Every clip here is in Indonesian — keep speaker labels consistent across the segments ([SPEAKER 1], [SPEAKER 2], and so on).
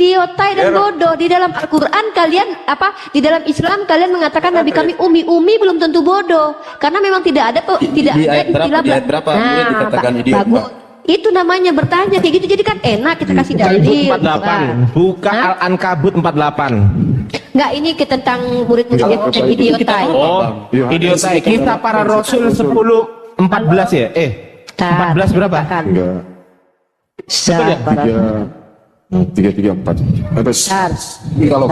[SPEAKER 1] idiotai dan bodoh. Di dalam Al-Quran kalian di dalam Islam kalian mengatakan Nabi kami umi belum tentu bodoh, karena memang tidak ada
[SPEAKER 2] di ayat berapa boleh dikatakan idiot,
[SPEAKER 1] bagus. Itu namanya bertanya kayak gitu, jadi kan enak kita kasih dalil.
[SPEAKER 3] 48 bukan Al-Ankabut 48.
[SPEAKER 1] Enggak, ini tentang murid-murid idiotai.
[SPEAKER 3] Oh, idiotai. Kita para Rasul 10 14 ya? 14 berapa?
[SPEAKER 1] Enggak.
[SPEAKER 4] Tiga tiga empat.
[SPEAKER 2] Kalau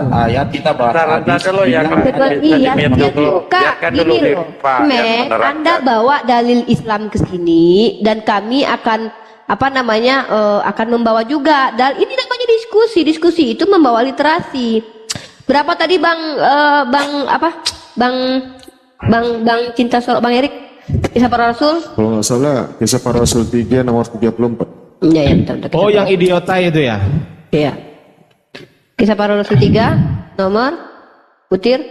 [SPEAKER 2] ayat kita bahas
[SPEAKER 1] ini loh. Anda bawa dalil Islam ke sini dan kami akan akan membawa juga. Ini namanya diskusi itu membawa literasi. Berapa tadi Bang Cinta Solo, Bang Erik? Kisah para Rasul?
[SPEAKER 4] Kalau nggak salah, Kisah para Rasul 3 nomor 34.
[SPEAKER 1] Ya, betul.
[SPEAKER 3] Oh, yang idiotai itu ya?
[SPEAKER 1] Iya. Kisah para Rasul 3 nomor butir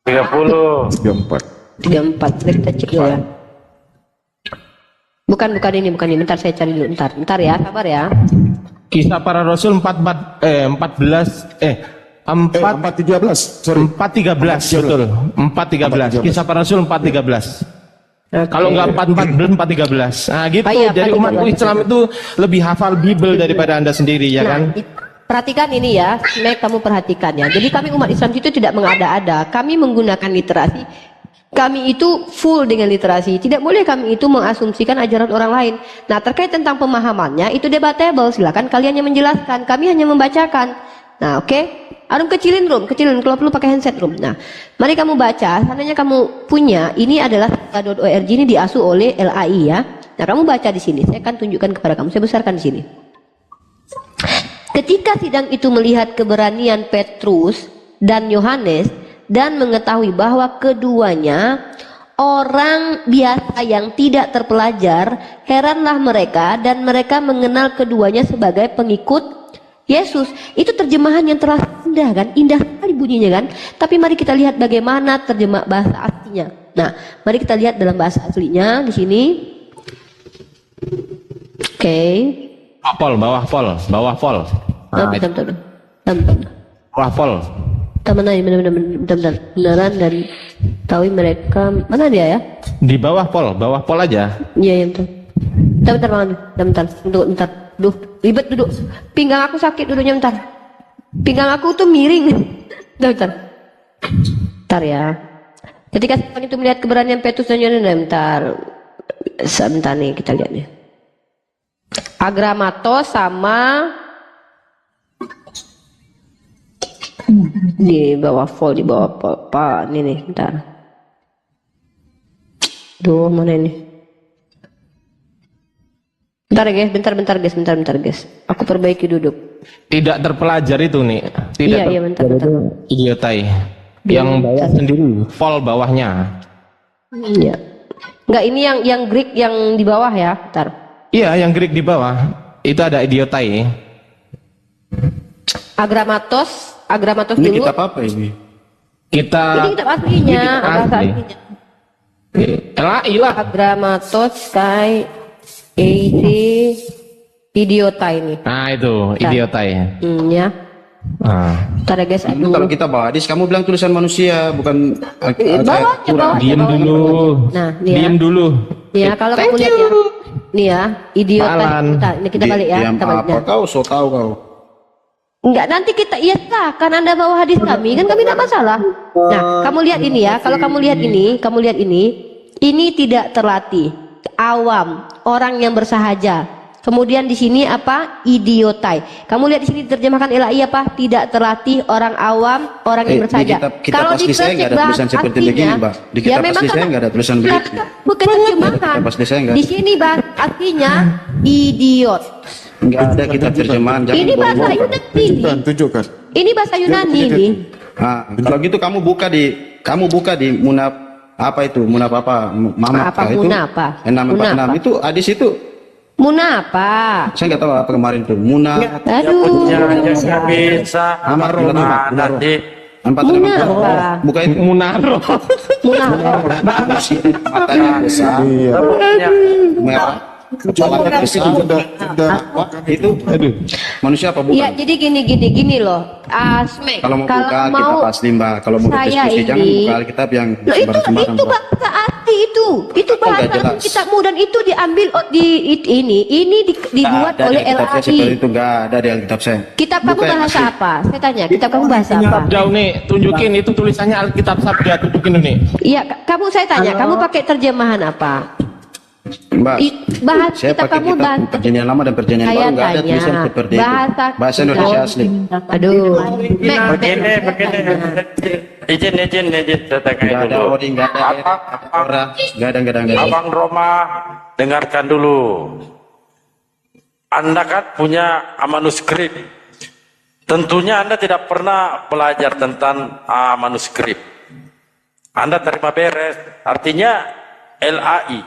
[SPEAKER 4] 34.
[SPEAKER 1] Kita cek dulu ya. Bukan ini. Bentar saya cari dulu. Bentar ya, sabar ya.
[SPEAKER 3] Kisah para Rasul 413
[SPEAKER 4] sorry.
[SPEAKER 3] 413 betul. 413. Kisah para Rasul 413. Kalau nggak 414, 413. Nah gitu. Jadi umat Islam itu lebih hafal Bible daripada Anda sendiri, ya kan?
[SPEAKER 1] Perhatikan ini ya, kamu perhatikan ya. Jadi kami umat Islam itu tidak mengada-ada. Kami menggunakan literasi. Kami itu full dengan literasi. Tidak boleh kami itu mengasumsikan ajaran orang lain. Nah, terkait tentang pemahamannya itu debatable. Silakan kalian yang menjelaskan. Kami hanya membacakan. Nah, oke. Arum kecilin kalau perlu pakai handset Rum. Nah, mari kamu baca. Seandainya kamu punya, ini adalah .org, ini diasuh oleh LAI ya. Nah, kamu baca di sini. Saya akan tunjukkan kepada kamu. Saya besarkan di sini. Ketika sidang itu melihat keberanian Petrus dan Yohanes dan mengetahui bahwa keduanya orang biasa yang tidak terpelajar, heranlah mereka dan mereka mengenal keduanya sebagai pengikut Yesus. Itu terjemahan yang terlalu indah kan? Indah sekali bunyinya kan? Tapi mari kita lihat bagaimana terjemah bahasa aslinya. Nah, mari kita lihat dalam bahasa aslinya di sini. Oke.
[SPEAKER 3] Bawah pol. Nah, bawah pol. Benaran dan tahu mereka mana dia ya? Di bawah pol aja.
[SPEAKER 1] Iya, betul. Bentar. Duh, ribet duduk. Pinggang aku sakit duduknya bentar. Pinggang aku tuh miring. Bentar ya. Ketika setan itu melihat keberanian Petrus dan Yohanes, sebentar nih kita lihat nih. Agramatos sama di bawah Pak. Ini nih, bentar. Duh, mana ini? Bentar guys. Aku perbaiki duduk.
[SPEAKER 3] Tidak terpelajar itu nih.
[SPEAKER 1] Iya, bentar.
[SPEAKER 3] Idiotai. Yang bawah sendiri, vol bawahnya.
[SPEAKER 1] Iya. Enggak, ini yang Greek yang di bawah ya, bentar.
[SPEAKER 3] Iya, yang Greek di bawah. Itu ada idiotai.
[SPEAKER 1] Agramatos
[SPEAKER 2] ini
[SPEAKER 1] dulu.
[SPEAKER 2] kitab apa ini?
[SPEAKER 1] Ini kitab aslinya, bahasa aslinya.
[SPEAKER 3] LAI lah.
[SPEAKER 1] Agramatos kai idiota ini.
[SPEAKER 3] Nah itu idiotai.
[SPEAKER 1] Ya. Ntar ya guys.
[SPEAKER 2] Kalau kita bawa hadis, kamu bilang tulisan manusia bukan
[SPEAKER 1] bawah.
[SPEAKER 3] Diam dulu.
[SPEAKER 1] Nah,
[SPEAKER 3] diam dulu.
[SPEAKER 1] Ya, kalau kamu lihat ya. Nih ya, idiota. Bentar, ini kita balik ya.
[SPEAKER 2] Apa kau? So tahu kau.
[SPEAKER 1] Enggak, nanti kita kan Anda bawa hadis kami, kan kami tidak masalah. Nah, kamu lihat ini ya. Kalau kamu lihat ini tidak terlatih, awam, orang yang bersahaja. Kemudian di sini apa? Idiotai. Kamu lihat di sini terjemahkan LAI apa? Tidak terlatih, orang awam, orang yang bersahaja.
[SPEAKER 2] Kalau di saya nggak ada tulisan seperti begini, Mbak. Di kitab asli saya nggak ada tulisan begitu.
[SPEAKER 1] Bukan terjemahan. Di sini bahasa aslinya idiot.
[SPEAKER 2] Nggak ada kitab terjemahan.
[SPEAKER 1] Ini bahasa Yunani.
[SPEAKER 4] Tunjukkan.
[SPEAKER 1] Ini bahasa Yunani ini.
[SPEAKER 2] Nah, kalau gitu kamu buka di Munaf apa itu? Munaf apa? Mama
[SPEAKER 1] apa
[SPEAKER 2] itu?
[SPEAKER 1] Munaf apa?
[SPEAKER 2] 646 itu hadis itu.
[SPEAKER 1] Munaf apa?
[SPEAKER 2] Saya nggak tahu apa kemarin tuh. Munaf.
[SPEAKER 1] Aduh.
[SPEAKER 5] Nggak bisa.
[SPEAKER 2] Amaro
[SPEAKER 5] nanti.
[SPEAKER 2] Buka itu.
[SPEAKER 3] Munaro.
[SPEAKER 2] Matanya besar.
[SPEAKER 4] Iya.
[SPEAKER 2] Merah. kepalanya besar. Itu manusia apa bukan?
[SPEAKER 1] Ya, jadi gini loh. Smack,
[SPEAKER 2] Kalau mau buka Alkitab asli Mbak, kalau mau
[SPEAKER 1] saya
[SPEAKER 2] berdiskusi jangan
[SPEAKER 1] ini-
[SPEAKER 2] buka Alkitab yang
[SPEAKER 1] Loh,
[SPEAKER 2] sembarang-sembarang.
[SPEAKER 1] itu
[SPEAKER 2] Mbak.
[SPEAKER 1] bahasa asli itu
[SPEAKER 2] Nggak
[SPEAKER 1] bahasa
[SPEAKER 2] jelas.
[SPEAKER 1] kitabmu dan itu diambil dibuat
[SPEAKER 2] Nggak ada
[SPEAKER 1] oleh
[SPEAKER 2] di Alkitab saya seperti
[SPEAKER 1] LAI.
[SPEAKER 2] itu, nggak ada di Alkitab saya.
[SPEAKER 1] Kitab kamu
[SPEAKER 2] Buka yang
[SPEAKER 1] bahasa
[SPEAKER 2] asli.
[SPEAKER 1] apa? Saya tanya, kitab kamu bahasa apa?
[SPEAKER 3] Sabda nih, tunjukin itu tulisannya Alkitab Sabda, tunjukin nih.
[SPEAKER 1] Iya, saya tanya, kamu pakai terjemahan apa?
[SPEAKER 2] Mbak,
[SPEAKER 1] Bahasa
[SPEAKER 2] saya
[SPEAKER 1] kitab
[SPEAKER 2] pakai
[SPEAKER 1] kamu
[SPEAKER 2] kitab
[SPEAKER 1] bahasa.
[SPEAKER 2] perjanjian lama dan perjanjian
[SPEAKER 1] Saya
[SPEAKER 2] baru, nggak ada
[SPEAKER 1] tanya,
[SPEAKER 2] tulisan seperti itu. Bahasa Indonesia asli.
[SPEAKER 1] Aduh,
[SPEAKER 5] Begini. Izin, saya tanya
[SPEAKER 2] Nggak ada
[SPEAKER 5] dulu.
[SPEAKER 2] ori, nggak ada orang, nggak ada.
[SPEAKER 5] Abang Roma, dengarkan dulu. Anda kan punya manuskrip. Tentunya Anda tidak pernah belajar tentang manuskrip. Anda terima beres, artinya LAI.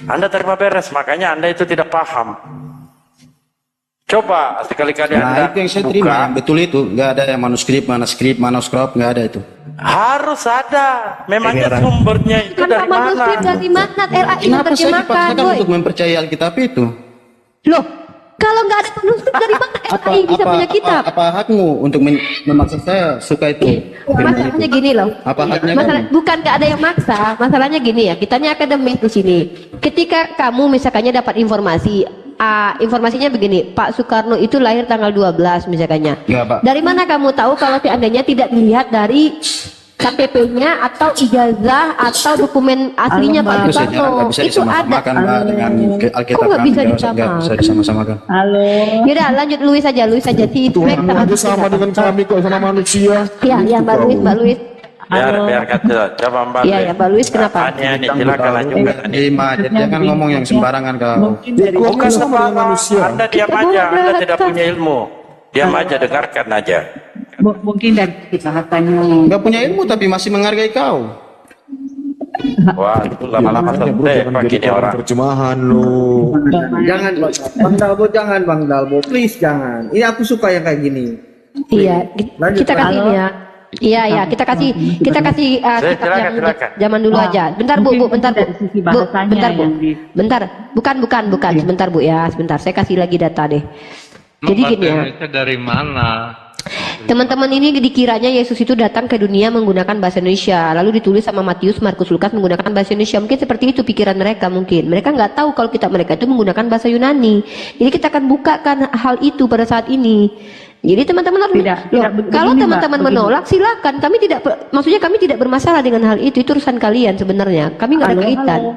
[SPEAKER 5] Anda terima beres, makanya Anda itu tidak paham. Coba sekali-kali Anda
[SPEAKER 2] Nah, itu yang saya terima,
[SPEAKER 5] buka.
[SPEAKER 2] yang betul itu. Nggak ada yang manuskrip, nggak ada itu.
[SPEAKER 5] Harus ada. Memangnya sumbernya itu
[SPEAKER 1] kan
[SPEAKER 5] dari
[SPEAKER 1] manuskrip
[SPEAKER 5] mana?
[SPEAKER 1] dari mana LAI
[SPEAKER 2] Kenapa saya
[SPEAKER 1] menerjemahkan,
[SPEAKER 2] dipaksakan
[SPEAKER 1] boy?
[SPEAKER 2] untuk mempercayai Alkitab itu?
[SPEAKER 1] Loh, kalau nggak ada manuskrip dari mana LAI bisa punya kitab?
[SPEAKER 2] Apa hakmu untuk memaksa saya suka itu?
[SPEAKER 1] Masalahnya gini loh.
[SPEAKER 2] Apa haknya
[SPEAKER 1] Masalah
[SPEAKER 2] kamu?
[SPEAKER 1] bukan nggak ada yang maksa. Masalahnya gini ya. Kitanya akademis di sini. Ketika kamu misalkannya dapat informasinya begini, Pak Soekarno itu lahir tanggal 12 misalkannya.
[SPEAKER 2] Nggak, Pak.
[SPEAKER 1] Dari mana kamu tahu kalau seandainya tidak dilihat dari KTP-nya atau ijazah atau dokumen aslinya Pak
[SPEAKER 2] Itu saya
[SPEAKER 1] Soekarno?
[SPEAKER 2] nggak bisa
[SPEAKER 1] Itu ada.
[SPEAKER 2] disamakan Mbak, dengan Alkitab
[SPEAKER 1] Kok nggak
[SPEAKER 2] kami.
[SPEAKER 1] bisa
[SPEAKER 2] Nggak bisa disamakan.
[SPEAKER 1] Yaudah lanjut Louis saja si Smack
[SPEAKER 4] Tuhan aja sama dengan kami kok, sama manusia.
[SPEAKER 1] Ya, Mbak Louis.
[SPEAKER 5] Biarkan coba Mbak.
[SPEAKER 1] Iya, ya, Mbak Louis, kenapa?
[SPEAKER 5] Ini silakan lanjutkan.
[SPEAKER 2] Terima, jangan ngomong yang sembarangan kau.
[SPEAKER 5] Bukan sembarang
[SPEAKER 4] manusia.
[SPEAKER 5] Anda diam
[SPEAKER 1] Kita
[SPEAKER 5] aja, Anda
[SPEAKER 1] bodoh,
[SPEAKER 5] tidak
[SPEAKER 1] Kak.
[SPEAKER 5] punya ilmu. Diam aja, dengarkan aja.
[SPEAKER 6] Mungkin dari kita katanya.
[SPEAKER 2] Nggak punya ilmu tapi masih menghargai kau.
[SPEAKER 5] Wah, itu lama-lama
[SPEAKER 4] Makanya bro,
[SPEAKER 5] selesai
[SPEAKER 4] jangan
[SPEAKER 5] pagi
[SPEAKER 4] jadi
[SPEAKER 5] ini
[SPEAKER 4] orang
[SPEAKER 5] orang.
[SPEAKER 4] terjemahan lo.
[SPEAKER 7] Jangan Bang Dalbo, jangan Bang Dalbo, please jangan. Ini aku suka yang kayak gini.
[SPEAKER 1] Iya,
[SPEAKER 7] Lanjut,
[SPEAKER 1] kita kasih ini ya. Iya, kita kasih kitab
[SPEAKER 5] Silakan,
[SPEAKER 1] yang
[SPEAKER 5] silakan.
[SPEAKER 1] zaman dulu
[SPEAKER 6] Nah,
[SPEAKER 1] aja. Bentar Bu,
[SPEAKER 6] mungkin
[SPEAKER 1] bentar Bu.
[SPEAKER 6] dari sisi
[SPEAKER 1] Bu,
[SPEAKER 6] bahasanya
[SPEAKER 1] bentar Bu.
[SPEAKER 6] yang di-
[SPEAKER 1] Bentar. Bukan. Sebentar Bu ya, sebentar. Saya kasih lagi data deh. Jadi gini ya.
[SPEAKER 8] Dari mana?
[SPEAKER 1] Teman-teman ini dikiranya Yesus itu datang ke dunia menggunakan bahasa Indonesia, lalu ditulis sama Matius, Markus, Lukas menggunakan bahasa Indonesia. Mungkin seperti itu pikiran mereka mungkin. Mereka nggak tahu kalau kitab mereka itu menggunakan bahasa Yunani. Jadi kita akan bukakan hal itu pada saat ini. Jadi teman-teman harus
[SPEAKER 6] Tidak, begini,
[SPEAKER 1] kalau
[SPEAKER 6] Mbak,
[SPEAKER 1] teman-teman
[SPEAKER 6] begini.
[SPEAKER 1] menolak silakan. Maksudnya kami tidak bermasalah dengan hal itu. Itu urusan kalian sebenarnya. Kami nggak ada
[SPEAKER 6] Halo,
[SPEAKER 1] kaitan.
[SPEAKER 6] halo.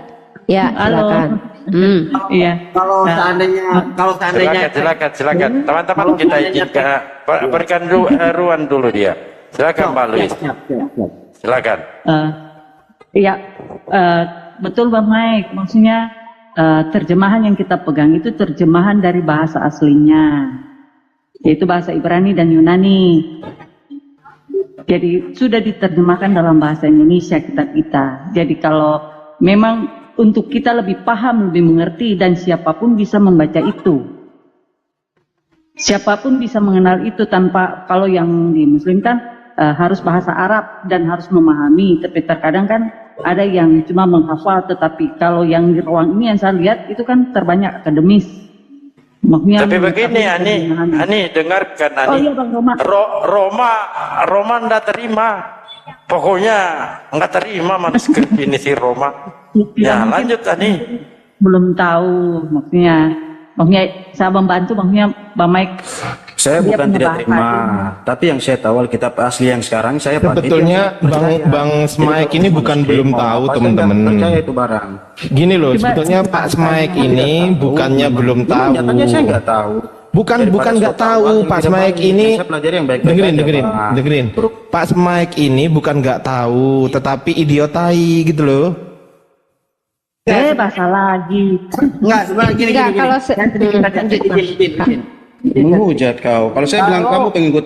[SPEAKER 1] Ya,
[SPEAKER 6] Halo.
[SPEAKER 1] silakan.
[SPEAKER 6] Iya.
[SPEAKER 7] Kalau seandainya
[SPEAKER 5] Silakan. Teman-teman kita izinkan berikan ruang dulu dia. Silakan Mbak Louis. Silakan.
[SPEAKER 6] Iya, betul Bang Mike. Maksudnya terjemahan yang kita pegang itu terjemahan dari bahasa aslinya, yaitu bahasa Ibrani dan Yunani. Jadi sudah diterjemahkan dalam bahasa Indonesia kita. Jadi kalau memang untuk kita lebih paham, lebih mengerti, dan siapapun bisa membaca itu. Siapapun bisa mengenal itu tanpa, kalau yang di Muslim kan harus bahasa Arab dan harus memahami. Tapi terkadang kan ada yang cuma menghafal, tetapi kalau yang di ruang ini yang saya lihat itu kan terbanyak akademis. Maksudnya
[SPEAKER 5] Tapi begini Ani dengarkan Ani.
[SPEAKER 6] Oh iya Bang Roma.
[SPEAKER 5] Roma nggak terima. Pokoknya nggak terima manuskrip ini si Roma. Ya lanjut Ani.
[SPEAKER 6] Belum tahu maksudnya saya membantu maksudnya Bang Mike.
[SPEAKER 2] Saya
[SPEAKER 6] Dia
[SPEAKER 2] bukan
[SPEAKER 6] punya
[SPEAKER 2] tidak
[SPEAKER 6] bahasa
[SPEAKER 2] terima,
[SPEAKER 6] aslinya.
[SPEAKER 2] tapi yang saya tahu Alkitab asli yang sekarang saya pakai.
[SPEAKER 3] Sebetulnya Bang Smaik ini bukan belum tahu teman-teman.
[SPEAKER 2] Percaya itu barang.
[SPEAKER 3] Gini loh, sebetulnya Pak Smaik ini bukannya belum tahu.
[SPEAKER 2] Nyatanya saya nggak tahu.
[SPEAKER 3] Bukan nggak tahu, Pak Smaik ini.
[SPEAKER 2] Saya pelajari yang baik-baik.
[SPEAKER 3] Dengerin. Pak Smaik ini bukan nggak tahu, tetapi idiotai gitu loh.
[SPEAKER 6] Bahasa lagi.
[SPEAKER 7] enggak sebenarnya gini.
[SPEAKER 1] Kalau
[SPEAKER 7] Izin.
[SPEAKER 2] Menghujat kau. Kalau saya bilang kamu pengikut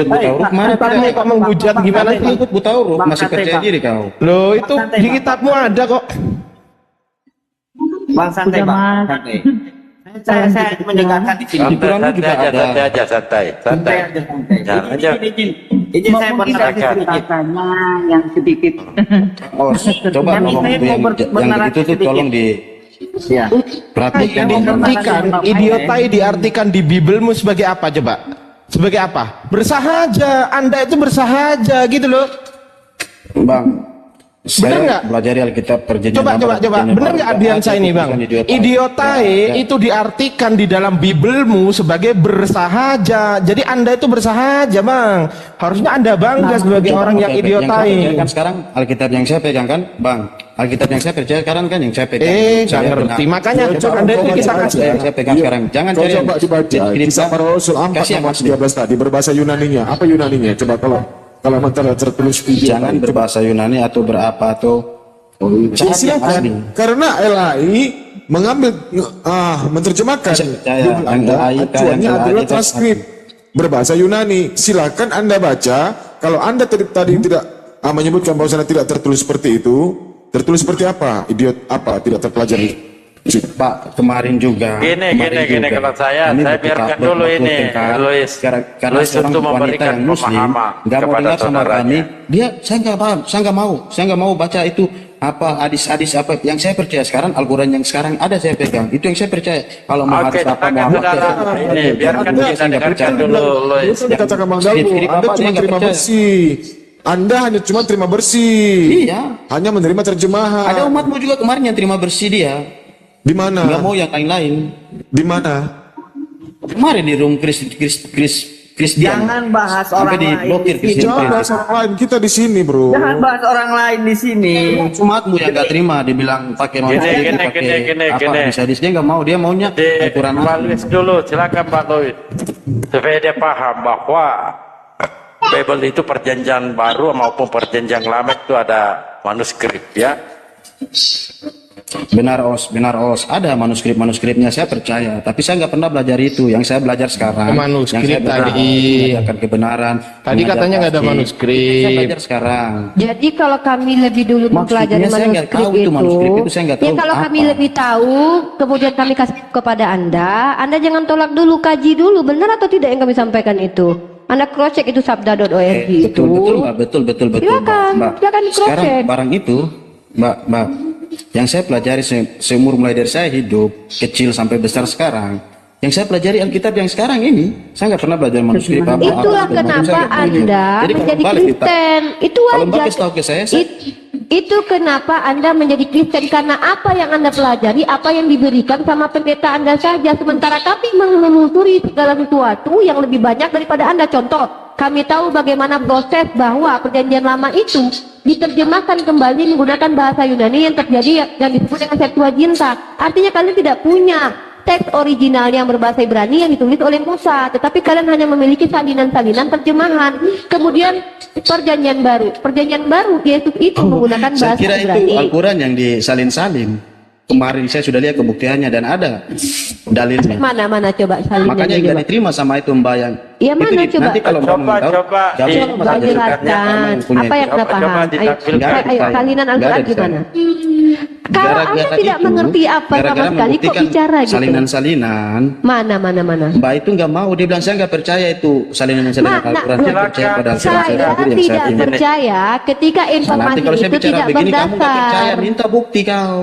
[SPEAKER 2] buta huruf, mana
[SPEAKER 3] Kamu
[SPEAKER 2] tidak?
[SPEAKER 3] kok menghujat gimana sih?
[SPEAKER 2] Pengikut buta huruf
[SPEAKER 7] Bang
[SPEAKER 2] masih
[SPEAKER 7] Santai,
[SPEAKER 2] percaya
[SPEAKER 7] Bang.
[SPEAKER 2] diri kau.
[SPEAKER 3] Loh itu di kitabmu ada kok.
[SPEAKER 7] Bang santai,
[SPEAKER 6] Udah,
[SPEAKER 7] Bang.
[SPEAKER 6] Mas.
[SPEAKER 7] Santai. Saya mendengarkan di sini.
[SPEAKER 2] Di Quran juga ada.
[SPEAKER 5] Santai.
[SPEAKER 7] Santai.
[SPEAKER 5] Jangan aja.
[SPEAKER 7] Izin saya
[SPEAKER 6] Mungkin dari
[SPEAKER 7] bernarasi sedikit.
[SPEAKER 6] ceritanya yang sedikit.
[SPEAKER 2] Oh, coba
[SPEAKER 7] Tapi
[SPEAKER 2] ngomong
[SPEAKER 7] saya
[SPEAKER 2] itu
[SPEAKER 7] mau
[SPEAKER 2] yang
[SPEAKER 7] bernarasi
[SPEAKER 2] begitu tuh
[SPEAKER 7] sedikit.
[SPEAKER 2] tolong
[SPEAKER 7] Ya.
[SPEAKER 2] Perhatikan
[SPEAKER 3] Diartikan, idiotai diartikan di Bibelmu sebagai apa coba? Sebagai apa? Bersahaja, Anda itu bersahaja gitu loh.
[SPEAKER 2] Bang,
[SPEAKER 3] Benar nggak?
[SPEAKER 2] saya pelajari Alkitab perjanjian
[SPEAKER 3] Coba,
[SPEAKER 2] lama, perjanjian
[SPEAKER 3] benar
[SPEAKER 2] baru.
[SPEAKER 3] nggak artian saya ini bang?
[SPEAKER 2] Idiotai.
[SPEAKER 3] Idiotai
[SPEAKER 2] Ya,
[SPEAKER 3] itu diartikan di dalam Bibelmu sebagai bersahaja. Jadi Anda itu bersahaja bang. Harusnya Anda bangga sebagai orang yang idiotai.
[SPEAKER 2] Kan sekarang Alkitab yang saya pegang kan, Bang. Alkitab yang saya percaya sekarang kan yang saya pegang.
[SPEAKER 3] Nggak
[SPEAKER 2] Saya
[SPEAKER 3] ngerti.
[SPEAKER 2] benar.
[SPEAKER 3] Makanya
[SPEAKER 4] Coba
[SPEAKER 3] Anda itu kita
[SPEAKER 4] baca
[SPEAKER 3] kasih.
[SPEAKER 2] Yang saya pegang sekarang. Jangan cari
[SPEAKER 4] Coba dibaca Kisah Para Rasul 4
[SPEAKER 2] Kasih yang
[SPEAKER 4] nomor
[SPEAKER 2] asli.
[SPEAKER 4] 13 tadi berbahasa Yunaninya. Apa Yunaninya? Coba kalau mentara tertulis video.
[SPEAKER 2] Jangan berbahasa Yunani atau berapa atau
[SPEAKER 4] Ya, silakan. Karena LAI mengambil menerjemahkan
[SPEAKER 2] Saya percaya,
[SPEAKER 4] Google Anda,
[SPEAKER 2] LAI,
[SPEAKER 4] acuannya
[SPEAKER 2] LAI,
[SPEAKER 4] adalah
[SPEAKER 2] LAI,
[SPEAKER 4] transkrip berbahasa Yunani. Silakan Anda baca. Kalau Anda tadi tidak menyebutkan bahwa tidak tertulis seperti itu, tertulis seperti apa? Idiot apa? Tidak terpelajari.
[SPEAKER 2] Pak, kemarin juga.
[SPEAKER 5] Gini, kalau saya biarkan dulu ini, Luis.
[SPEAKER 2] Karena
[SPEAKER 5] Luis
[SPEAKER 2] seorang
[SPEAKER 5] untuk
[SPEAKER 2] wanita
[SPEAKER 5] memberikan
[SPEAKER 2] yang muslim
[SPEAKER 5] pemahaman
[SPEAKER 2] nggak mau
[SPEAKER 5] kepada
[SPEAKER 2] dengar sama
[SPEAKER 5] saudaranya.
[SPEAKER 2] kami. Dia, saya nggak paham, saya nggak mau baca itu apa hadis-hadis apa yang saya percaya sekarang. Al-Quran yang sekarang ada saya pegang, itu yang saya percaya. Kalau mau
[SPEAKER 5] Oke,
[SPEAKER 2] hadis apa
[SPEAKER 5] silakan
[SPEAKER 2] Muhammad
[SPEAKER 5] saudara. Ini biarkan kita dengarkan dulu, Luis.
[SPEAKER 4] Itu dikatakan Bang Dalbo,
[SPEAKER 2] skrip
[SPEAKER 4] Anda
[SPEAKER 2] apa, dia
[SPEAKER 4] cuma
[SPEAKER 2] nggak
[SPEAKER 4] terima
[SPEAKER 2] percaya.
[SPEAKER 4] bersih. Anda hanya cuma terima bersih.
[SPEAKER 2] Iya.
[SPEAKER 4] Hanya menerima terjemahan.
[SPEAKER 2] Ada umatmu juga kemarin yang terima bersih dia,
[SPEAKER 4] Di mana?
[SPEAKER 2] nggak mau yang lain-lain.
[SPEAKER 4] Di mana?
[SPEAKER 2] Kemarin di room Kristian.
[SPEAKER 7] Jangan bahas
[SPEAKER 2] Sampai
[SPEAKER 7] orang lain.
[SPEAKER 2] diblokir
[SPEAKER 7] di sini.
[SPEAKER 2] Kristen.
[SPEAKER 4] Jangan bahas orang lain, kita di sini, bro.
[SPEAKER 7] Jangan bahas orang lain di sini.
[SPEAKER 2] Umatmu yang nggak terima, dibilang pakai manusia,
[SPEAKER 5] Gini,
[SPEAKER 2] pakai apa
[SPEAKER 5] gini.
[SPEAKER 2] bisa dia nggak mau, dia maunya
[SPEAKER 5] Di
[SPEAKER 2] Al-Quran.
[SPEAKER 5] Pak Luis dulu, silakan Pak Luis. Supaya dia paham bahwa Bible itu perjanjian baru maupun perjanjian lama itu ada manuskrip ya.
[SPEAKER 2] Benar os, ada manuskripnya saya percaya, tapi saya nggak pernah belajar itu. Yang saya belajar sekarang,
[SPEAKER 3] Manuskrip
[SPEAKER 2] yang saya belajar,
[SPEAKER 3] tadi.
[SPEAKER 2] mengajarkan kebenaran.
[SPEAKER 3] Tadi
[SPEAKER 2] mengajar
[SPEAKER 3] katanya nggak ada
[SPEAKER 2] pasti.
[SPEAKER 3] manuskrip.
[SPEAKER 2] Saya belajar sekarang.
[SPEAKER 1] Jadi kalau kami lebih dulu mempelajari
[SPEAKER 2] Maksudnya saya nggak
[SPEAKER 1] manuskrip
[SPEAKER 2] tahu itu manuskrip itu, saya nggak
[SPEAKER 1] ya
[SPEAKER 2] tahu
[SPEAKER 1] kalau
[SPEAKER 2] apa.
[SPEAKER 1] kami lebih tahu, kemudian kami kasih kepada Anda jangan tolak dulu, kaji dulu, benar atau tidak yang kami sampaikan itu. Anda cross check itu sabda.org itu.
[SPEAKER 2] Betul, Mbak. Betul,
[SPEAKER 1] Silakan,
[SPEAKER 2] Mbak.
[SPEAKER 1] silakan
[SPEAKER 2] Sekarang
[SPEAKER 1] cross-check.
[SPEAKER 2] barang itu, Mbak, yang saya pelajari seumur mulai dari saya hidup kecil sampai besar sekarang, yang saya pelajari Alkitab yang sekarang ini, saya nggak pernah belajar manuskrip apa.
[SPEAKER 1] Itulah
[SPEAKER 2] segala macam,
[SPEAKER 1] kenapa
[SPEAKER 2] saya nggak tahu.
[SPEAKER 1] Anda
[SPEAKER 2] Jadi kalau
[SPEAKER 1] menjadi
[SPEAKER 2] balik kita-
[SPEAKER 1] Kristen. Itu
[SPEAKER 2] Kalau Mbak
[SPEAKER 1] wajar.
[SPEAKER 2] kasih tahu ke saya,
[SPEAKER 1] Itu kenapa Anda menjadi Kristen, karena apa yang Anda pelajari, apa yang diberikan sama pendeta Anda saja. Sementara kami menelusuri segala sesuatu yang lebih banyak daripada Anda. Contoh, kami tahu bagaimana proses bahwa perjanjian lama itu diterjemahkan kembali menggunakan bahasa Yunani yang terjadi yang disebut dengan Septuaginta. Artinya kalian tidak punya teks original yang berbahasa Ibrani yang ditulis oleh Musa, tetapi kalian hanya memiliki salinan-salinan terjemahan. Kemudian perjanjian baru Yesus itu menggunakan
[SPEAKER 2] saya
[SPEAKER 1] bahasa
[SPEAKER 2] kira itu
[SPEAKER 1] Ibrani.
[SPEAKER 2] Al-Quran yang disalin-salin. Kemarin saya sudah lihat pembuktiannya dan ada dalilnya.
[SPEAKER 1] Mana coba salinannya
[SPEAKER 2] Makanya
[SPEAKER 1] coba.
[SPEAKER 2] nggak diterima sama itu Mbak yang.
[SPEAKER 1] Iya, mana
[SPEAKER 2] itu,
[SPEAKER 1] coba?
[SPEAKER 2] Nanti kalau Mbak
[SPEAKER 5] Coba,
[SPEAKER 2] mau tahu,
[SPEAKER 5] coba.
[SPEAKER 2] jawab
[SPEAKER 5] Iya,
[SPEAKER 2] sama
[SPEAKER 1] Coba
[SPEAKER 2] saja.
[SPEAKER 1] jelaskan apa yang Anda
[SPEAKER 5] Coba
[SPEAKER 1] paham. Ayo,
[SPEAKER 5] ditampilkan.
[SPEAKER 1] salinan
[SPEAKER 2] Nggak
[SPEAKER 1] Al-Quran
[SPEAKER 2] ada di
[SPEAKER 1] gimana?
[SPEAKER 2] sana.
[SPEAKER 1] Kalau Anda
[SPEAKER 2] Gara-gara
[SPEAKER 1] tidak
[SPEAKER 2] itu,
[SPEAKER 1] mengerti apa sama
[SPEAKER 2] gara-gara
[SPEAKER 1] sekali kok
[SPEAKER 2] membuktikan
[SPEAKER 1] bicara gitu.
[SPEAKER 2] Salinan-salinan.
[SPEAKER 1] Mana?
[SPEAKER 2] Mbak itu nggak mau, dia bilang saya nggak percaya itu salinan-salinan
[SPEAKER 1] Mana?
[SPEAKER 2] Al-Quran. Saya percaya pada
[SPEAKER 1] Saya
[SPEAKER 2] Al-Quran yang
[SPEAKER 1] tidak
[SPEAKER 2] saya ini.
[SPEAKER 1] percaya ketika
[SPEAKER 2] Nah,
[SPEAKER 1] informasi
[SPEAKER 2] nanti kalau saya
[SPEAKER 1] itu
[SPEAKER 2] bicara
[SPEAKER 1] tidak
[SPEAKER 2] begini kamu nggak percaya,
[SPEAKER 1] berdasar.
[SPEAKER 2] minta bukti kau.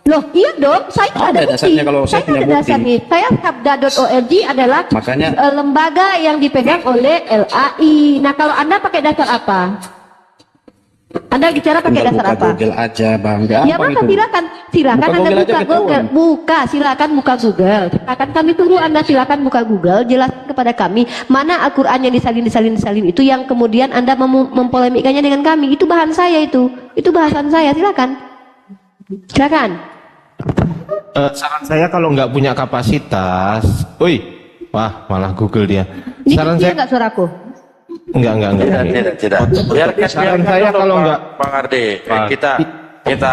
[SPEAKER 1] Loh, iya dong, saya
[SPEAKER 2] Ada
[SPEAKER 1] ada bukti.
[SPEAKER 2] dasarnya kalau saya punya
[SPEAKER 1] ada
[SPEAKER 2] bukti.
[SPEAKER 1] dasarnya. Saya sabda.org adalah
[SPEAKER 2] Makanya-
[SPEAKER 1] lembaga yang dipegang oleh LAI. Nah, kalau Anda pakai dasar apa? Anda bicara pakai
[SPEAKER 2] Tinggal
[SPEAKER 1] dasar
[SPEAKER 2] buka
[SPEAKER 1] apa?
[SPEAKER 2] Google aja bang,
[SPEAKER 1] Ya
[SPEAKER 2] gampang
[SPEAKER 1] maka
[SPEAKER 2] itu.
[SPEAKER 1] silakan
[SPEAKER 2] Buka
[SPEAKER 1] Anda
[SPEAKER 2] Google aja
[SPEAKER 1] buka
[SPEAKER 2] ketahuan.
[SPEAKER 1] Google, silakan buka Google. Silakan kami tunggu Anda, silakan buka Google, jelaskan kepada kami mana Al-Qur'an yang disalin itu yang kemudian Anda mempolemikannya dengan kami. Itu bahan saya itu bahasan saya, silakan.
[SPEAKER 3] Saran saya kalau nggak punya kapasitas, wah malah Google dia.
[SPEAKER 1] Ini
[SPEAKER 3] Saran
[SPEAKER 1] kecil
[SPEAKER 3] saya
[SPEAKER 1] nggak suaraku?
[SPEAKER 3] enggak.
[SPEAKER 5] Tidak.
[SPEAKER 3] Saran
[SPEAKER 5] Biarkan
[SPEAKER 3] saya
[SPEAKER 5] dulu,
[SPEAKER 3] kalau
[SPEAKER 5] Pak-
[SPEAKER 3] nggak-
[SPEAKER 5] Bang Ardi,
[SPEAKER 3] Pak.
[SPEAKER 5] kita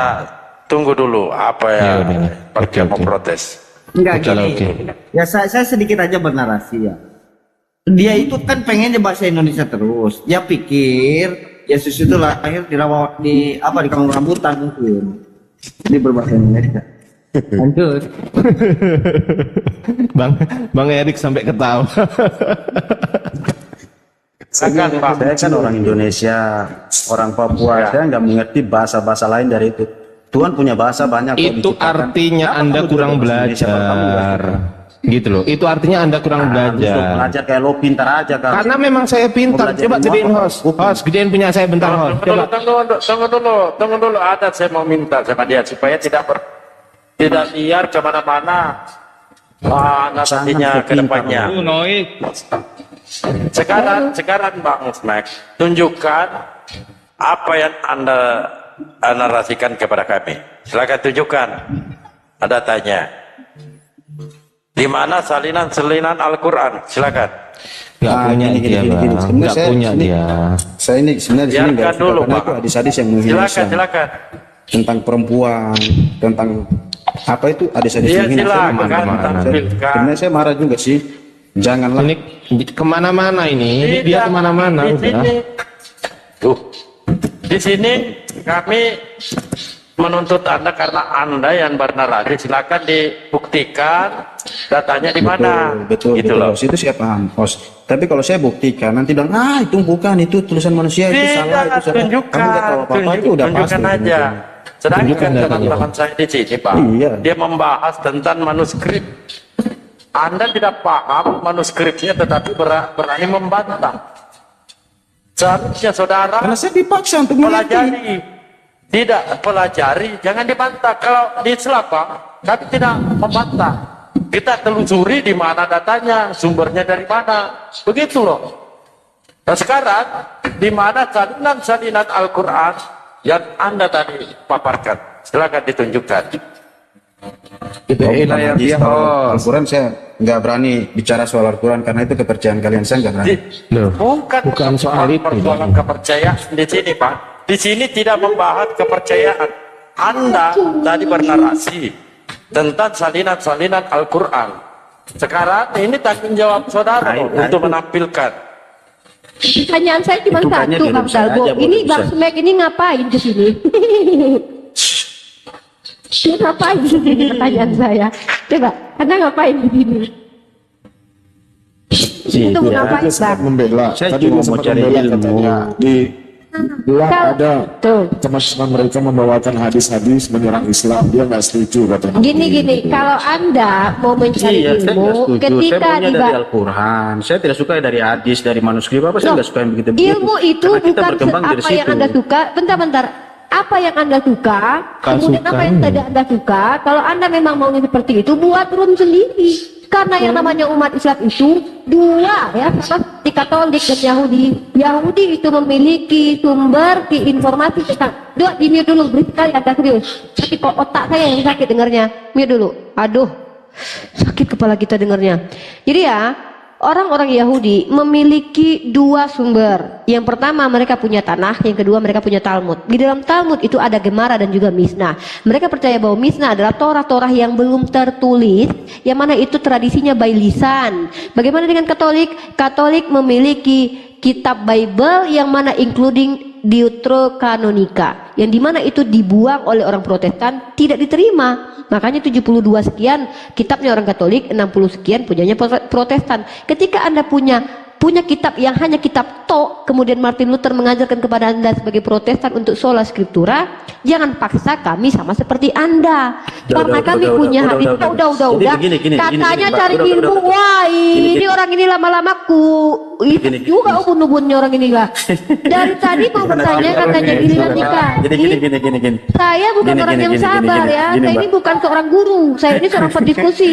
[SPEAKER 5] tunggu dulu apa
[SPEAKER 3] Ya
[SPEAKER 5] ya
[SPEAKER 3] udah.
[SPEAKER 5] partai
[SPEAKER 3] Oke,
[SPEAKER 5] mau
[SPEAKER 3] oke.
[SPEAKER 5] protes.
[SPEAKER 7] Enggak
[SPEAKER 3] Oke.
[SPEAKER 7] gini. Ya saya sedikit aja bernarasi ya. Dia itu kan pengennya bahasa Indonesia terus. Dia pikir Yesus itu lahir di kampung rambutan mungkin. Ini berbahasa Indonesia. Lanjut.
[SPEAKER 3] Bang Erik sampai ketawa.
[SPEAKER 5] Silakan Pak.
[SPEAKER 2] Saya kan orang Indonesia, orang Papua, saya nggak mengerti bahasa-bahasa lain dari itu. Tuhan punya bahasa banyak.
[SPEAKER 3] Itu artinya Anda kurang belajar. Gitu loh. Itu artinya Anda kurang belajar.
[SPEAKER 2] Belajar kayak lo pintar aja kan.
[SPEAKER 3] Karena memang saya pintar. Coba gedein host. Host, gedein punya saya bentar host. Coba.
[SPEAKER 5] Tunggu dulu. Ada saya mau minta sama dia supaya tidak liar kemana-mana. Nantinya ke depannya. Sekarang Bang Smack, tunjukkan apa yang Anda narasikan kepada kami. Silakan tunjukkan. Ada tanya. Di mana salinan Al-Quran? Silakan.
[SPEAKER 3] Nggak punya dia, Bang. Nggak punya dia.
[SPEAKER 2] Saya ini sebenarnya di sini nggak
[SPEAKER 5] dulu,
[SPEAKER 2] karena
[SPEAKER 5] Pak.
[SPEAKER 2] itu hadis-hadis yang menghina Islam.
[SPEAKER 5] Silakan.
[SPEAKER 2] Tentang perempuan, tentang apa itu hadis-hadis
[SPEAKER 5] Iya,
[SPEAKER 2] menghina.
[SPEAKER 5] silakan tampilkan.
[SPEAKER 2] Sebenarnya saya marah juga sih. Janganlah.
[SPEAKER 3] Ini kemana-mana ini dia kemana-mana udah.
[SPEAKER 5] Di sini kami menuntut Anda karena Anda yang bernarasi. Silakan dibuktikan datanya di mana.
[SPEAKER 2] Betul. Host. Itu saya paham, host. Tapi kalau saya buktikan nanti bilang, itu bukan, itu tulisan manusia, itu salah, itu salah.
[SPEAKER 5] Tunjukkan,
[SPEAKER 2] Kamu nggak tahu apa-apa, itu udah pasti.
[SPEAKER 5] tunjukkan aja. Sedangkan teman-teman saya di sini, Pak,
[SPEAKER 2] Iya.
[SPEAKER 5] dia membahas tentang manuskrip. Anda tidak paham manuskripnya, tetapi berani membantah. Seharusnya saudara
[SPEAKER 2] Karena saya dipaksa untuk
[SPEAKER 5] pelajari, tidak pelajari, jangan dibantah. Kalau di Islam, Pak, kami tidak membantah. Kita telusuri di mana datanya, sumbernya dari mana, begitu loh. Nah sekarang, di mana salinan Al-Quran yang Anda tadi paparkan, silakan ditunjukkan.
[SPEAKER 3] Itu
[SPEAKER 2] Al-Quran saya nggak berani bicara soal Al-Quran karena itu kepercayaan kalian, saya nggak berani.
[SPEAKER 5] Bukan soal itu, persoalan kepercayaan di sini, Pak. Di sini tidak membahas kepercayaan. Anda tadi bernarasi tentang salinan Al-Quran. Sekarang ini tanggung jawab saudara untuk menampilkan.
[SPEAKER 1] Pertanyaan saya cuma
[SPEAKER 2] Hitungannya
[SPEAKER 1] satu,
[SPEAKER 2] di
[SPEAKER 1] Bang
[SPEAKER 2] Indonesia
[SPEAKER 1] Dalgo.
[SPEAKER 2] aja,
[SPEAKER 1] Ini
[SPEAKER 2] boleh
[SPEAKER 1] Bang
[SPEAKER 2] bisa.
[SPEAKER 1] Smack ini ngapain ke sini? Dia ngapain di sini? Pertanyaan saya. Coba, Anda ngapain di sini? Itu ngapain,
[SPEAKER 4] Sempat
[SPEAKER 1] Bang?
[SPEAKER 4] membela.
[SPEAKER 2] Saya
[SPEAKER 4] Tadi
[SPEAKER 2] cuma
[SPEAKER 4] dia
[SPEAKER 2] mau
[SPEAKER 4] sempat
[SPEAKER 2] cari
[SPEAKER 4] membela
[SPEAKER 2] ilmu.
[SPEAKER 4] katanya di Bilang ada
[SPEAKER 1] Tuh.
[SPEAKER 4] teman-teman mereka membawakan hadis-hadis menyerang Islam, dia nggak setuju katanya.
[SPEAKER 1] Gini, kalau Anda mau mencari
[SPEAKER 2] Iya, saya nggak
[SPEAKER 1] ilmu,
[SPEAKER 2] setuju.
[SPEAKER 1] ketika
[SPEAKER 2] Saya maunya
[SPEAKER 1] di
[SPEAKER 2] dari Al-Quran. Saya tidak suka dari hadis, dari manuskrip apa. Saya nggak suka yang begitu.
[SPEAKER 1] ilmu itu
[SPEAKER 2] Karena kita
[SPEAKER 1] bukan
[SPEAKER 2] berkembang dari
[SPEAKER 1] apa yang
[SPEAKER 2] situ.
[SPEAKER 1] Anda suka. Bentar. Apa yang Anda suka, kemudian apa yang tidak Anda suka. Kalau Anda memang maunya seperti itu, buat room sendiri. Karena yang namanya umat Islam itu dua, ya, sama di Katolik dan Yahudi. Yahudi itu memiliki sumber di informasi tentang. Di mute dulu, berarti kali Anda serius. Tapi kok otak saya yang sakit dengarnya. Mute dulu. Aduh, sakit kepala kita dengarnya. Jadi ya, orang-orang Yahudi memiliki dua sumber. Yang pertama mereka punya tanah, yang kedua mereka punya Talmud. Di dalam Talmud itu ada Gemara dan juga Mishnah. Mereka percaya bahwa Mishnah adalah Torah-Torah yang belum tertulis, yang mana itu tradisinya by lisan. Bagaimana dengan Katolik? Katolik memiliki kitab Bible yang mana including Deuterokanonika, yang dimana itu dibuang oleh orang Protestan, tidak diterima. Makanya 72 sekian kitabnya orang Katolik, 60 sekian punyanya Protestan. Ketika Anda punya kitab yang hanya kitab tok, kemudian Martin Luther mengajarkan kepada Anda sebagai Protestan untuk sola scriptura, jangan paksa kami sama seperti Anda. Karena kami punya hadis. Udah. Katanya cari ilmu. Wah, ini orang ini lama-lama itu juga ubun-ubunnya orang ini lah. Dari tadi mau bertanya katanya giliran nikah.
[SPEAKER 2] Gini.
[SPEAKER 1] Saya bukan orang yang sabar ya. Saya ini bukan seorang guru. Saya ini seorang pendiskusi.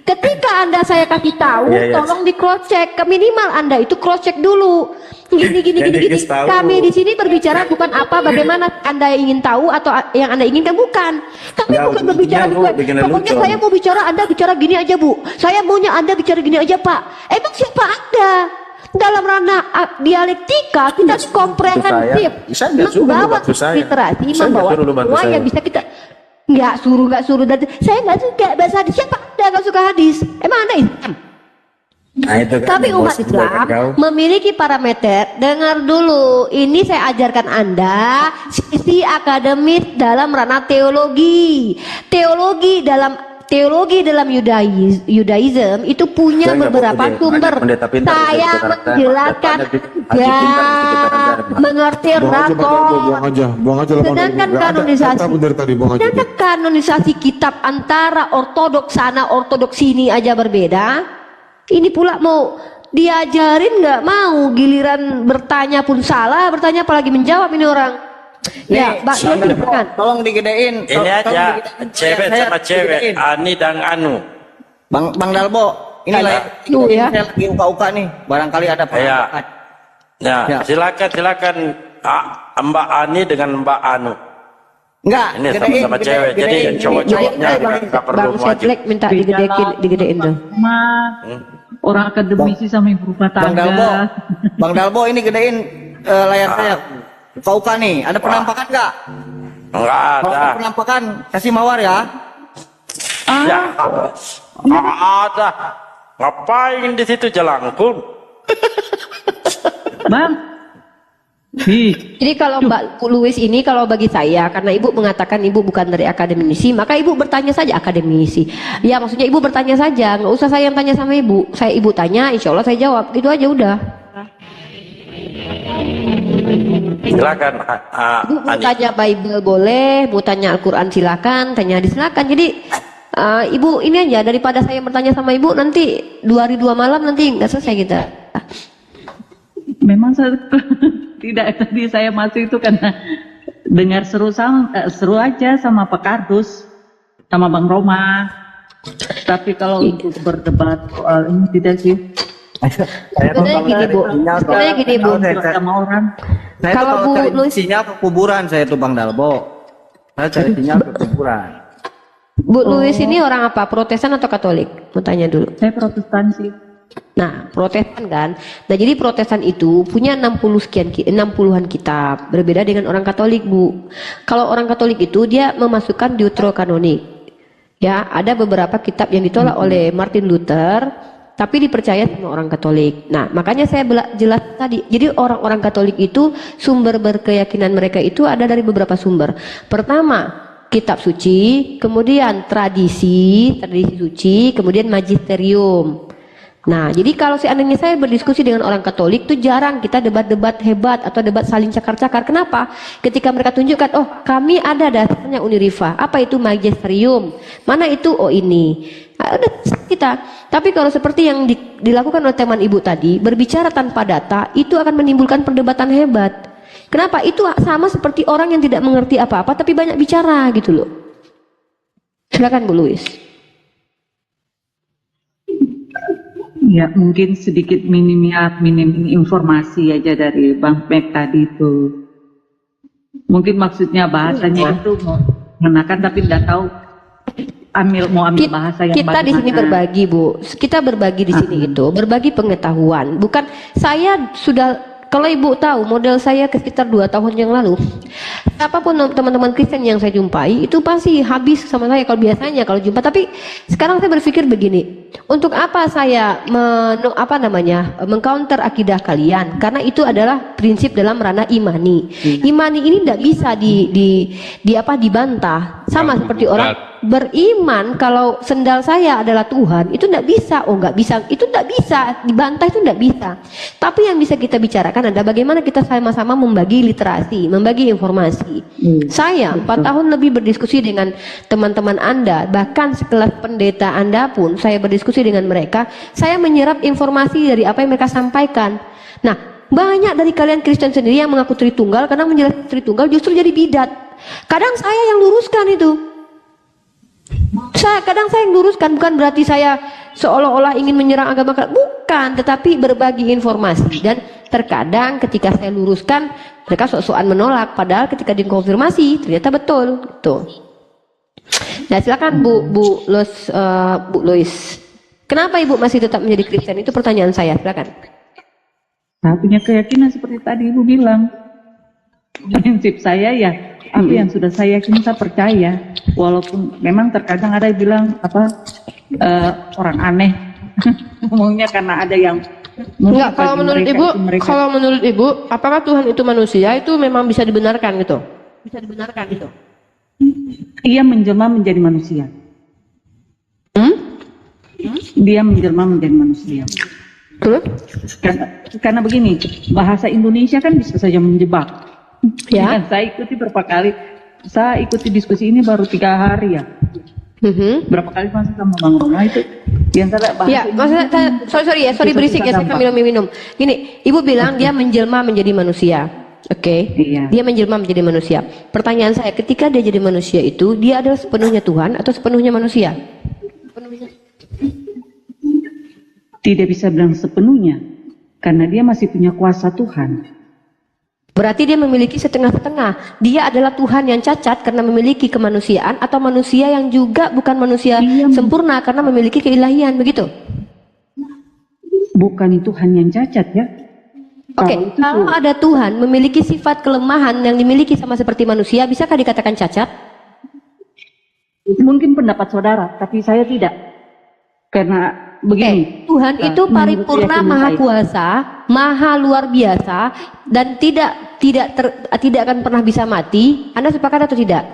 [SPEAKER 1] Ketika Anda saya kasih tahu, tolong di cross check. Minimal Anda itu cross check dulu. Gini. Kami di sini berbicara bukan bagaimana Anda ingin tahu atau yang Anda inginkan, bukan. Kami bukan berbicara juga. Pokoknya saya mau bicara, Anda bicara gini aja, Bu. Saya maunya Anda bicara gini aja, Pak. Emang siapa Anda? Dalam ranah dialektika kita komprehensif, membawa literasi, membawa semua yang bisa kita. Nggak suruh dan saya nggak suka bahasa hadis. Siapa Anda nggak suka hadis? Emang Anda Islam?
[SPEAKER 2] Nah, itu kan
[SPEAKER 1] Tapi umat Islam memiliki parameter. Dengar dulu, ini saya ajarkan Anda sisi akademis dalam ranah teologi. Teologi dalam teologi dalam Judaism itu punya
[SPEAKER 2] Saya nggak
[SPEAKER 1] beberapa
[SPEAKER 2] mau
[SPEAKER 1] sumber.
[SPEAKER 2] pendeta pintar
[SPEAKER 1] Saya
[SPEAKER 2] itu sekarang.
[SPEAKER 1] menjelaskan
[SPEAKER 2] Haji pintar itu sekarang.
[SPEAKER 1] mengerti
[SPEAKER 4] Buang aja, Bang Darbo,
[SPEAKER 1] rakor.
[SPEAKER 4] buang aja lah, Bang
[SPEAKER 1] Sedangkan
[SPEAKER 4] Darbo. Nggak ada
[SPEAKER 1] kanonisasi.
[SPEAKER 4] kata pun dari tadi, buang aja.
[SPEAKER 1] Sedangkan kanonisasi kitab antara ortodoks sana, ortodoks sini aja berbeda. Ini pula mau diajarin nggak mau, giliran bertanya pun salah, bertanya apalagi menjawab ini orang. Ya,
[SPEAKER 7] Nih,
[SPEAKER 1] Mbak, silakan.
[SPEAKER 7] tolong digedein.
[SPEAKER 5] Ini aja cewek
[SPEAKER 7] Saya
[SPEAKER 5] sama cewek,
[SPEAKER 7] digedein.
[SPEAKER 5] Ani dan Anu.
[SPEAKER 7] Bang Dalbo, ini
[SPEAKER 1] Tuh, ya.
[SPEAKER 7] saya lagi uka-uka nih, barangkali ada
[SPEAKER 5] Ya.
[SPEAKER 7] penambahan.
[SPEAKER 5] Ya,
[SPEAKER 7] Ya.
[SPEAKER 5] silakan Mbak Ani dengan Mbak Anu.
[SPEAKER 7] Enggak,
[SPEAKER 5] Ini sama-sama cewek, jadi
[SPEAKER 7] gedein.
[SPEAKER 5] cowok-cowoknya nggak perlu
[SPEAKER 1] Bang
[SPEAKER 5] wajib.
[SPEAKER 1] Setlek minta digedein tuh.
[SPEAKER 6] Orang akademisi sama ibu rumah
[SPEAKER 7] Bang Dalbo,
[SPEAKER 6] tangga.
[SPEAKER 7] Bang Dalbo ini gedein layar saya. Uka-uka nih, ada penampakan nggak?
[SPEAKER 5] Enggak
[SPEAKER 7] Kalau
[SPEAKER 5] ada.
[SPEAKER 7] ada penampakan, kasih mawar ya.
[SPEAKER 5] Ya, nggak ada. Ngapain di situ jelangkung?
[SPEAKER 6] Bang, ih,
[SPEAKER 1] Jadi kalau Mbak Louis ini, kalau bagi saya, karena ibu mengatakan ibu bukan dari akademisi, maka ibu bertanya saja akademisi. Ya maksudnya ibu bertanya saja, nggak usah saya yang tanya sama ibu. Ibu tanya, insya Allah saya jawab. Gitu aja udah.
[SPEAKER 5] Silakan
[SPEAKER 1] Ibu mau
[SPEAKER 5] Ani.
[SPEAKER 1] tanya Bible boleh, mau tanya Al-Quran silakan, tanya hadis silakan. Jadi ibu ini aja, daripada saya bertanya sama ibu nanti 2 hari 2 malam nanti nggak selesai kita.
[SPEAKER 6] memang saya tidak, tadi saya masuk itu karena dengar seru aja sama Pak Kardus sama Bang Roma. Tapi kalau untuk berdebat soal ini tidak sih.
[SPEAKER 1] Sebenarnya gini bu, sebenarnya gini bu.
[SPEAKER 6] Sama orang.
[SPEAKER 7] Saya
[SPEAKER 1] Kalau
[SPEAKER 7] tuh
[SPEAKER 1] Bu
[SPEAKER 7] cari
[SPEAKER 1] Louis-
[SPEAKER 7] sinyal ke kuburan saya tuh Bang Dalbo. Saya cari sinyal ke kuburan.
[SPEAKER 1] Bu Louis ini orang apa? Protestan atau Katolik? Mau tanya dulu.
[SPEAKER 6] Saya Protestan sih.
[SPEAKER 1] Nah, Protestan kan. Nah, jadi Protestan itu punya 60-an kitab, berbeda dengan orang Katolik, Bu. Kalau orang Katolik itu dia memasukkan deuterokanonik. Ya, ada beberapa kitab yang ditolak oleh Martin Luther, tapi dipercaya sama orang Katolik. Nah, makanya saya jelas tadi. Jadi orang-orang Katolik itu sumber berkeyakinan mereka itu ada dari beberapa sumber. Pertama, kitab suci, kemudian tradisi suci, kemudian magisterium. Nah, jadi kalau seandainya saya berdiskusi dengan orang Katolik itu jarang kita debat-debat hebat atau debat saling cakar-cakar. Kenapa? Ketika mereka tunjukkan, oh kami ada dasarnya Uniriva. Apa itu magisterium? Mana itu? Oh ini. Nah, udah kita. Tapi kalau seperti yang dilakukan oleh teman ibu tadi, berbicara tanpa data, itu akan menimbulkan perdebatan hebat. Kenapa? Itu sama seperti orang yang tidak mengerti apa-apa tapi banyak bicara gitu loh. Silakan Bu Louis.
[SPEAKER 6] Ya mungkin sedikit minim informasi aja dari Bang Mek tadi itu. Mungkin maksudnya bahasanya itu mau mengenakan tapi tidak tahu mau ambil bahasa yang
[SPEAKER 1] Kita di sini berbagi, Bu. Kita berbagi di sini itu, berbagi pengetahuan. Bukan saya sudah, kalau Ibu tahu model saya sekitar 2 tahun yang lalu, apapun teman-teman Kristen yang saya jumpai itu pasti habis sama saya kalau biasanya kalau jumpa. Tapi sekarang saya berpikir begini, untuk apa saya mengcounter akidah kalian? Karena itu adalah prinsip dalam ranah imani. Imani ini tidak bisa dibantah. Sama seperti orang beriman kalau sendal saya adalah Tuhan, itu tidak bisa. Oh nggak bisa, itu tidak bisa dibantah, itu tidak bisa. Tapi yang bisa kita bicarakan adalah bagaimana kita sama-sama membagi literasi, membagi informasi. Saya 4 tahun lebih berdiskusi dengan teman-teman Anda, bahkan sekelas pendeta Anda pun saya berdiskusi dengan mereka. Saya menyerap informasi dari apa yang mereka sampaikan. Nah, banyak dari kalian Kristen sendiri yang mengaku Tritunggal, karena menjelaskan Tritunggal justru jadi bidat. Kadang saya yang luruskan itu. Kadang saya yang luruskan, bukan berarti saya seolah-olah ingin menyerang agama, bukan, tetapi berbagi informasi. Dan terkadang ketika saya luruskan, mereka sok-sokan menolak, padahal ketika dikonfirmasi ternyata betul gitu. Nah, silakan Bu Louis. Kenapa Ibu masih tetap menjadi Kristen? Itu pertanyaan saya, silakan.
[SPEAKER 6] Saya punya keyakinan seperti tadi Ibu bilang. Prinsip saya ya, apa yang sudah saya yakin, saya percaya. Walaupun memang terkadang ada yang bilang orang aneh ngomongnya karena ada yang
[SPEAKER 1] Enggak, kalau menurut Ibu, apakah Tuhan itu manusia? Itu memang bisa dibenarkan gitu? Bisa dibenarkan gitu?
[SPEAKER 6] Ia menjelma menjadi manusia. Dia menjelma menjadi manusia.
[SPEAKER 1] Terus?
[SPEAKER 6] Karena begini, bahasa Indonesia kan bisa saja menjebak.
[SPEAKER 1] Ya.
[SPEAKER 6] Dan saya ikuti berapa kali, saya ikuti diskusi ini baru 3 hari ya. Berapa kali masih sama Bang Roma itu di antara bahasa
[SPEAKER 1] Ya, maksudnya sorry berisik ya, saya akan minum. Gini, Ibu bilang dia menjelma menjadi manusia. Oke.
[SPEAKER 6] Iya.
[SPEAKER 1] Dia menjelma menjadi manusia. Pertanyaan saya, ketika dia jadi manusia itu, dia adalah sepenuhnya Tuhan atau sepenuhnya manusia?
[SPEAKER 6] Tidak bisa bilang sepenuhnya, karena dia masih punya kuasa Tuhan.
[SPEAKER 1] Berarti dia memiliki setengah-setengah. Dia adalah Tuhan yang cacat karena memiliki kemanusiaan, atau manusia yang juga bukan manusia sempurna karena memiliki keilahian, begitu?
[SPEAKER 6] Bukan Tuhan yang cacat ya.
[SPEAKER 1] Oke, kalau ada Tuhan memiliki sifat kelemahan yang dimiliki sama seperti manusia, bisakah dikatakan cacat?
[SPEAKER 6] Mungkin pendapat saudara, tapi saya tidak. Karena begini,
[SPEAKER 1] Tuhan itu paripurna, maha kuasa, maha luar biasa, dan tidak akan pernah bisa mati. Anda sepakat atau tidak?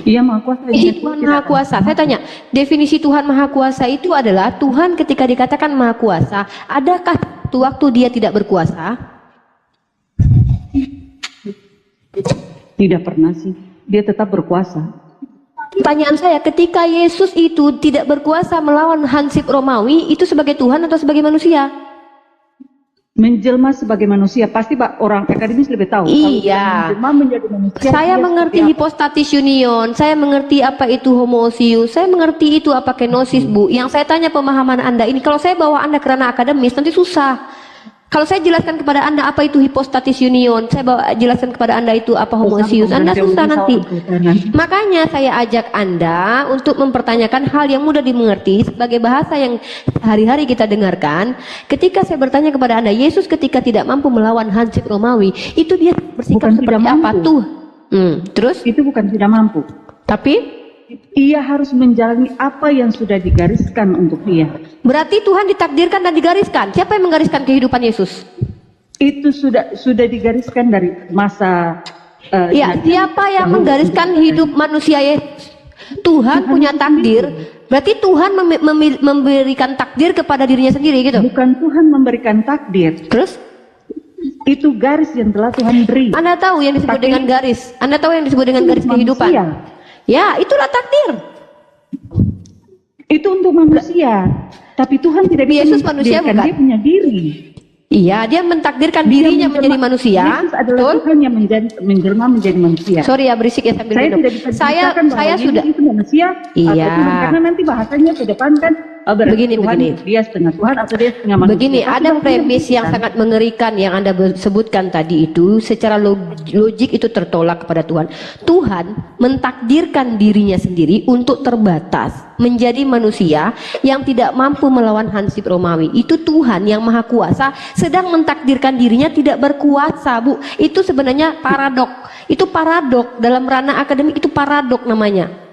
[SPEAKER 6] Iya, maha kuasa.
[SPEAKER 1] Tuhan maha kuasa. Saya tanya, definisi Tuhan maha kuasa itu adalah Tuhan ketika dikatakan maha kuasa, adakah waktu dia tidak berkuasa?
[SPEAKER 6] Tidak pernah sih. Dia tetap berkuasa.
[SPEAKER 1] Pertanyaan saya, ketika Yesus itu tidak berkuasa melawan Hansip Romawi, itu sebagai Tuhan atau sebagai manusia?
[SPEAKER 6] Menjelma sebagai manusia, pasti Pak orang akademis lebih tahu.
[SPEAKER 1] Iya.
[SPEAKER 6] Menjelma menjadi manusia.
[SPEAKER 1] Saya mengerti hipostatis union, saya mengerti apa itu homoousius, saya mengerti itu apa kenosis, Bu. Yang saya tanya pemahaman Anda ini, kalau saya bawa Anda ke ranah akademis nanti susah. Kalau saya jelaskan kepada Anda apa itu hipostatis union, saya jelaskan kepada Anda itu apa homoousius, Anda susah nanti. Makanya saya ajak Anda untuk mempertanyakan hal yang mudah dimengerti sebagai bahasa yang hari-hari kita dengarkan. Ketika saya bertanya kepada Anda, Yesus ketika tidak mampu melawan Hansip Romawi, itu dia bersikap
[SPEAKER 6] Bukan
[SPEAKER 1] seperti
[SPEAKER 6] tidak
[SPEAKER 1] apa
[SPEAKER 6] mampu.
[SPEAKER 1] tuh? Terus?
[SPEAKER 6] Itu bukan tidak mampu.
[SPEAKER 1] Tapi?
[SPEAKER 6] Ia harus menjalani apa yang sudah digariskan untuk dia.
[SPEAKER 1] Berarti Tuhan ditakdirkan dan digariskan. Siapa yang menggariskan kehidupan Yesus?
[SPEAKER 6] Itu sudah digariskan dari masa.
[SPEAKER 1] Ya, siapa yang menggariskan hidup manusia Yesus? Tuhan punya takdir. Berarti Tuhan memberikan takdir kepada dirinya sendiri gitu.
[SPEAKER 6] Bukan Tuhan memberikan takdir.
[SPEAKER 1] Terus?
[SPEAKER 6] Itu garis yang telah Tuhan beri.
[SPEAKER 1] Anda tahu yang disebut dengan garis. Anda tahu yang disebut dengan garis kehidupan. Ya, itulah takdir.
[SPEAKER 6] Itu untuk manusia. Tapi Tuhan tidak bisa
[SPEAKER 1] Yesus manusia bukan?
[SPEAKER 6] Dia punya diri.
[SPEAKER 1] Iya, dia mentakdirkan dirinya menjadi manusia.
[SPEAKER 6] Yesus adalah Tuhan yang menjelma menjadi manusia.
[SPEAKER 1] Sorry ya berisik ya sambil minum.
[SPEAKER 6] Tidak bisa
[SPEAKER 1] Saya
[SPEAKER 6] Yesus
[SPEAKER 1] sudah
[SPEAKER 6] itu manusia.
[SPEAKER 1] Iya.
[SPEAKER 6] Atau Tuhan, karena nanti bahasanya ke depan kan
[SPEAKER 1] begini.
[SPEAKER 6] dia setengah Tuhan atau dia setengah manusia.
[SPEAKER 1] Begini, ada premis yang sangat mengerikan yang Anda sebutkan tadi itu, secara logik itu tertolak kepada Tuhan. Tuhan mentakdirkan dirinya sendiri untuk terbatas menjadi manusia yang tidak mampu melawan Hansip Romawi. Itu Tuhan yang maha kuasa sedang mentakdirkan dirinya tidak berkuasa, Bu. Itu sebenarnya paradok. Itu paradok dalam ranah akademik, itu paradok namanya.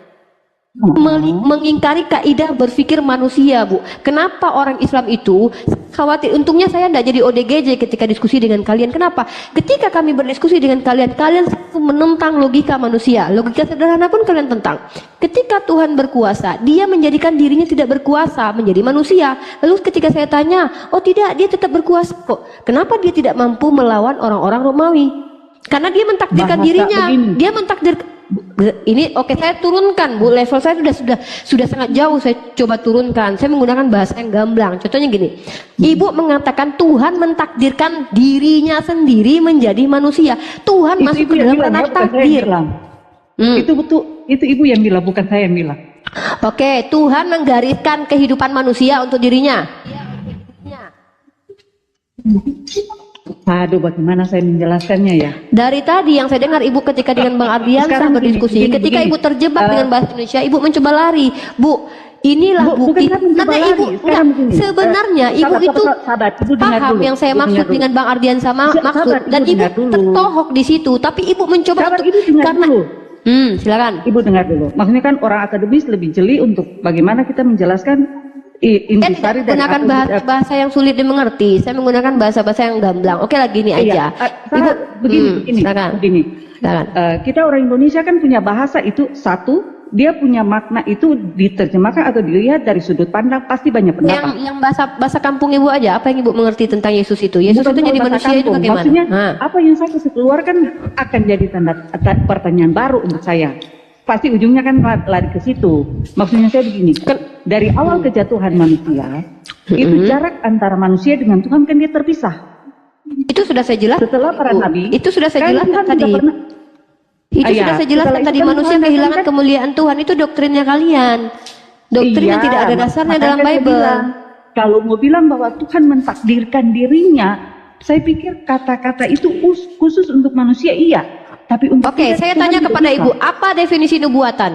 [SPEAKER 1] Mengingkari kaidah berpikir manusia, Bu. Kenapa orang Islam itu khawatir? Untungnya saya tidak jadi ODGJ ketika diskusi dengan kalian. Kenapa? Ketika kami berdiskusi dengan kalian, kalian menentang logika manusia. Logika sederhana pun kalian tentang. Ketika Tuhan berkuasa, dia menjadikan dirinya tidak berkuasa, menjadi manusia. Lalu ketika saya tanya, oh tidak, dia tetap berkuasa kok. Kenapa dia tidak mampu melawan orang-orang Romawi? Karena dia mentakdirkan dirinya. Dia mentakdirkan. Ini oke, saya turunkan, Bu, level saya sudah sangat jauh. Saya coba turunkan, saya menggunakan bahasa yang gamblang. Contohnya gini, Ibu mengatakan Tuhan mentakdirkan dirinya sendiri menjadi manusia. Tuhan masuk ke dalam ranah takdir.
[SPEAKER 6] Itu betul, itu Ibu yang bilang, bukan saya yang bilang.
[SPEAKER 1] Oke, Tuhan menggariskan kehidupan manusia untuk dirinya.
[SPEAKER 6] Aduh, bagaimana saya menjelaskannya ya?
[SPEAKER 1] Dari tadi yang saya dengar Ibu ketika dengan Bang Ardiansa berdiskusi, ketika Ibu terjebak dengan bahasa Indonesia, Ibu mencoba lari. Bu, inilah bukti. Karena Ibu sebenarnya Ibu itu paham yang saya maksud dengan Bang Ardiansa maksud, dan Ibu tertohok di situ. Tapi Ibu mencoba karena silakan.
[SPEAKER 6] Ibu dengar dulu. Maksudnya kan orang akademis lebih jeli untuk bagaimana kita menjelaskan.
[SPEAKER 1] Saya tidak menggunakan bahasa yang sulit dimengerti. Saya menggunakan bahasa-bahasa yang gamblang. Oke lah, gini aja.
[SPEAKER 6] Ibu begini. Kita orang Indonesia kan punya bahasa itu satu, dia punya makna itu diterjemahkan atau dilihat dari sudut pandang pasti banyak pendapat.
[SPEAKER 1] Yang bahasa kampung ibu aja, apa yang ibu mengerti tentang Yesus itu? Yesus
[SPEAKER 6] Bukan
[SPEAKER 1] itu jadi
[SPEAKER 6] bahasa
[SPEAKER 1] manusia itu
[SPEAKER 6] kampung.
[SPEAKER 1] bagaimana?
[SPEAKER 6] Maksudnya apa yang saya kasih keluarkan akan jadi pertanyaan baru untuk saya. Pasti ujungnya kan lari ke situ. Maksudnya saya begini, dari awal kejatuhan manusia, itu jarak antara manusia dengan Tuhan kan dia terpisah.
[SPEAKER 1] Itu sudah saya jelaskan.
[SPEAKER 6] Setelah para nabi,
[SPEAKER 1] itu sudah saya
[SPEAKER 6] kan
[SPEAKER 1] jelaskan
[SPEAKER 6] Tuhan
[SPEAKER 1] tadi.
[SPEAKER 6] tidak pernah-
[SPEAKER 1] Itu sudah saya jelaskan
[SPEAKER 6] setelah
[SPEAKER 1] tadi,
[SPEAKER 6] itu kan
[SPEAKER 1] manusia
[SPEAKER 6] Tuhan
[SPEAKER 1] kehilangan
[SPEAKER 6] datang kan-
[SPEAKER 1] kemuliaan Tuhan, itu doktrinnya kalian. Doktrin yang tidak ada dasarnya
[SPEAKER 6] makanya
[SPEAKER 1] dalam
[SPEAKER 6] saya
[SPEAKER 1] Bible.
[SPEAKER 6] bilang, kalau mau bilang bahwa Tuhan mentakdirkan dirinya, saya pikir kata-kata itu khusus untuk manusia iya. Tapi untuk
[SPEAKER 1] Oke,
[SPEAKER 6] kita,
[SPEAKER 1] saya
[SPEAKER 6] Tuhan
[SPEAKER 1] tanya
[SPEAKER 6] juga
[SPEAKER 1] kepada
[SPEAKER 6] bisa.
[SPEAKER 1] ibu, apa definisi nubuatan?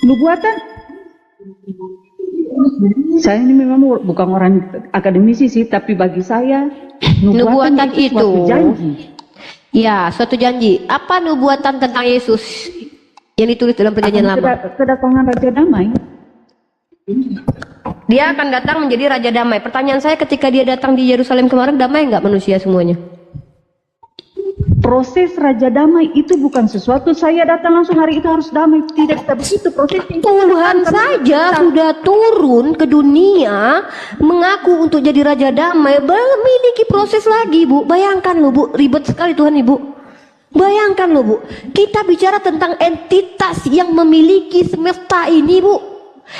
[SPEAKER 6] Nubuatan, saya ini memang bukan orang akademisi sih, tapi bagi saya
[SPEAKER 1] Nubuatan
[SPEAKER 6] itu suatu
[SPEAKER 1] itu-
[SPEAKER 6] janji.
[SPEAKER 1] Ya, suatu janji. Apa nubuatan tentang Yesus yang ditulis dalam perjanjian
[SPEAKER 6] Akan
[SPEAKER 1] lama?
[SPEAKER 6] kedatangan Raja Damai.
[SPEAKER 1] Dia akan datang menjadi Raja Damai. Pertanyaan saya, ketika dia datang di Yerusalem kemarin, damai nggak manusia semuanya?
[SPEAKER 6] Proses Raja Damai itu bukan sesuatu saya datang langsung hari itu harus damai. Tidak bisa begitu prosesnya.
[SPEAKER 1] Tuhan saja sudah turun ke dunia mengaku untuk jadi Raja Damai, memiliki proses lagi, Bu. Bayangkan loh, Bu, ribet sekali Tuhan Ibu. Bayangkan loh, Bu, kita bicara tentang entitas yang memiliki semesta ini, Bu.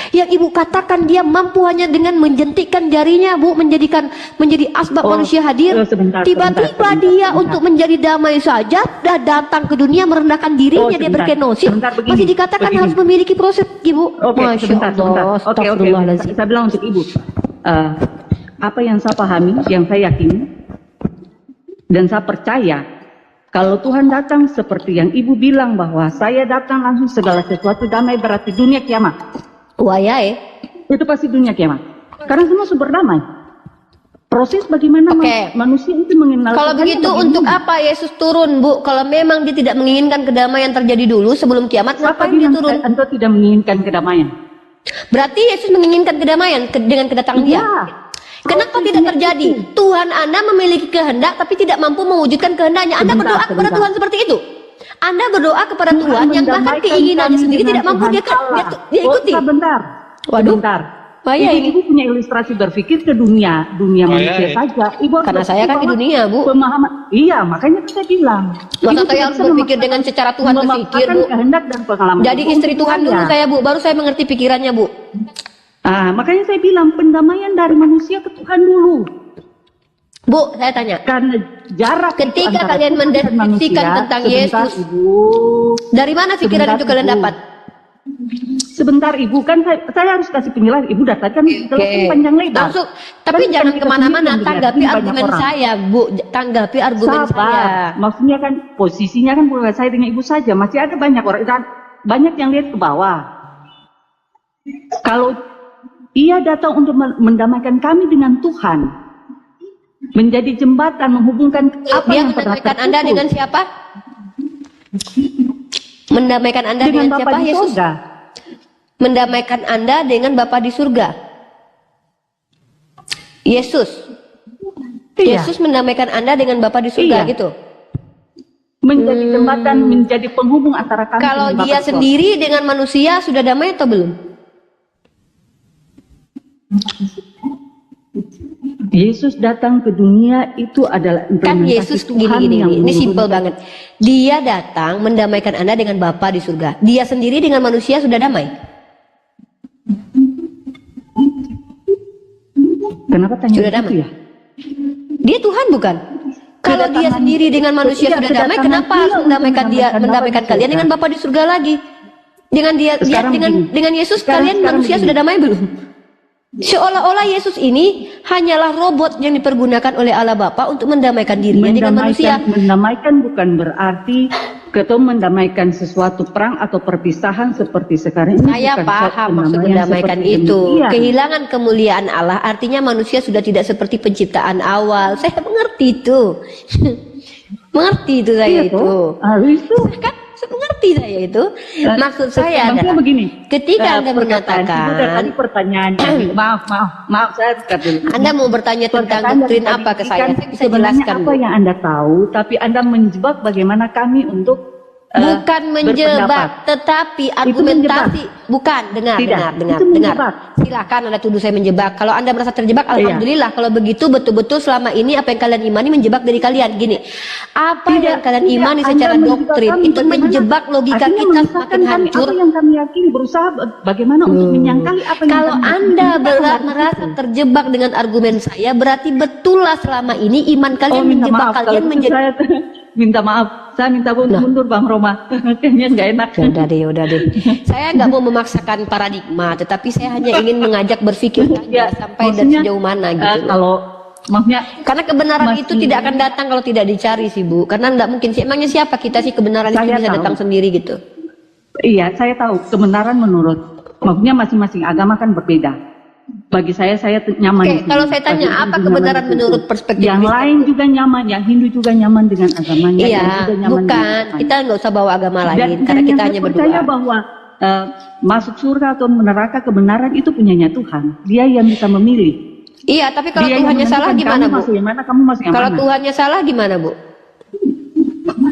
[SPEAKER 1] Yang ibu katakan dia mampu hanya dengan menjentikkan jarinya, Bu, menjadi asbab manusia hadir. Tiba-tiba dia untuk menjadi damai saja dah datang ke dunia merendahkan dirinya, dia berkenosis, masih dikatakan harus memiliki proses, Ibu. Masya Allah,
[SPEAKER 6] Oke.
[SPEAKER 1] astagfirullahaladzim.
[SPEAKER 6] Saya bilang untuk ibu, apa yang saya pahami, yang saya yakini, dan saya percaya, kalau Tuhan datang seperti yang ibu bilang bahwa saya datang langsung segala sesuatu damai, berarti dunia kiamat.
[SPEAKER 1] Wah ya,
[SPEAKER 6] Itu pasti dunia kiamat. Karena semua sumber damai. Proses bagaimana manusia itu mengenal.
[SPEAKER 1] Kalau
[SPEAKER 6] Tuhan
[SPEAKER 1] begitu
[SPEAKER 6] bagaimana?
[SPEAKER 1] untuk apa Yesus turun, Bu? Kalau memang dia tidak menginginkan kedamaian terjadi dulu sebelum kiamat,
[SPEAKER 6] Siapa
[SPEAKER 1] ngapain dia
[SPEAKER 6] bilang
[SPEAKER 1] turun?
[SPEAKER 6] Engkau tidak menginginkan kedamaian?
[SPEAKER 1] Berarti Yesus menginginkan kedamaian dengan kedatangan dia.
[SPEAKER 6] Iya.
[SPEAKER 1] Kenapa tidak terjadi? Tuhan Anda memiliki kehendak tapi tidak mampu mewujudkan kehendaknya. Anda berdoa kepada Tuhan seperti itu. Anda berdoa kepada Tuhan yang bahkan keinginannya sendiri tidak mampu dia ikuti.
[SPEAKER 6] Sebentar.
[SPEAKER 1] Waduh.
[SPEAKER 6] Sebentar.
[SPEAKER 1] Bahaya ini.
[SPEAKER 6] Ibu punya ilustrasi berpikir ke dunia manusia saja. Ibu harus
[SPEAKER 1] Karena saya kan di
[SPEAKER 6] bahwa
[SPEAKER 1] dunia, Bu.
[SPEAKER 6] Pemahaman. Iya, makanya saya bilang.
[SPEAKER 1] Masa
[SPEAKER 6] Ibu
[SPEAKER 1] saya
[SPEAKER 6] tidak
[SPEAKER 1] harus
[SPEAKER 6] bisa
[SPEAKER 1] berpikir dengan secara Tuhan berpikir,
[SPEAKER 6] memaksakan
[SPEAKER 1] Bu.
[SPEAKER 6] kehendak dan pengalaman.
[SPEAKER 1] Jadi
[SPEAKER 6] Ibu
[SPEAKER 1] istri
[SPEAKER 6] untuk
[SPEAKER 1] Tuhan dulu saya, Bu, baru saya mengerti pikirannya, Bu.
[SPEAKER 6] Makanya saya bilang pendamaian dari manusia ke Tuhan dulu.
[SPEAKER 1] Bu, saya tanya.
[SPEAKER 6] Karena jarak itu
[SPEAKER 1] Ketika
[SPEAKER 6] antara
[SPEAKER 1] kalian
[SPEAKER 6] Tuhan dan
[SPEAKER 1] mendeskripsikan
[SPEAKER 6] manusia,
[SPEAKER 1] tentang
[SPEAKER 6] sebentar,
[SPEAKER 1] Yesus,
[SPEAKER 6] Ibu.
[SPEAKER 1] dari mana pikiran
[SPEAKER 6] Sebentar,
[SPEAKER 1] itu kalian
[SPEAKER 6] Ibu.
[SPEAKER 1] dapat?
[SPEAKER 6] Sebentar Ibu, kan saya harus kasih penjelasan. Ibu data kan jelaskan panjang lebar.
[SPEAKER 1] Langsung, tapi
[SPEAKER 6] Kan
[SPEAKER 1] jangan
[SPEAKER 6] kita
[SPEAKER 1] kemana-mana,
[SPEAKER 6] sendiri yang
[SPEAKER 1] tanggapi
[SPEAKER 6] dengar,
[SPEAKER 1] argumen
[SPEAKER 6] banyak orang.
[SPEAKER 1] saya, Bu. Tanggapi argumen
[SPEAKER 6] Sabar.
[SPEAKER 1] saya.
[SPEAKER 6] Maksudnya kan posisinya kan bukan saya dengan Ibu saja. Masih ada banyak orang, dan banyak yang lihat ke bawah. Kalau ia datang untuk mendamaikan kami dengan Tuhan, menjadi jembatan menghubungkan apa
[SPEAKER 1] Dia
[SPEAKER 6] yang pernah
[SPEAKER 1] mendamaikan Anda
[SPEAKER 6] terputus.
[SPEAKER 1] dengan siapa? Mendamaikan Anda dengan
[SPEAKER 6] Bapa
[SPEAKER 1] siapa?
[SPEAKER 6] di
[SPEAKER 1] Yesus.
[SPEAKER 6] surga.
[SPEAKER 1] Mendamaikan Anda dengan Bapa di surga. Yesus.
[SPEAKER 6] Iya.
[SPEAKER 1] Yesus mendamaikan Anda dengan Bapa di surga,
[SPEAKER 6] Iya.
[SPEAKER 1] gitu.
[SPEAKER 6] Menjadi jembatan, menjadi penghubung antara kami
[SPEAKER 1] Kalau
[SPEAKER 6] dengan Bapa
[SPEAKER 1] dia
[SPEAKER 6] di surga.
[SPEAKER 1] sendiri dengan manusia sudah damai atau belum?
[SPEAKER 6] Yesus datang ke dunia itu adalah
[SPEAKER 1] Kan
[SPEAKER 6] implementasi
[SPEAKER 1] Yesus
[SPEAKER 6] Tuhan
[SPEAKER 1] gini,
[SPEAKER 6] yang
[SPEAKER 1] ini simple
[SPEAKER 6] menurunkan-
[SPEAKER 1] banget. Dia datang mendamaikan Anda dengan Bapa di surga. Dia sendiri dengan manusia sudah damai.
[SPEAKER 6] Kenapa tanya
[SPEAKER 1] Sudah
[SPEAKER 6] begitu
[SPEAKER 1] damai.
[SPEAKER 6] ya?
[SPEAKER 1] Dia Tuhan bukan? Kalau dia
[SPEAKER 6] Kedatangan-
[SPEAKER 1] sendiri dengan manusia
[SPEAKER 6] Iya,
[SPEAKER 1] sudah damai,
[SPEAKER 6] kedatangan
[SPEAKER 1] kenapa
[SPEAKER 6] dia
[SPEAKER 1] harus
[SPEAKER 6] untuk
[SPEAKER 1] mendamaikan
[SPEAKER 6] Bapa
[SPEAKER 1] kalian
[SPEAKER 6] di
[SPEAKER 1] dengan
[SPEAKER 6] surga.
[SPEAKER 1] Bapa di surga lagi? Dengan
[SPEAKER 6] Sekarang begini.
[SPEAKER 1] dengan Yesus
[SPEAKER 6] Sekarang
[SPEAKER 1] kalian manusia
[SPEAKER 6] begini.
[SPEAKER 1] sudah damai belum? Seolah-olah Yesus ini hanyalah robot yang dipergunakan oleh Allah Bapa untuk mendamaikan dirinya dengan manusia.
[SPEAKER 6] Mendamaikan bukan berarti kita mendamaikan sesuatu perang atau perpisahan seperti sekarang ini.
[SPEAKER 1] Saya
[SPEAKER 6] bukan
[SPEAKER 1] paham
[SPEAKER 6] suatu
[SPEAKER 1] maksud
[SPEAKER 6] pendamaian
[SPEAKER 1] mendamaikan
[SPEAKER 6] seperti
[SPEAKER 1] itu.
[SPEAKER 6] demikian.
[SPEAKER 1] Kehilangan kemuliaan Allah artinya manusia sudah tidak seperti penciptaan awal. Saya mengerti itu. Mengerti itu saya
[SPEAKER 6] Iya,
[SPEAKER 1] itu.
[SPEAKER 6] toh? Itu
[SPEAKER 1] mengerti saya itu. Maksud saya
[SPEAKER 6] maksudnya
[SPEAKER 1] adalah
[SPEAKER 6] begini.
[SPEAKER 1] ketika Anda
[SPEAKER 6] Perkataan Ibu dan tadi
[SPEAKER 1] mengatakan
[SPEAKER 6] pertanyaannya, maaf saya dekat dulu.
[SPEAKER 1] Anda mau bertanya tentang
[SPEAKER 6] Perkataan
[SPEAKER 1] doktrin
[SPEAKER 6] dari
[SPEAKER 1] apa ke
[SPEAKER 6] tadi
[SPEAKER 1] saya?
[SPEAKER 6] kan
[SPEAKER 1] Saya bisa
[SPEAKER 6] sebenarnya
[SPEAKER 1] jelaskan.
[SPEAKER 6] apa
[SPEAKER 1] Bu.
[SPEAKER 6] yang Anda tahu, tapi Anda menjebak bagaimana kami untuk
[SPEAKER 1] Bukan menjebak,
[SPEAKER 6] berpendapat.
[SPEAKER 1] tetapi
[SPEAKER 6] Itu
[SPEAKER 1] argumentasi. Bukan, dengar,
[SPEAKER 6] Tidak,
[SPEAKER 1] dengar.
[SPEAKER 6] itu menjebak.
[SPEAKER 1] Silakan Anda tuduh saya menjebak. Kalau Anda merasa terjebak,
[SPEAKER 6] Iya.
[SPEAKER 1] alhamdulillah. Kalau begitu betul-betul selama ini apa yang kalian imani menjebak dari kalian. Gini, apa yang kalian imani
[SPEAKER 6] Anda
[SPEAKER 1] secara
[SPEAKER 6] menjebak
[SPEAKER 1] doktrin
[SPEAKER 6] kami
[SPEAKER 1] itu
[SPEAKER 6] bagaimana?
[SPEAKER 1] menjebak logika
[SPEAKER 6] Artinya
[SPEAKER 1] kita
[SPEAKER 6] memisahkan
[SPEAKER 1] semakin
[SPEAKER 6] kami,
[SPEAKER 1] hancur.
[SPEAKER 6] Apa yang kami yakini berusaha bagaimana untuk menyangkali apa yang
[SPEAKER 1] Kalau
[SPEAKER 6] kami
[SPEAKER 1] Anda
[SPEAKER 6] yakini.
[SPEAKER 1] merasa terjebak dengan argumen saya, berarti betul lah selama ini iman kalian
[SPEAKER 6] minta
[SPEAKER 1] menjebak
[SPEAKER 6] maaf,
[SPEAKER 1] kalian
[SPEAKER 6] kalau
[SPEAKER 1] menjadi.
[SPEAKER 6] saya minta maaf, saya minta mundur Bang Roma. Kayaknya nggak enak.
[SPEAKER 1] Udah deh. Saya nggak mau memaksakan paradigma, tetapi saya hanya ingin mengajak berpikir saja sampai dan
[SPEAKER 6] maksudnya,
[SPEAKER 1] sejauh mana gitu.
[SPEAKER 6] Kalau maksudnya
[SPEAKER 1] Karena kebenaran
[SPEAKER 6] masih-
[SPEAKER 1] itu tidak akan datang kalau tidak dicari sih Bu. Karena nggak mungkin sih. Emangnya siapa kita sih kebenaran itu
[SPEAKER 6] Saya
[SPEAKER 1] bisa
[SPEAKER 6] tahu.
[SPEAKER 1] datang sendiri gitu.
[SPEAKER 6] iya, saya tahu kebenaran menurut maksudnya masing-masing agama kan berbeda. Bagi saya nyaman.
[SPEAKER 1] Oke,
[SPEAKER 6] di sini.
[SPEAKER 1] kalau saya tanya,
[SPEAKER 6] Bagi
[SPEAKER 1] apa
[SPEAKER 6] Hindu
[SPEAKER 1] kebenaran
[SPEAKER 6] nyaman di situ.
[SPEAKER 1] menurut perspektif
[SPEAKER 6] yang
[SPEAKER 1] Kristen?
[SPEAKER 6] lain juga nyaman, yang Hindu juga nyaman dengan agamanya. yang
[SPEAKER 1] Iya,
[SPEAKER 6] juga nyaman
[SPEAKER 1] bukan.
[SPEAKER 6] dengan agamanya.
[SPEAKER 1] Kita nggak usah bawa agama
[SPEAKER 6] Dan-
[SPEAKER 1] lain,
[SPEAKER 6] dan
[SPEAKER 1] karena kita
[SPEAKER 6] yang
[SPEAKER 1] hanya
[SPEAKER 6] saya percaya
[SPEAKER 1] berdua.
[SPEAKER 6] bahwa masuk surga atau neraka kebenaran itu punyanya Tuhan. Dia yang bisa memilih.
[SPEAKER 1] Iya, tapi kalau
[SPEAKER 6] Dia yang
[SPEAKER 1] Tuhannya salah
[SPEAKER 6] menentukan
[SPEAKER 1] gimana
[SPEAKER 6] kamu
[SPEAKER 1] Bu?
[SPEAKER 6] masuk yang mana, kamu masuk yang
[SPEAKER 1] Kalau
[SPEAKER 6] mana.
[SPEAKER 1] Tuhannya salah gimana Bu?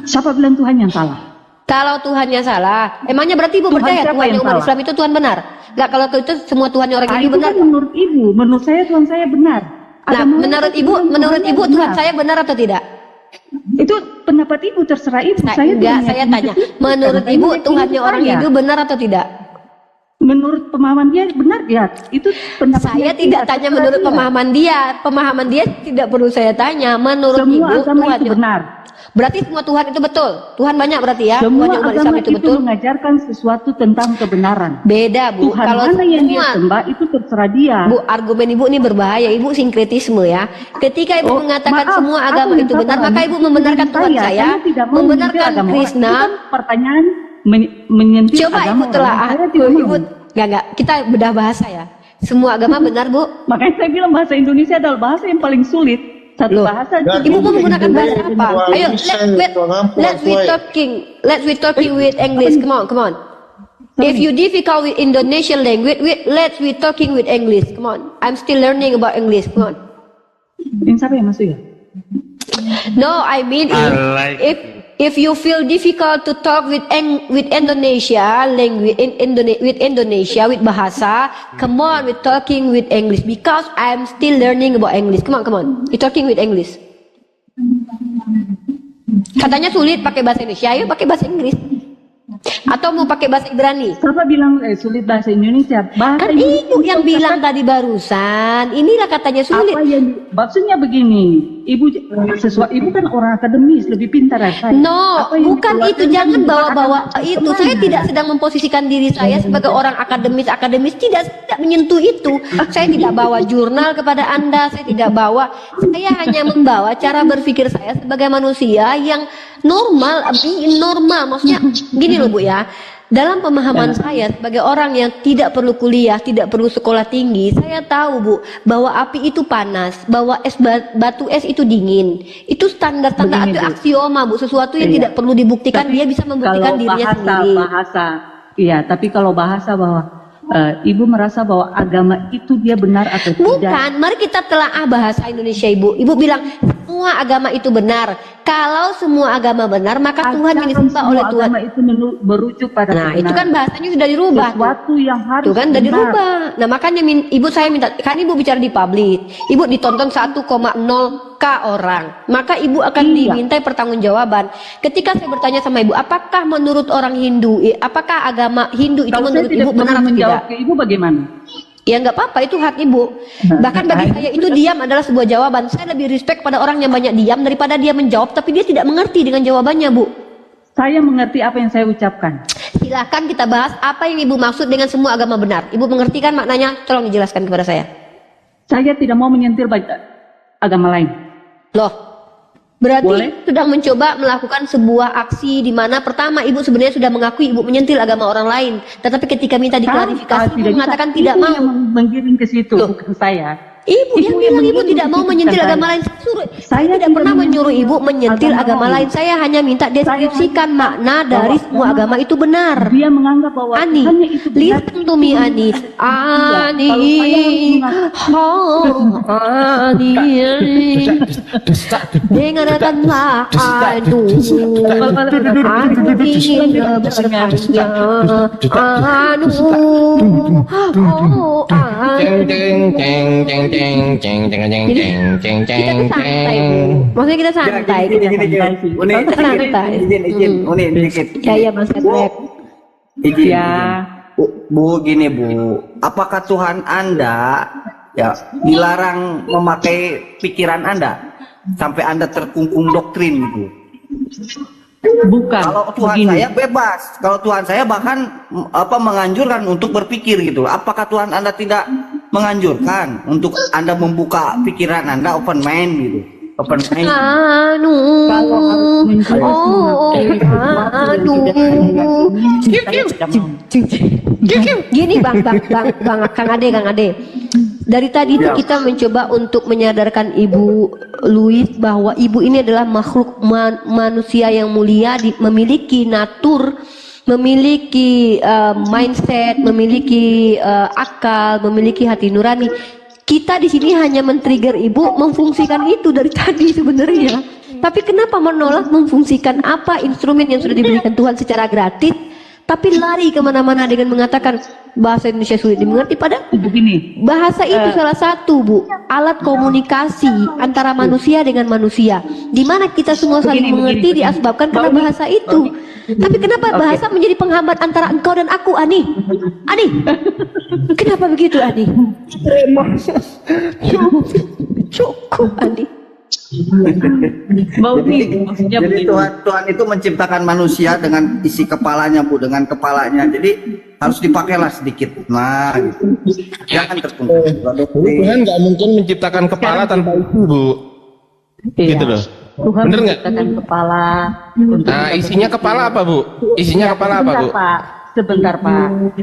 [SPEAKER 6] Siapa bilang Tuhan yang salah?
[SPEAKER 1] Kalau Tuhannya salah, emangnya berarti Ibu
[SPEAKER 6] Tuhan
[SPEAKER 1] percaya
[SPEAKER 6] siapa
[SPEAKER 1] Tuhannya
[SPEAKER 6] yang
[SPEAKER 1] umat
[SPEAKER 6] salah?
[SPEAKER 1] Islam itu Tuhan benar? Nggak, kalau itu semua Tuhannya orang Hindu
[SPEAKER 6] Itu
[SPEAKER 1] benar.
[SPEAKER 6] kan menurut ibu, menurut saya Tuhan saya benar.
[SPEAKER 1] Nah,
[SPEAKER 6] Agama
[SPEAKER 1] menurut
[SPEAKER 6] lain
[SPEAKER 1] Ibu,
[SPEAKER 6] Tuhan
[SPEAKER 1] menurut
[SPEAKER 6] Tuhannya
[SPEAKER 1] Ibu Tuhan
[SPEAKER 6] benar.
[SPEAKER 1] saya benar atau tidak?
[SPEAKER 6] Itu pendapat ibu, terserah ibu.
[SPEAKER 1] Nah,
[SPEAKER 6] saya
[SPEAKER 1] enggak,
[SPEAKER 6] tidak
[SPEAKER 1] saya
[SPEAKER 6] meyakini
[SPEAKER 1] tanya.
[SPEAKER 6] itu.
[SPEAKER 1] Menurut
[SPEAKER 6] Karena
[SPEAKER 1] Ibu
[SPEAKER 6] saya
[SPEAKER 1] Tuhannya
[SPEAKER 6] yakin
[SPEAKER 1] orang
[SPEAKER 6] saya.
[SPEAKER 1] Hindu benar atau tidak?
[SPEAKER 6] Menurut pemahaman dia benar ya. Itu pendapat
[SPEAKER 1] Saya
[SPEAKER 6] dia,
[SPEAKER 1] tidak tanya
[SPEAKER 6] terserah
[SPEAKER 1] menurut
[SPEAKER 6] dia.
[SPEAKER 1] pemahaman dia. Pemahaman dia tidak perlu saya tanya. Menurut
[SPEAKER 6] Semua
[SPEAKER 1] Ibu
[SPEAKER 6] agama itu
[SPEAKER 1] Tuhannya.
[SPEAKER 6] benar.
[SPEAKER 1] Berarti semua Tuhan itu betul. Tuhan banyak berarti ya.
[SPEAKER 6] Semua
[SPEAKER 1] Tuhannya umat Islam
[SPEAKER 6] agama
[SPEAKER 1] itu
[SPEAKER 6] itu
[SPEAKER 1] betul.
[SPEAKER 6] mengajarkan sesuatu tentang kebenaran.
[SPEAKER 1] Beda Bu.
[SPEAKER 6] Tuhan
[SPEAKER 1] Kalau
[SPEAKER 6] mana yang dia
[SPEAKER 1] semua
[SPEAKER 6] sembah itu terserah dia.
[SPEAKER 1] Bu, argumen Ibu ini berbahaya. Ibu sinkretisme ya. Ketika Ibu
[SPEAKER 6] Oh,
[SPEAKER 1] mengatakan
[SPEAKER 6] maaf,
[SPEAKER 1] semua
[SPEAKER 6] aku
[SPEAKER 1] agama itu
[SPEAKER 6] minta
[SPEAKER 1] benar,
[SPEAKER 6] maaf.
[SPEAKER 1] maka Ibu membenarkan
[SPEAKER 6] Itu
[SPEAKER 1] Tuhan saya,
[SPEAKER 6] tidak mau
[SPEAKER 1] membenarkan
[SPEAKER 6] menyentil agama orang.
[SPEAKER 1] Krishna.
[SPEAKER 6] Itu kan pertanyaan menyentil
[SPEAKER 1] Coba
[SPEAKER 6] agama
[SPEAKER 1] Ibu
[SPEAKER 6] orang.
[SPEAKER 1] telah
[SPEAKER 6] Saya tidak mau.
[SPEAKER 1] Ibu enggak, kita bedah bahasa ya. Semua agama benar Bu.
[SPEAKER 6] Makanya saya bilang bahasa Indonesia adalah bahasa yang paling sulit. Satu
[SPEAKER 1] Loh,
[SPEAKER 6] bahasa.
[SPEAKER 1] Ibu mau menggunakan bahasa apa? Ayo, let's we talking with English. Come on. If you difficult with Indonesian language, let's we talking with English. Come on. I'm still learning about English. Come on.
[SPEAKER 6] Ini siapa yang masuk ya?
[SPEAKER 1] No, I mean if you feel difficult to talk with Indonesia language with Indonesia with bahasa, come on, we're talking with English because I'm still learning about English. Come on. We're talking with English. Katanya sulit pakai bahasa Indonesia, ayo pakai bahasa Inggris. Atau mau pakai bahasa Ibrani?
[SPEAKER 6] Siapa bilang sulit bahasa Indonesia? Bahasa
[SPEAKER 1] Kan
[SPEAKER 6] Indonesia
[SPEAKER 1] ibu yang bilang tadi barusan, inilah katanya sulit.
[SPEAKER 6] apa yang maksudnya begini, ibu ibu kan orang akademis, lebih pintar dari saya.
[SPEAKER 1] No,
[SPEAKER 6] Apa yang
[SPEAKER 1] bukan
[SPEAKER 6] dikeluarkan
[SPEAKER 1] itu. Jangan
[SPEAKER 6] kan
[SPEAKER 1] bawa-bawa
[SPEAKER 6] akan
[SPEAKER 1] itu.
[SPEAKER 6] kemana?
[SPEAKER 1] Saya tidak sedang memposisikan diri saya sebagai orang akademis. Tidak menyentuh itu. Saya tidak bawa jurnal kepada Anda. Saya tidak bawa. Saya hanya membawa cara berpikir saya sebagai manusia yang normal. Maksudnya gini loh Bu ya. Dalam pemahaman saya sebagai orang yang tidak perlu kuliah, tidak perlu sekolah tinggi, saya tahu Bu bahwa api itu panas, bahwa batu es itu dingin. Itu standar-standar,
[SPEAKER 6] Begini,
[SPEAKER 1] itu
[SPEAKER 6] Bu.
[SPEAKER 1] aksioma Bu, sesuatu yang
[SPEAKER 6] Iya.
[SPEAKER 1] tidak perlu dibuktikan, dia bisa membuktikan
[SPEAKER 6] Kalau
[SPEAKER 1] dirinya sendiri.
[SPEAKER 6] bahasa, iya. Tapi kalau bahasa bahwa ibu merasa bahwa agama itu dia benar atau tidak?
[SPEAKER 1] Bukan, mari kita telaah bahasa Indonesia Ibu. Ibu bilang semua agama itu benar. Kalau semua agama benar, maka Tuhan yang disembah oleh Tuhan.
[SPEAKER 6] Agama itu merujuk pada
[SPEAKER 1] Nah, itu
[SPEAKER 6] kebenaran.
[SPEAKER 1] kan bahasanya sudah dirubah. tuh.
[SPEAKER 6] Sesuatu yang harus
[SPEAKER 1] Tuh kan udah
[SPEAKER 6] benar.
[SPEAKER 1] dirubah. Nah makanya ibu saya minta, kan ibu bicara di publik, ibu ditonton 1,0k orang, maka ibu akan
[SPEAKER 6] Iya.
[SPEAKER 1] dimintai pertanggungjawaban. Ketika saya bertanya sama ibu, apakah menurut orang Hindu, apakah agama Hindu itu
[SPEAKER 6] Kalau saya
[SPEAKER 1] menurut
[SPEAKER 6] tidak
[SPEAKER 1] ibu benar
[SPEAKER 6] pernah
[SPEAKER 1] atau
[SPEAKER 6] menjawab
[SPEAKER 1] tidak?
[SPEAKER 6] ke ibu bagaimana?
[SPEAKER 1] Ya nggak apa-apa, itu hak ibu. Bahkan bagi saya itu diam adalah sebuah jawaban. Saya lebih respect pada orang yang banyak diam daripada dia menjawab tapi dia tidak mengerti dengan jawabannya Bu.
[SPEAKER 6] Saya mengerti apa yang saya ucapkan.
[SPEAKER 1] Silahkan kita bahas apa yang ibu maksud dengan semua agama benar. Ibu mengerti kan maknanya? Tolong dijelaskan kepada saya.
[SPEAKER 6] Saya tidak mau menyentil agama lain.
[SPEAKER 1] Loh, berarti
[SPEAKER 6] Boleh?
[SPEAKER 1] sedang mencoba melakukan sebuah aksi di mana pertama ibu sebenarnya sudah mengakui ibu menyentil agama orang lain. Tetapi ketika minta diklarifikasi, ibu
[SPEAKER 6] Tidak
[SPEAKER 1] mengatakan
[SPEAKER 6] bisa.
[SPEAKER 1] tidak
[SPEAKER 6] Ibu
[SPEAKER 1] mau.
[SPEAKER 6] yang menggiring ke situ,
[SPEAKER 1] Loh.
[SPEAKER 6] bukan saya.
[SPEAKER 1] Ibu yang bilang ibu tidak mau menyentil agama lain. Saya tidak pernah menyuruh ibu menyentil agama lain. Saya hanya minta deskripsikan makna dari semua agama itu benar.
[SPEAKER 6] Dia menganggap bahwa
[SPEAKER 1] Ani,
[SPEAKER 6] hanya itu benar.
[SPEAKER 1] listen to me Ani. Ani, oh, Ani, dengarkanlah Anu. Aku ingin bertanya, Anu, oh, Maksudnya kita santai.
[SPEAKER 7] Uni,
[SPEAKER 1] Santai.
[SPEAKER 7] izin, Uni, dikit.
[SPEAKER 1] Ya Mas Edwek.
[SPEAKER 7] Izin,
[SPEAKER 6] Ya.
[SPEAKER 7] Bu, gini Bu, apakah Tuhan Anda ya dilarang memakai pikiran Anda sampai Anda terkungkung doktrin gitu?
[SPEAKER 6] Bukan.
[SPEAKER 7] Kalau Tuhan
[SPEAKER 6] begini.
[SPEAKER 7] saya bebas, kalau Tuhan saya bahkan menganjurkan untuk berpikir gitu. Apakah Tuhan Anda tidak menganjurkan untuk Anda membuka pikiran Anda, open mind gitu? Open mind.
[SPEAKER 1] Anu,
[SPEAKER 6] Kalau harus menjelaskan
[SPEAKER 1] oh, anu. Gini bang Kang Ade. Dari tadi itu kita mencoba untuk menyadarkan Ibu Louis bahwa ibu ini adalah makhluk manusia yang mulia, memiliki natur, memiliki mindset, memiliki akal, memiliki hati nurani. Kita di sini hanya men-trigger ibu memfungsikan itu dari tadi sebenarnya. Tapi kenapa menolak memfungsikan apa instrumen yang sudah diberikan Tuhan secara gratis? Tapi lari kemana-mana dengan mengatakan bahasa Indonesia sulit dimengerti. Padahal
[SPEAKER 6] Begini.
[SPEAKER 1] bahasa itu salah satu Bu alat komunikasi antara manusia dengan manusia, di mana kita semua saling mengerti diasbabkan karena bahasa itu. Tapi kenapa bahasa menjadi penghambat antara engkau dan aku, Ani? Kenapa begitu, Ani? Cukup, Ani.
[SPEAKER 6] Maksudnya
[SPEAKER 7] Jadi
[SPEAKER 6] begini.
[SPEAKER 7] Tuhan itu menciptakan manusia dengan isi kepalanya Bu, dengan kepalanya. Jadi harus dipakailah sedikit. Nah, gitu. Jangan terkungkung.
[SPEAKER 3] Tuhan nggak mungkin menciptakan kepala tanpa itu, Bu.
[SPEAKER 6] Iya.
[SPEAKER 3] Gitu loh.
[SPEAKER 6] Tuhan
[SPEAKER 3] Bener nggak?
[SPEAKER 6] menciptakan kepala. untuk
[SPEAKER 3] Nah,
[SPEAKER 6] kita
[SPEAKER 3] isinya
[SPEAKER 6] berpikir.
[SPEAKER 3] kepala apa, Bu? Isinya kepala apa, Bu?
[SPEAKER 6] Sebentar Pak.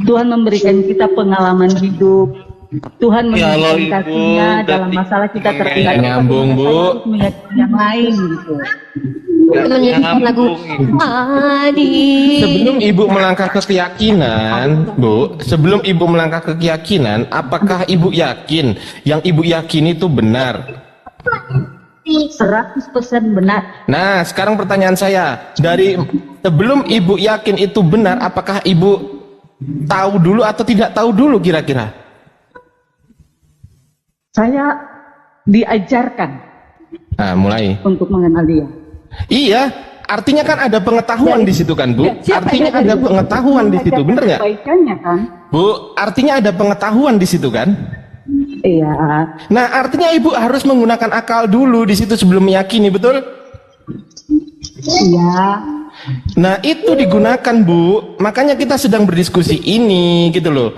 [SPEAKER 6] Tuhan memberikan kita pengalaman hidup. Tuhan memberikan kasihnya dalam masalah kita tertinggal.
[SPEAKER 3] Nyambung, Bu.
[SPEAKER 6] Harus meyakini yang lain gitu.
[SPEAKER 1] Menyanyikan lagu Ani.
[SPEAKER 3] Sebelum Ibu melangkah ke keyakinan, Bu, sebelum Ibu melangkah ke keyakinan, apakah Ibu yakin yang Ibu yakini itu benar?
[SPEAKER 6] 100% benar.
[SPEAKER 3] Nah, sekarang pertanyaan saya, dari sebelum Ibu yakin itu benar, apakah Ibu tahu dulu atau tidak tahu dulu kira-kira?
[SPEAKER 6] Saya diajarkan
[SPEAKER 3] Nah, mulai.
[SPEAKER 6] untuk mengenal dia.
[SPEAKER 3] Iya, artinya kan ada pengetahuan di situ kan, Bu? Artinya ada pengetahuan di situ, bener nggak?
[SPEAKER 6] Kebaikannya kan?
[SPEAKER 3] Bu, artinya ada pengetahuan di situ kan?
[SPEAKER 6] Iya.
[SPEAKER 3] Nah, artinya Ibu harus menggunakan akal dulu di situ sebelum meyakini, betul?
[SPEAKER 6] Iya.
[SPEAKER 3] Nah, itu digunakan, Bu. Makanya kita sedang berdiskusi ini, gitu loh.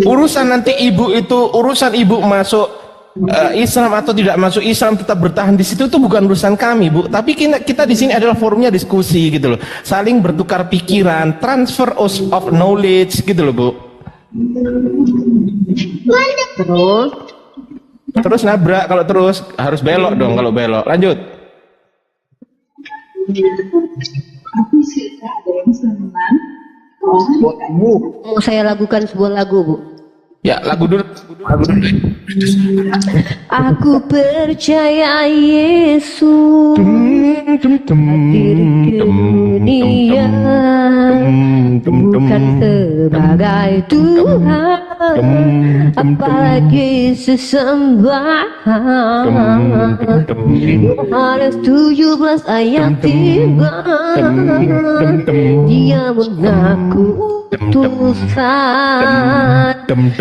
[SPEAKER 3] Urusan nanti Ibu itu, urusan Ibu masuk Islam atau tidak masuk Islam, tetap bertahan di situ, itu bukan urusan kami, Bu. Tapi kita di sini adalah forumnya diskusi, gitu loh. Saling bertukar pikiran, transfer of knowledge, gitu loh, Bu. Terus nabrak, kalau terus harus belok dong, kalau belok. Lanjut.
[SPEAKER 1] Mau saya lakukan sebuah lagu, Bu.
[SPEAKER 3] Ya, lagu dulu.
[SPEAKER 1] Aku percaya Yesus hadir ke dunia bukan sebagai Tuhan, apalagi sesembahan. Yohanes 17 ayat 3, dia mengaku utusan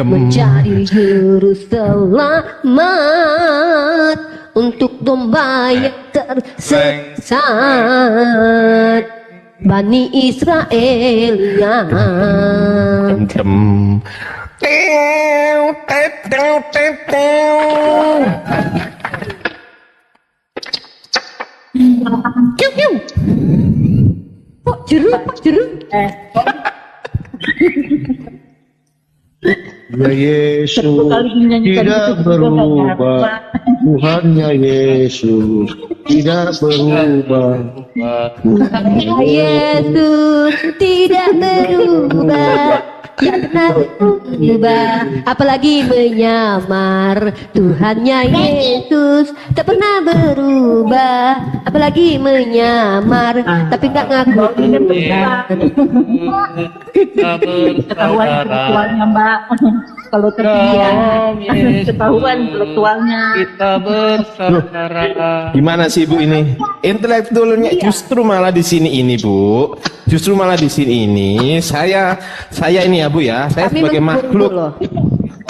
[SPEAKER 1] menjadi juru selamat untuk domba yang tersesat, Bani Israel. Jeruk.
[SPEAKER 8] Ya Yesus
[SPEAKER 6] Satu kali menyanyikan
[SPEAKER 8] tidak
[SPEAKER 6] itu juga nggak
[SPEAKER 8] berubah,
[SPEAKER 6] nyambung.
[SPEAKER 8] Tuhannya Yesus tidak berubah.
[SPEAKER 1] Yesus tidak berubah, tidak pernah berubah, apalagi menyamar. Tuhannya Yesus tak pernah berubah, apalagi menyamar, tapi nggak ngaku.
[SPEAKER 6] Ketahuan intelektualnya Mbak. Kalau terdiam, ketahuan intelektualnya.
[SPEAKER 3] Gimana sih Bu ini? Intelektualnya justru malah di sini ini Bu. Justru malah di sini ini saya ini ya Bu ya. Saya
[SPEAKER 1] Kami
[SPEAKER 3] sebagai
[SPEAKER 1] menghibur
[SPEAKER 3] makhluk.
[SPEAKER 1] loh.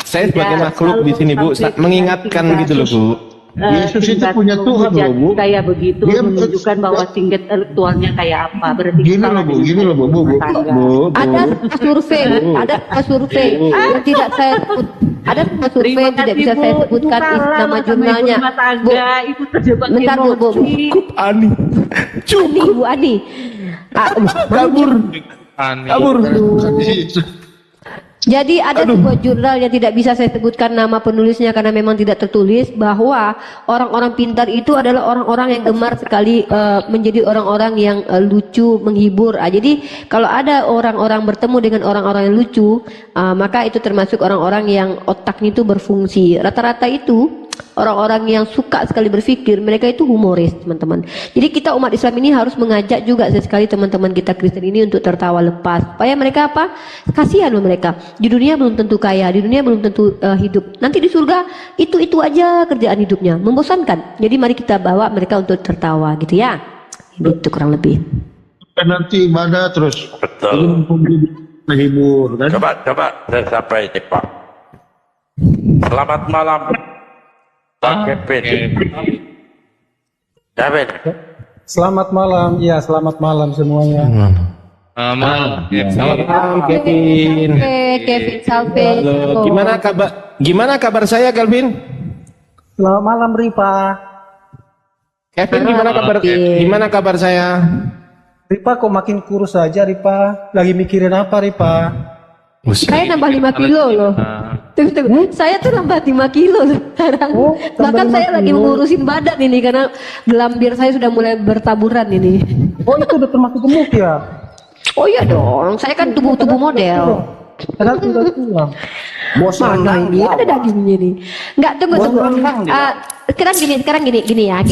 [SPEAKER 3] Saya sebagai
[SPEAKER 6] Ya,
[SPEAKER 3] makhluk
[SPEAKER 6] selalu
[SPEAKER 3] di sini Bu
[SPEAKER 6] sampai
[SPEAKER 3] mengingatkan
[SPEAKER 6] tingkat
[SPEAKER 3] gitu loh Bu.
[SPEAKER 8] Yesus itu punya Tuhan loh, Bu.
[SPEAKER 6] Kayak begitu
[SPEAKER 8] Dia
[SPEAKER 6] menunjukkan bahwa tingkat intelektualnya kayak apa. Berarti
[SPEAKER 8] Gini
[SPEAKER 6] salah
[SPEAKER 8] loh Bu,
[SPEAKER 6] dengan
[SPEAKER 8] gini loh Bu, Bu, Bu,
[SPEAKER 6] tangga.
[SPEAKER 8] Bu, Bu.
[SPEAKER 1] Ada survei, ada survei yang tidak saya sebut, ada survei yang tidak bisa saya sebutkan nama jurnalnya. Bu,
[SPEAKER 6] Itu terjebak
[SPEAKER 1] bentar Bu, Bu.
[SPEAKER 3] Cukup Ani.
[SPEAKER 1] Ani, Bu Ani.
[SPEAKER 3] Kabur. Kabur.
[SPEAKER 1] Jadi ada sebuah jurnal yang tidak bisa saya sebutkan nama penulisnya karena memang tidak tertulis, bahwa orang-orang pintar itu adalah orang-orang yang gemar sekali menjadi orang-orang yang lucu, menghibur. Jadi kalau ada orang-orang bertemu dengan orang-orang yang lucu, maka itu termasuk orang-orang yang otaknya itu berfungsi. Rata-rata itu orang-orang yang suka sekali berpikir, mereka itu humoris, teman-teman. Jadi kita umat Islam ini harus mengajak juga sekali teman-teman kita Kristen ini untuk tertawa lepas, supaya mereka apa? Kasihan loh mereka. Di dunia belum tentu kaya, di dunia belum tentu hidup. Nanti di surga itu aja kerjaan hidupnya, membosankan. Jadi mari kita bawa mereka untuk tertawa, gitu ya. Itu kurang lebih.
[SPEAKER 8] Nanti ibadah terus.
[SPEAKER 5] Betul.
[SPEAKER 8] Menghibur kan?
[SPEAKER 5] Coba saya sampai ini Pak. Selamat malam Pak Kevin. Kevin.
[SPEAKER 9] Selamat malam, iya selamat malam semuanya.
[SPEAKER 3] Selamat malam Kevin.
[SPEAKER 1] Kevin Salve.
[SPEAKER 3] Halo, gimana kabar saya Calvin?
[SPEAKER 9] Selamat malam Ripa.
[SPEAKER 3] Kevin gimana kabar saya?
[SPEAKER 9] Ripa kok makin kurus saja Ripa? Lagi mikirin apa Ripa?
[SPEAKER 1] Saya nambah 5 kilo loh. Tunggu. Saya tuh nambah 5 kilo sekarang. Bahkan saya lagi mengurusin badan ini karena gelambir saya sudah mulai bertaburan ini.
[SPEAKER 9] Oh itu udah termasuk gemuk ya?
[SPEAKER 1] Oh iya dong, saya kan tubuh model.
[SPEAKER 9] Padahal tinggal tulang.
[SPEAKER 1] Mana ini ada dagingnya nih. Enggak, tunggu. Sekarang gini ya.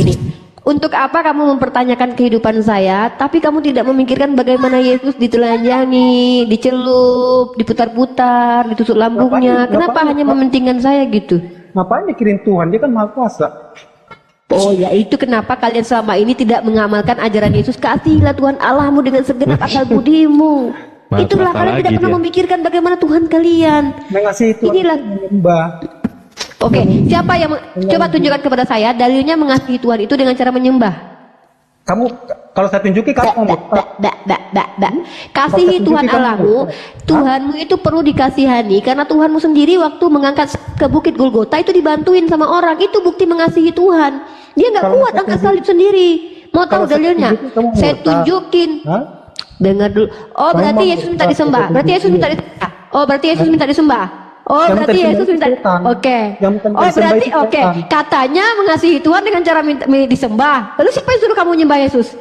[SPEAKER 1] Untuk apa kamu mempertanyakan kehidupan saya, tapi kamu tidak memikirkan bagaimana Yesus ditelanjangi, dicelup, diputar-putar, ditusuk lambungnya. Kenapa hanya mementingkan saya gitu?
[SPEAKER 9] Ngapain mikirin Tuhan? Dia kan maha kuasa.
[SPEAKER 1] Oh ya, itu kenapa kalian selama ini tidak mengamalkan ajaran Yesus. Kasihilah Tuhan Allahmu dengan segenap akal budimu. Itulah kalian tidak pernah memikirkan bagaimana Tuhan kalian.
[SPEAKER 9] Mengasihi Tuhan,
[SPEAKER 1] Inilah.
[SPEAKER 9] menyembah.
[SPEAKER 1] Oke, siapa yang coba tunjukkan kepada saya dalilnya mengasihi Tuhan itu dengan cara menyembah?
[SPEAKER 9] Kamu kalau saya tunjuki kamu
[SPEAKER 1] Kasihi Tuhan Allahmu. Tuhanmu itu perlu dikasihani karena Tuhanmu sendiri waktu mengangkat ke bukit Golgota itu dibantuin sama orang. Itu bukti mengasihi Tuhan. Dia nggak kuat angkat salib sendiri. Mau tahu dalilnya? Saya tunjukin. Dengar dulu. Oh berarti Yesus minta disembah. Berarti Yesus minta disembah. Oh berarti Yesus minta disembah. Oh berarti Yesus minta. Oke. Oh berarti oke. Katanya mengasihi Tuhan dengan cara minta disembah. Lalu siapa yang suruh kamu menyembah Yesus?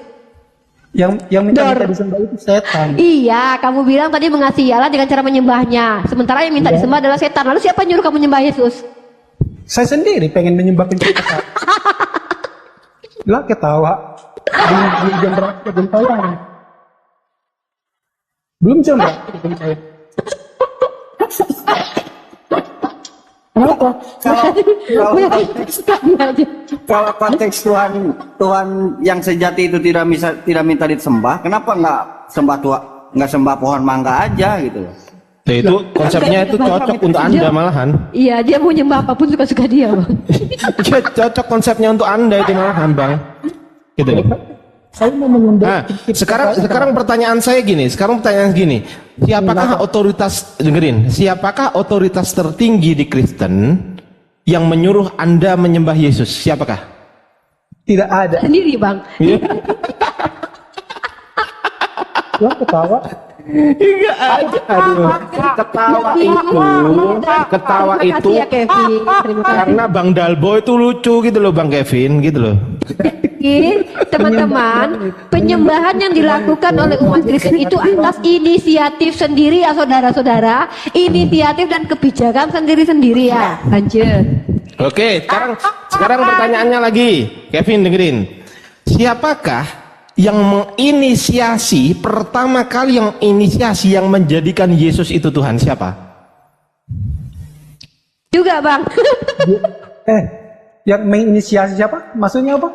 [SPEAKER 9] Yang minta disembah itu setan.
[SPEAKER 1] Iya, kamu bilang tadi mengasihi Allah dengan cara menyembahnya. Sementara yang minta disembah adalah setan. Lalu siapa yang nyuruh kamu menyembah Yesus?
[SPEAKER 9] Saya sendiri pengen menyembah pencipta. Lah ketawa. Belum jam berapa jam tayang. Belum jam berapa jam tayang.
[SPEAKER 7] Kalau konteks Tuhan yang sejati itu tidak minta disembah, kenapa nggak sembah pohon mangga aja gitu?
[SPEAKER 3] Itu konsepnya itu cocok untuk Anda malahan.
[SPEAKER 1] Iya, dia mau nyembah apapun suka-suka dia, Bang.
[SPEAKER 3] Cocok konsepnya untuk Anda itu malahan, Bang. Gitu.
[SPEAKER 9] Saya mau menyembah.
[SPEAKER 3] Sekarang pertanyaan saya gini. Siapakah otoritas tertinggi di Kristen yang menyuruh Anda menyembah Yesus? Siapakah?
[SPEAKER 9] Tidak ada.
[SPEAKER 1] Sendiri, Bang.
[SPEAKER 9] Lah ketawa.
[SPEAKER 3] Enggak ada. Aduh. Ketawa
[SPEAKER 1] Terima
[SPEAKER 3] itu
[SPEAKER 1] kasih ya Kevin. Terima kasih.
[SPEAKER 3] karena Bang Dalbo itu lucu gitu loh Bang Kevin gitu loh.
[SPEAKER 1] Teman-teman, penyembahan yang dilakukan oleh umat Kristen itu atas inisiatif sendiri ya saudara-saudara, inisiatif dan kebijakan sendiri-sendiri ya. Lanjut.
[SPEAKER 3] Oke, sekarang pertanyaannya lagi, Kevin dengerin. Siapakah yang menginisiasi pertama kali yang menjadikan Yesus itu Tuhan? Siapa?
[SPEAKER 1] Juga Bang.
[SPEAKER 9] Yang menginisiasi siapa? Maksudnya apa?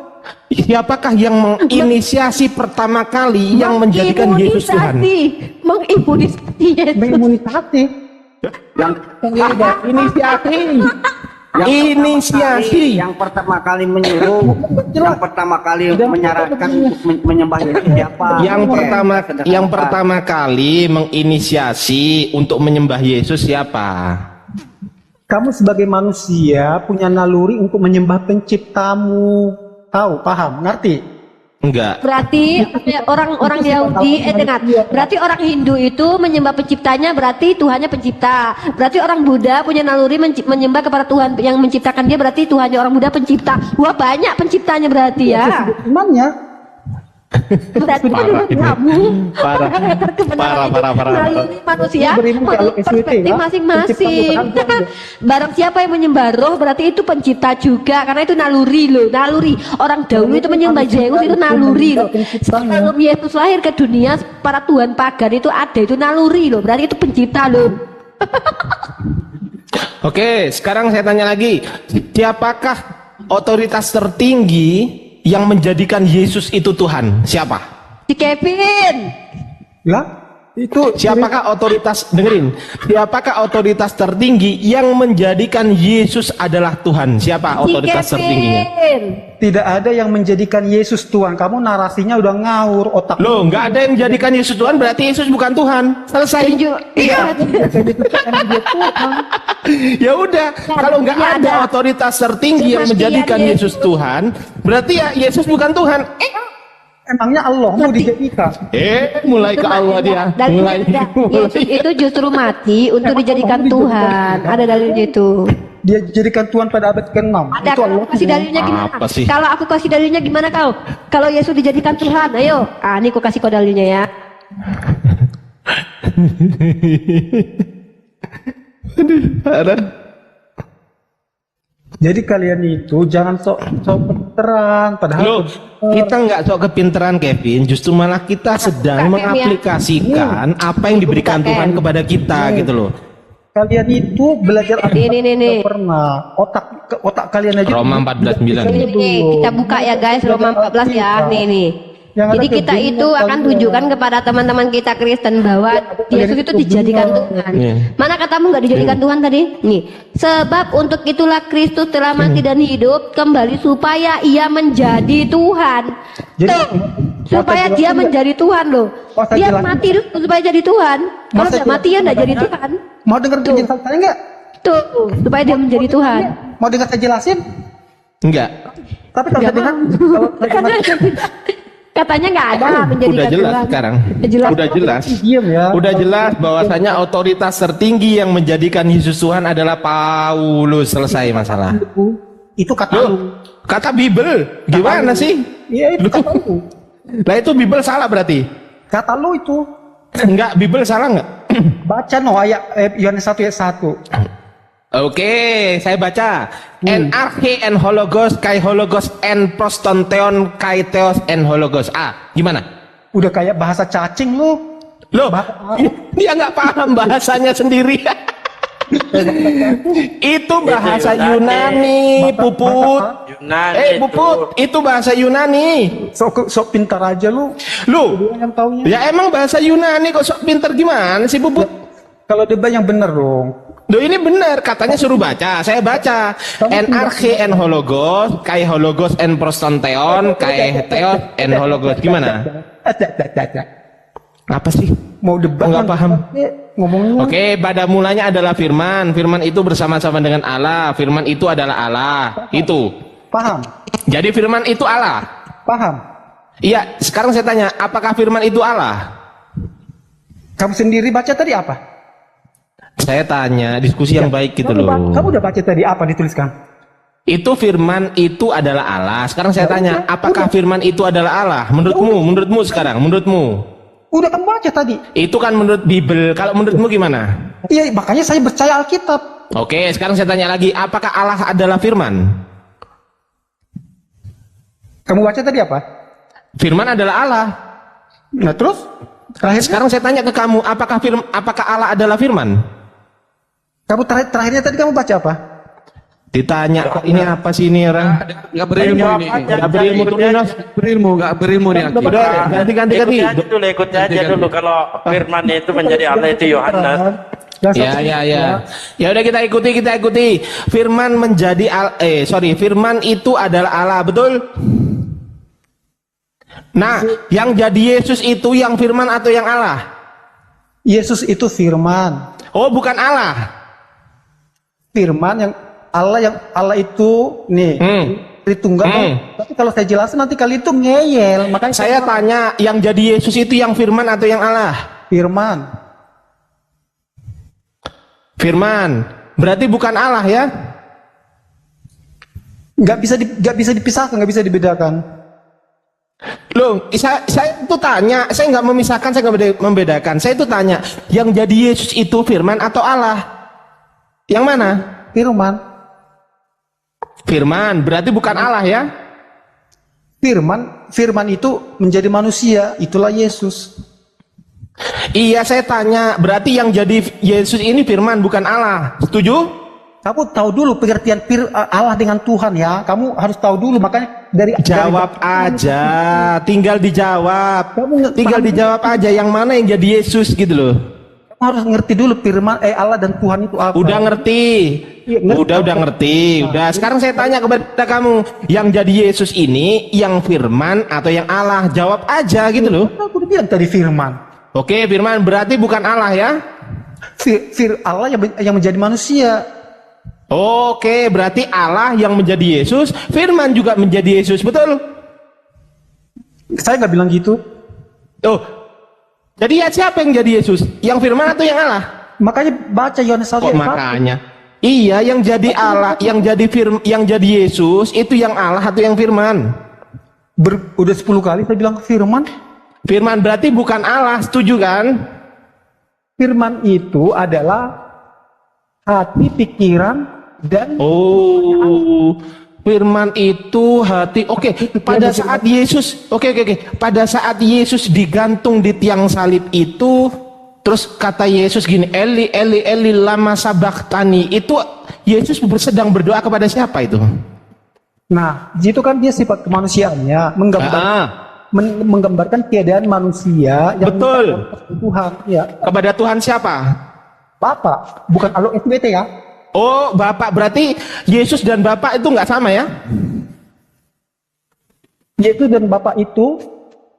[SPEAKER 3] Siapakah yang menginisiasi pertama kali yang menjadikan Yesus Tuhan?
[SPEAKER 1] Mengimunisasi Yesus.
[SPEAKER 9] Mengimunisasi.
[SPEAKER 3] Inisiasi.
[SPEAKER 7] Yang pertama kali menyuruh, yang pertama kali menyarankan untuk menyembah Yesus siapa?
[SPEAKER 3] Yang pertama kali menginisiasi untuk menyembah Yesus siapa?
[SPEAKER 9] Kamu sebagai manusia punya naluri untuk menyembah penciptamu. Tahu, paham, ngerti?
[SPEAKER 3] Enggak.
[SPEAKER 1] Berarti orang Yahudi dengar. Berarti orang Hindu itu menyembah penciptanya, berarti Tuhannya pencipta. Berarti orang Buddha punya naluri menyembah kepada Tuhan yang menciptakan dia, berarti Tuhannya orang Buddha pencipta. Wah, banyak penciptanya berarti ya.
[SPEAKER 9] Imannya.
[SPEAKER 1] Berarti
[SPEAKER 3] Parah.
[SPEAKER 1] naluri manusia menurut perspektif masing-masing. Barang siapa yang menyembah roh berarti itu pencipta juga, karena itu naluri loh, naluri. Orang dahulu itu menyembah Zeus itu naluri loh. Sebelum Yesus lahir ke dunia, para tuhan pagan itu ada, itu naluri loh, berarti itu pencipta loh.
[SPEAKER 3] Oke, sekarang saya tanya lagi. Siapakah otoritas tertinggi yang menjadikan Yesus itu Tuhan? Siapa?
[SPEAKER 1] Si Kevin.
[SPEAKER 9] Lah, itu
[SPEAKER 3] Siapakah otoritas, dengerin, siapakah otoritas tertinggi yang menjadikan Yesus adalah Tuhan? Siapa otoritas tertingginya?
[SPEAKER 9] tidak ada yang menjadikan Yesus Tuhan. Kamu narasinya udah ngawur otak.
[SPEAKER 3] Loh, nggak ada yang menjadikan Yesus Tuhan, berarti Yesus bukan Tuhan. Selesai.
[SPEAKER 1] Iya.
[SPEAKER 3] Ya udah, kalau nggak ada otoritas tertinggi yang menjadikan Yesus Tuhan, berarti ya Yesus bukan Tuhan.
[SPEAKER 9] Emangnya Allah mau dijadikan?
[SPEAKER 3] Mulai ke Allah dia. Mulai.
[SPEAKER 1] Yesus itu justru mati untuk dijadikan Tuhan. Ada dalilnya itu.
[SPEAKER 9] Dia dijadikan Tuhan pada abad ke-6.
[SPEAKER 1] Ada,
[SPEAKER 9] Itu Allah.
[SPEAKER 1] kasih dalilnya gimana?
[SPEAKER 3] Apa sih?
[SPEAKER 1] Kalau aku kasih dalilnya gimana kau? Kalau Yesus dijadikan Tuhan, ayo. Ini aku kasih kau dalilnya ya.
[SPEAKER 3] Ada.
[SPEAKER 9] Jadi kalian itu jangan sok pinteran, padahal
[SPEAKER 3] Loh, kita nggak sok kepintaran Kevin, justru malah kita sedang mengaplikasikan apa yang diberikan Tuhan kepada kita gitu loh.
[SPEAKER 9] Kalian itu belajar apa?
[SPEAKER 1] Ini.
[SPEAKER 9] Pernah otak kalian aja.
[SPEAKER 3] Roma 14:9.
[SPEAKER 1] Ini kita buka ya guys, Roma 14 ya. Nih. Jadi kita itu akan tunjukkan kepada teman-teman kita Kristen bahwa Yesus itu dijadikan Tuhan. Mana katamu nggak dijadikan Tuhan tadi? Nih, sebab untuk itulah Kristus telah mati dan hidup kembali supaya Ia menjadi Tuhan. Tuh, supaya Dia menjadi Tuhan loh. Dia mati dulu supaya jadi Tuhan. Kalau nggak mati ya nggak jadi Tuhan.
[SPEAKER 9] Mau dengar penjelasan saya enggak?
[SPEAKER 1] Tuh, supaya Dia menjadi Tuhan.
[SPEAKER 9] Mau dengar saya jelasin?
[SPEAKER 3] Enggak.
[SPEAKER 9] Tapi kalau saya dengar,
[SPEAKER 1] Katanya nggak ada menjadikan
[SPEAKER 3] Udah jelas
[SPEAKER 1] Tuhan.
[SPEAKER 3] sekarang.
[SPEAKER 1] Jelas.
[SPEAKER 3] Udah jelas.
[SPEAKER 9] diam ya.
[SPEAKER 3] Udah jelas bahwasanya otoritas tertinggi yang menjadikan Yesus Tuhan adalah Paulus. Selesai masalah.
[SPEAKER 9] Itu kata
[SPEAKER 3] Loh,
[SPEAKER 9] lu.
[SPEAKER 3] kata Bible gimana sih?
[SPEAKER 9] Iya, itu kata lu.
[SPEAKER 3] Lah itu Bible salah berarti?
[SPEAKER 9] Kata lu itu.
[SPEAKER 3] Enggak, Bible salah enggak?
[SPEAKER 9] Baca no ayat Yohanes 1 ayat 1.
[SPEAKER 3] Oke, saya baca. En arche en hologos kai hologos en prostonteon kai theos en hologos. Gimana?
[SPEAKER 9] Udah kayak bahasa cacing lu.
[SPEAKER 3] Loh, dia nggak paham bahasanya sendiri. Itu bahasa Yunani, Puput.
[SPEAKER 5] Yunani
[SPEAKER 3] Puput, itu bahasa Yunani.
[SPEAKER 9] Sok pintar aja lu.
[SPEAKER 3] Lu,
[SPEAKER 9] Yang taunya.
[SPEAKER 3] ya emang bahasa Yunani kok sok pinter gimana sih Puput?
[SPEAKER 9] Kalau debat yang bener dong.
[SPEAKER 3] Loh ini benar, katanya suruh baca, saya baca. En arche en hologos, kai hologos en prostonteon, kai theos en hologos. Gimana? Apa sih?
[SPEAKER 9] Mau debat
[SPEAKER 3] Nggak paham.
[SPEAKER 9] Ngomongnya.
[SPEAKER 3] Oke, pada mulanya adalah firman. Firman itu bersama-sama dengan Allah. Firman itu adalah Allah. Itu.
[SPEAKER 9] Paham?
[SPEAKER 3] Jadi firman itu Allah.
[SPEAKER 9] Paham?
[SPEAKER 3] Iya, sekarang saya tanya, apakah firman itu Allah?
[SPEAKER 9] Kamu sendiri baca tadi apa?
[SPEAKER 3] Saya tanya, diskusi yang baik gitu loh.
[SPEAKER 9] Kamu udah baca tadi apa dituliskan?
[SPEAKER 3] Itu firman itu adalah Allah. Sekarang saya tanya, apakah firman itu adalah Allah? Menurutmu sekarang, menurutmu?
[SPEAKER 9] Udah kamu baca tadi.
[SPEAKER 3] Itu kan menurut Bible. Kalau menurutmu gimana?
[SPEAKER 9] Iya, makanya saya percaya Alkitab.
[SPEAKER 3] Oke, sekarang saya tanya lagi, apakah Allah adalah firman?
[SPEAKER 9] Kamu baca tadi apa?
[SPEAKER 3] Firman adalah Allah.
[SPEAKER 9] Nah terus?
[SPEAKER 3] Sekarang saya tanya ke kamu, apakah Allah adalah firman?
[SPEAKER 9] Kamu terakhirnya tadi kamu baca apa?
[SPEAKER 3] Ditanya, kok ini apa sih ini orang?
[SPEAKER 10] Nggak berilmu ini.
[SPEAKER 3] Nggak berilmu Turinos.
[SPEAKER 10] Nggak berilmu nih.
[SPEAKER 3] Udah, ganti.
[SPEAKER 5] Ikutnya aja dulu. Kalau firman itu menjadi Allah itu Yohanes.
[SPEAKER 3] Ya udah kita ikuti. Firman menjadi firman itu adalah Allah, betul? Nah, yang jadi Yesus itu yang firman atau yang Allah?
[SPEAKER 9] Yesus itu firman.
[SPEAKER 3] Oh, bukan Allah.
[SPEAKER 9] Firman yang Allah itu nih Tritunggal. Tapi kalau saya jelasin nanti kali itu ngeyel. Makanya
[SPEAKER 3] saya tanya, yang jadi Yesus itu yang firman atau yang Allah?
[SPEAKER 9] Firman.
[SPEAKER 3] Firman. Berarti bukan Allah ya?
[SPEAKER 9] Nggak bisa dipisahkan, nggak bisa dibedakan.
[SPEAKER 3] Loh, saya itu tanya, saya nggak memisahkan, saya nggak membedakan. Saya itu tanya, yang jadi Yesus itu firman atau Allah? Yang mana? Firman, berarti bukan Allah ya?
[SPEAKER 9] Firman itu menjadi manusia, itulah Yesus.
[SPEAKER 3] Iya, saya tanya, berarti yang jadi Yesus ini firman bukan Allah. Setuju?
[SPEAKER 9] Kamu tahu dulu pengertian Allah dengan Tuhan ya. Kamu harus tahu dulu, makanya
[SPEAKER 3] jawab aja, tinggal dijawab. Tinggal dijawab aja yang mana yang jadi Yesus gitu loh.
[SPEAKER 9] Kamu harus ngerti dulu firman Allah dan Tuhan itu apa.
[SPEAKER 3] Udah ngerti. Udah ngerti. Udah, sekarang saya tanya kepada kamu, yang jadi Yesus ini yang firman atau yang Allah? Jawab aja gitu loh.
[SPEAKER 9] Aku udah bilang tadi firman.
[SPEAKER 3] Oke, firman berarti bukan Allah ya?
[SPEAKER 9] Allah yang menjadi manusia.
[SPEAKER 3] Oke, berarti Allah yang menjadi Yesus, firman juga menjadi Yesus, betul?
[SPEAKER 9] Saya nggak bilang gitu.
[SPEAKER 3] Oh, jadi ya siapa yang jadi Yesus? Yang firman atau yang Allah?
[SPEAKER 9] Makanya baca Yohanes 1.
[SPEAKER 3] Makanya. Iya, yang jadi Allah, yang jadi Yesus itu yang Allah atau yang firman?
[SPEAKER 9] Udah 10 kali saya bilang firman.
[SPEAKER 3] Firman berarti bukan Allah, setuju kan?
[SPEAKER 9] Firman itu adalah hati, pikiran, dan
[SPEAKER 3] firman itu hati. Oke, pada saat Yesus, pada saat Yesus digantung di tiang salib itu, terus kata Yesus gini, Eli, Eli, Eli, lama sabachthani. Itu Yesus sedang berdoa kepada siapa itu?
[SPEAKER 9] Nah, itu kan dia sifat kemanusiaannya, menggambarkan keadaan manusia yang
[SPEAKER 3] betul
[SPEAKER 9] Tuhan. Ya.
[SPEAKER 3] Kepada Tuhan siapa?
[SPEAKER 9] Bapak, bukan alo SBT ya.
[SPEAKER 3] Oh, Bapak, berarti Yesus dan Bapak itu nggak sama ya?
[SPEAKER 9] Yesus dan Bapak itu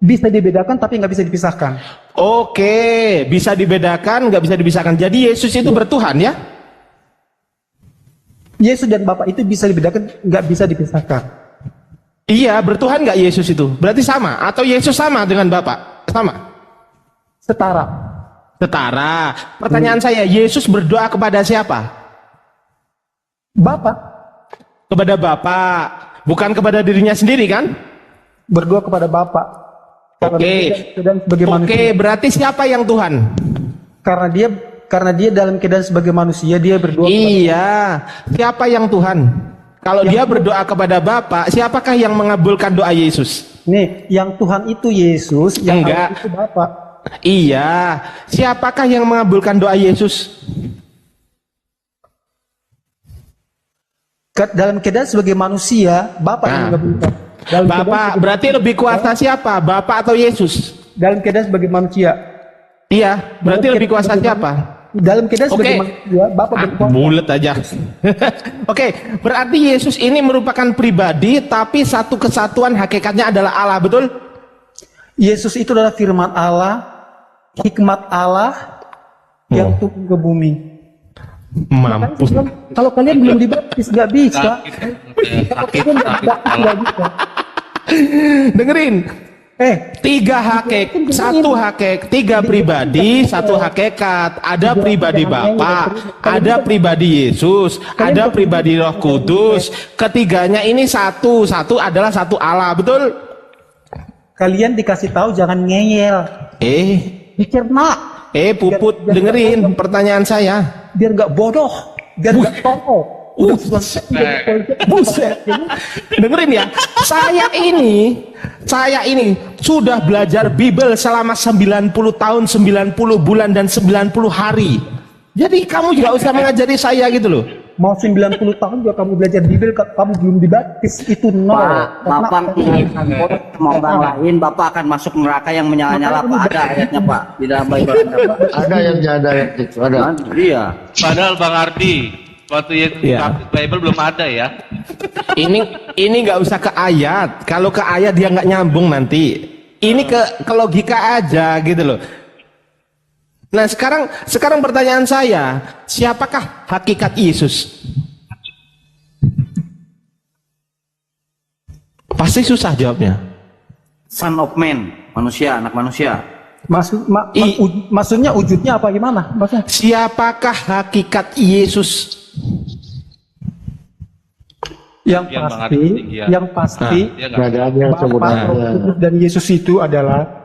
[SPEAKER 9] bisa dibedakan tapi nggak bisa dipisahkan.
[SPEAKER 3] Oke, bisa dibedakan, nggak bisa dipisahkan. Jadi Yesus itu bertuhan ya?
[SPEAKER 9] Yesus dan Bapak itu bisa dibedakan, nggak bisa dipisahkan.
[SPEAKER 3] Iya, bertuhan nggak Yesus itu? Berarti sama? Atau Yesus sama dengan Bapak? Sama?
[SPEAKER 9] Setara.
[SPEAKER 3] Pertanyaan saya, Yesus berdoa kepada siapa?
[SPEAKER 9] Bapak.
[SPEAKER 3] Kepada Bapak, bukan kepada dirinya sendiri kan?
[SPEAKER 9] Berdoa kepada Bapak.
[SPEAKER 3] Oke, berarti siapa yang Tuhan?
[SPEAKER 9] Karena dia dalam keadaan sebagai manusia, dia berdoa.
[SPEAKER 3] Iya, siapa yang Tuhan? Kalau dia berdoa kepada Bapa, siapakah yang mengabulkan doa Yesus?
[SPEAKER 9] Nih, yang Tuhan itu Yesus, yang
[SPEAKER 3] enggak
[SPEAKER 9] itu Bapa.
[SPEAKER 3] Iya, siapakah yang mengabulkan doa Yesus?
[SPEAKER 9] Dalam keadaan sebagai manusia, Bapa yang mengabulkan.
[SPEAKER 3] Bapak, berarti lebih kuasa siapa? Bapak atau Yesus?
[SPEAKER 9] Dalam keadaan sebagai manusia.
[SPEAKER 3] Iya, berarti lebih kuasa siapa?
[SPEAKER 9] Dalam keadaan sebagai manusia, Bapak berkuasa.
[SPEAKER 3] Bulet aja. Oke, berarti Yesus ini merupakan pribadi, tapi satu kesatuan hakikatnya adalah Allah, betul?
[SPEAKER 9] Yesus itu adalah firman Allah, hikmat Allah yang turun ke bumi.
[SPEAKER 3] Mampus.
[SPEAKER 9] Kalau kalian belum dibaptis nggak bisa.
[SPEAKER 3] Dengerin, Tiga hakik, satu hakik, tiga pribadi, satu hakikat. Ada pribadi Bapa, ada pribadi Yesus, ada pribadi Roh Kudus. Ketiganya ini satu adalah satu Allah, betul?
[SPEAKER 9] Kalian dikasih tahu jangan ngeyel. Dicerna.
[SPEAKER 3] Puput, dengerin pertanyaan saya.
[SPEAKER 9] Biar nggak bodoh, biar nggak tolol.
[SPEAKER 3] Buset. Dengerin ya, saya ini sudah belajar Bible selama 90 tahun, 90 bulan dan 90 hari. Jadi kamu juga usah mengajari saya gitu loh.
[SPEAKER 9] Mau 90 tahun juga kamu belajar Bible, kamu belum dibaptis, itu nol.
[SPEAKER 7] Bapak mau orang lain, Bapak akan masuk neraka yang menyala-nyala, Pak. Ada ayatnya, Pak, di dalam Bible.
[SPEAKER 8] Ada yang ada ayat itu, ada.
[SPEAKER 7] Iya.
[SPEAKER 11] Padahal Bang Ardi, waktu Bible belum ada ya.
[SPEAKER 3] Ini nggak usah ke ayat. Kalau ke ayat dia nggak nyambung nanti. Ini ke logika aja gitu loh. Nah sekarang pertanyaan saya, siapakah hakikat Yesus? Pasti susah jawabnya.
[SPEAKER 7] Son of Man, manusia, anak manusia.
[SPEAKER 9] Maksudnya wujudnya apa gimana? Maksudnya?
[SPEAKER 3] Siapakah hakikat Yesus?
[SPEAKER 9] Yang pasti Bapa dan Yesus itu adalah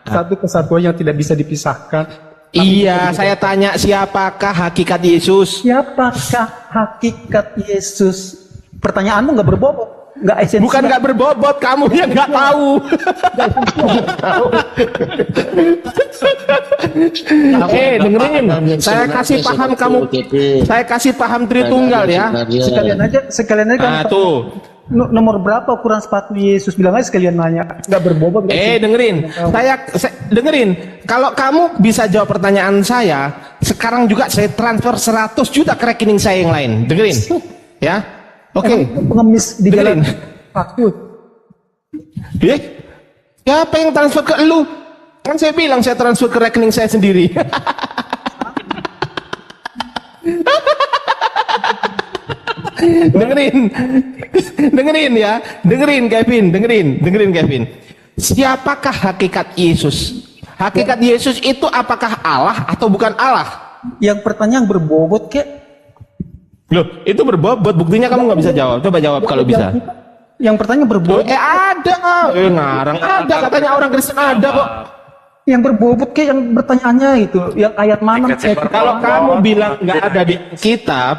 [SPEAKER 9] satu kesatuan yang tidak bisa dipisahkan.
[SPEAKER 3] Iya, saya tanya siapakah hakikat Yesus?
[SPEAKER 9] Siapakah hakikat Yesus? Pertanyaanmu nggak berbobot, nggak esensial.
[SPEAKER 3] Bukan nggak berbobot, kamu yang nggak tahu. Dengerin, saya kasih paham kamu. Saya kasih paham Tritunggal ya.
[SPEAKER 9] Sekalian aja.
[SPEAKER 3] Tuh.
[SPEAKER 9] Nomor berapa ukuran sepatu Yesus, bilang aja sekalian nanya. Nggak berbobot.
[SPEAKER 3] Dengerin. Dengerin. Kalau kamu bisa jawab pertanyaan saya, sekarang juga saya transfer 100 juta ke rekening saya yang lain. Dengerin. Ya. Oke.
[SPEAKER 9] Pengemis di jalan sepatu.
[SPEAKER 3] Siapa yang transfer ke lu? Kan saya bilang saya transfer ke rekening saya sendiri. dengerin ya, dengerin Kevin. Siapakah hakikat Yesus? Hakikat Yesus itu apakah Allah atau bukan Allah?
[SPEAKER 9] Yang pertanyaan berbobot kek?
[SPEAKER 3] Loh, itu berbobot, buktinya kamu nggak bisa jawab. Coba jawab kalau bisa.
[SPEAKER 9] Yang pertanyaan berbobot.
[SPEAKER 3] Ada. Ngarang ada, katanya orang Kristen ada kok.
[SPEAKER 9] Yang berbobot kayak yang pertanyaannya itu, yang ayat mana?
[SPEAKER 3] Kalau kamu bilang nggak ada di kitab,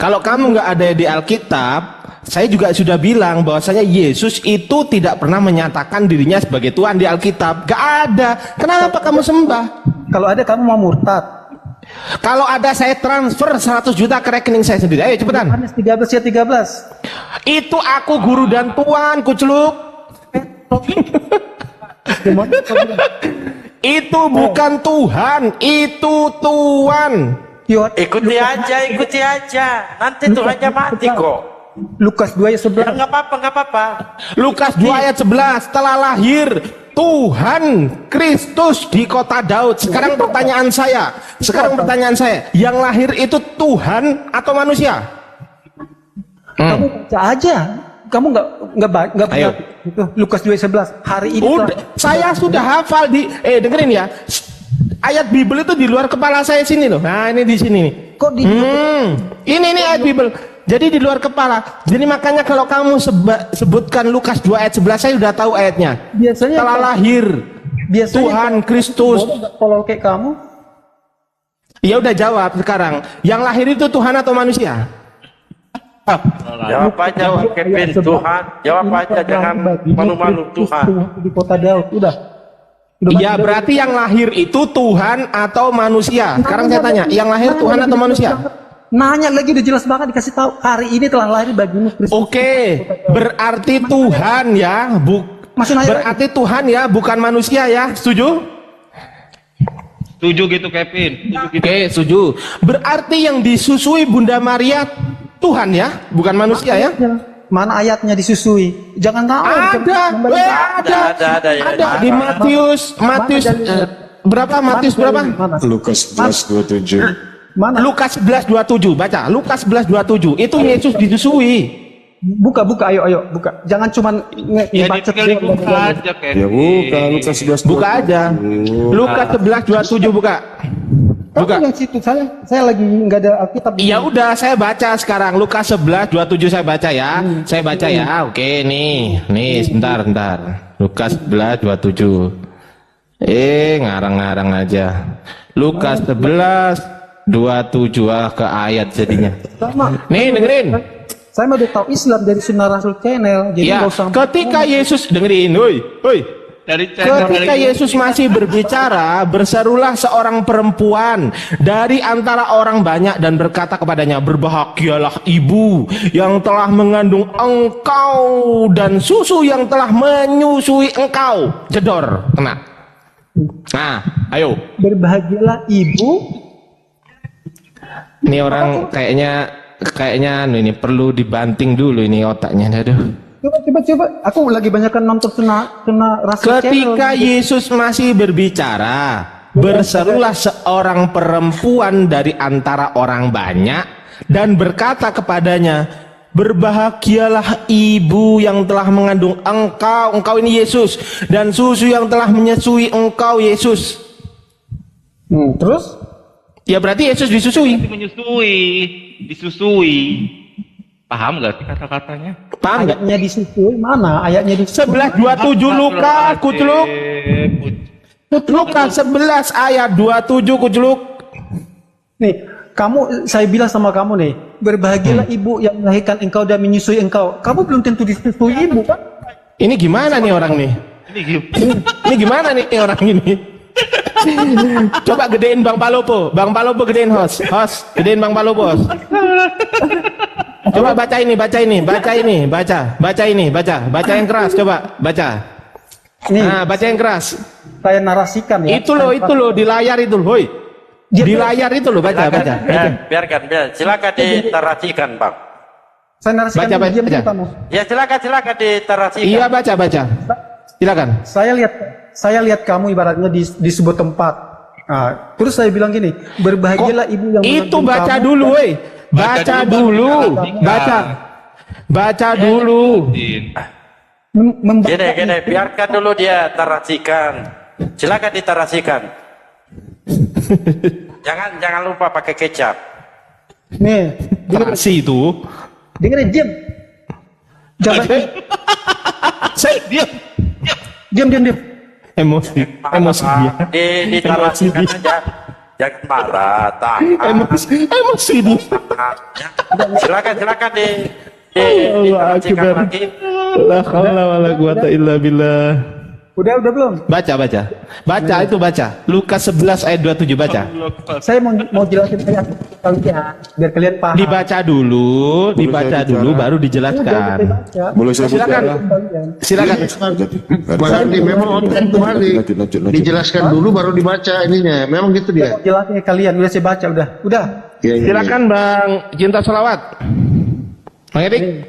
[SPEAKER 3] kalau kamu nggak ada di Alkitab, saya juga sudah bilang bahwasanya Yesus itu tidak pernah menyatakan dirinya sebagai Tuhan di Alkitab. Gak ada. Kenapa kamu sembah?
[SPEAKER 9] Kalau ada kamu mau murtad.
[SPEAKER 3] Kalau ada saya transfer 100 juta ke rekening saya sendiri. Ayo cepetan.
[SPEAKER 9] Yohanes 13 ya 13.
[SPEAKER 3] Itu aku guru dan Tuhan, kuceluk. Itu bukan Tuhan, itu Tuhan.
[SPEAKER 5] Ikuti aja. Nanti Tuhannya mati kok.
[SPEAKER 9] Lukas 2 ayat 11.
[SPEAKER 5] Nggak apa-apa.
[SPEAKER 3] Lukas 2 ayat 11, telah lahir Tuhan Kristus di kota Daud. Sekarang pertanyaan saya, yang lahir itu Tuhan atau manusia?
[SPEAKER 9] Kamu baca aja. Kamu nggak baca itu Lukas 2 ayat 11. Hari ini
[SPEAKER 3] saya sudah hafal dengerin ya. Ayat Bible itu di luar kepala saya sini loh. Nah, ini di sini nih.
[SPEAKER 9] Kok di
[SPEAKER 3] ini ayat Bible. Jadi di luar kepala. Jadi makanya kalau kamu sebutkan Lukas 2 ayat 11, saya sudah tahu ayatnya.
[SPEAKER 9] Biasanya
[SPEAKER 3] telah lahir Tuhan Kristus.
[SPEAKER 9] Kalau kayak kamu?
[SPEAKER 3] Ya udah jawab sekarang. Yang lahir itu Tuhan atau manusia?
[SPEAKER 5] Jawab aja Kevin, Tuhan. Jawab aja, jangan malu-malu, Tuhan.
[SPEAKER 9] Di kota Daud, udah.
[SPEAKER 3] Ya berarti yang lahir itu Tuhan atau manusia? Sekarang saya tanya, yang lahir Tuhan atau manusia?
[SPEAKER 9] Nanya lagi udah jelas banget, dikasih tahu hari ini telah lahir bagimu Kristus.
[SPEAKER 3] Oke, berarti Tuhan ya, berarti Tuhan ya, bukan manusia ya, setuju?
[SPEAKER 11] Setuju gitu Kevin.
[SPEAKER 3] Oke, setuju. Berarti yang disusui Bunda Maria Tuhan ya, bukan manusia ya?
[SPEAKER 9] Mana ayatnya disusui? Jangan tahu.
[SPEAKER 3] Ada di Matius berapa? Matius berapa?
[SPEAKER 4] Lukas 11:27.
[SPEAKER 3] Mana? Lukas 11:27, baca. Lukas 11:27. Itu Yesus disusui.
[SPEAKER 9] Buka, ayo, buka. Jangan cuman
[SPEAKER 11] Ya
[SPEAKER 9] ngebacot
[SPEAKER 11] tinggal dibuka aja Kevin.
[SPEAKER 4] Ya buka Lukas 11.
[SPEAKER 3] Buka aja. Lukas 11:27 buka. Buka.
[SPEAKER 9] Yang situ saya lagi nggak ada Alkitab.
[SPEAKER 3] Ya udah, saya baca sekarang Lukas 11:27 saya baca ya. Saya baca ya. Oke, nih sebentar. Lukas 11:27. Ngarang-ngarang aja. Lukas 11:27 ke ayat jadinya.
[SPEAKER 9] Sama.
[SPEAKER 3] Nih dengerin.
[SPEAKER 9] Saya mau tahu Islam dari Sunnah Rasul Channel. Jadi
[SPEAKER 3] Ya,
[SPEAKER 9] nggak usah.
[SPEAKER 3] ketika Yesus dengerin, woi. Ketika Yesus masih berbicara, berserulah seorang perempuan dari antara orang banyak dan berkata kepadanya, berbahagialah ibu yang telah mengandung engkau dan susu yang telah menyusui engkau. Jedor, kena. Nah, ayo.
[SPEAKER 9] Berbahagialah ibu.
[SPEAKER 3] Ini orang kayaknya ini perlu dibanting dulu ini otaknya. Aduh.
[SPEAKER 9] Coba. Aku lagi banyakkan nonton Sunnah Rasul
[SPEAKER 3] Ketika
[SPEAKER 9] Channel.
[SPEAKER 3] Yesus masih berbicara, berserulah seorang perempuan dari antara orang banyak dan berkata kepadanya, berbahagialah ibu yang telah mengandung engkau ini Yesus, dan susu yang telah menyusui engkau Yesus.
[SPEAKER 9] Terus?
[SPEAKER 3] Ya berarti Yesus disusui.
[SPEAKER 11] Disusui. Paham gak sih kata-katanya?
[SPEAKER 3] Paham nggak?
[SPEAKER 9] Ayatnya disusui mana? Ayatnya disusui.
[SPEAKER 3] 11:27 Lukas, kucluk. Lukas 11 ayat 27 kucluk.
[SPEAKER 9] Nih, saya bilang sama kamu nih, berbahagialah ibu yang melahirkan engkau dan menyusui engkau. Kamu belum tentu disusui ibu kan?
[SPEAKER 3] Ini gimana nih orang nih? Ini gimana nih orang ini? Coba gedein Bang Palopo gedein host, gedein Bang Palopo. Coba baca ini, baca yang keras, coba baca.
[SPEAKER 9] Nih,
[SPEAKER 3] baca yang keras.
[SPEAKER 9] Saya narasikan ya.
[SPEAKER 3] Itu loh di layar itu, hoi. Di layar itu loh, baca.
[SPEAKER 5] Biarkan. Silakan ditarasikan, Bang.
[SPEAKER 9] Saya narasikan.
[SPEAKER 3] Baca.
[SPEAKER 5] Ya silakan ditarasikan.
[SPEAKER 3] Iya, baca. Silakan.
[SPEAKER 9] Saya lihat kamu ibaratnya di sebuah tempat. Nah, terus saya bilang gini, berbahagialah ibu yang
[SPEAKER 3] itu
[SPEAKER 9] mengandung
[SPEAKER 3] baca
[SPEAKER 9] kamu.
[SPEAKER 3] dulu, woi. Baca dulu.
[SPEAKER 5] Gini, biarkan dulu dia tarasikan. Silakan ditarasikan. Jangan lupa pakai kecap.
[SPEAKER 9] Nih,
[SPEAKER 3] Terasi itu.
[SPEAKER 9] dengerin, diam. Jangan. Diam.
[SPEAKER 3] Emosi dia.
[SPEAKER 5] Ditarasikan aja. Jangan marah,
[SPEAKER 3] Emosi dia.
[SPEAKER 5] Silakan ditarasikan lagi.
[SPEAKER 3] La haula wala quwata illa billah.
[SPEAKER 9] Udah belum?
[SPEAKER 3] Baca. Lukas 11 ayat 27 baca.
[SPEAKER 9] Saya mau jelasin ayat kalian biar kalian paham.
[SPEAKER 3] Dibaca dulu baru dijelaskan.
[SPEAKER 4] Boleh saya
[SPEAKER 3] Silakan.
[SPEAKER 8] Berarti memang otentik dijelaskan dulu baru dibaca ininya. Memang gitu dia.
[SPEAKER 9] Jelasin kalian, udah saya baca udah.
[SPEAKER 8] Ya.
[SPEAKER 3] Silakan Bang Cinta Sholawat. Bang Erik.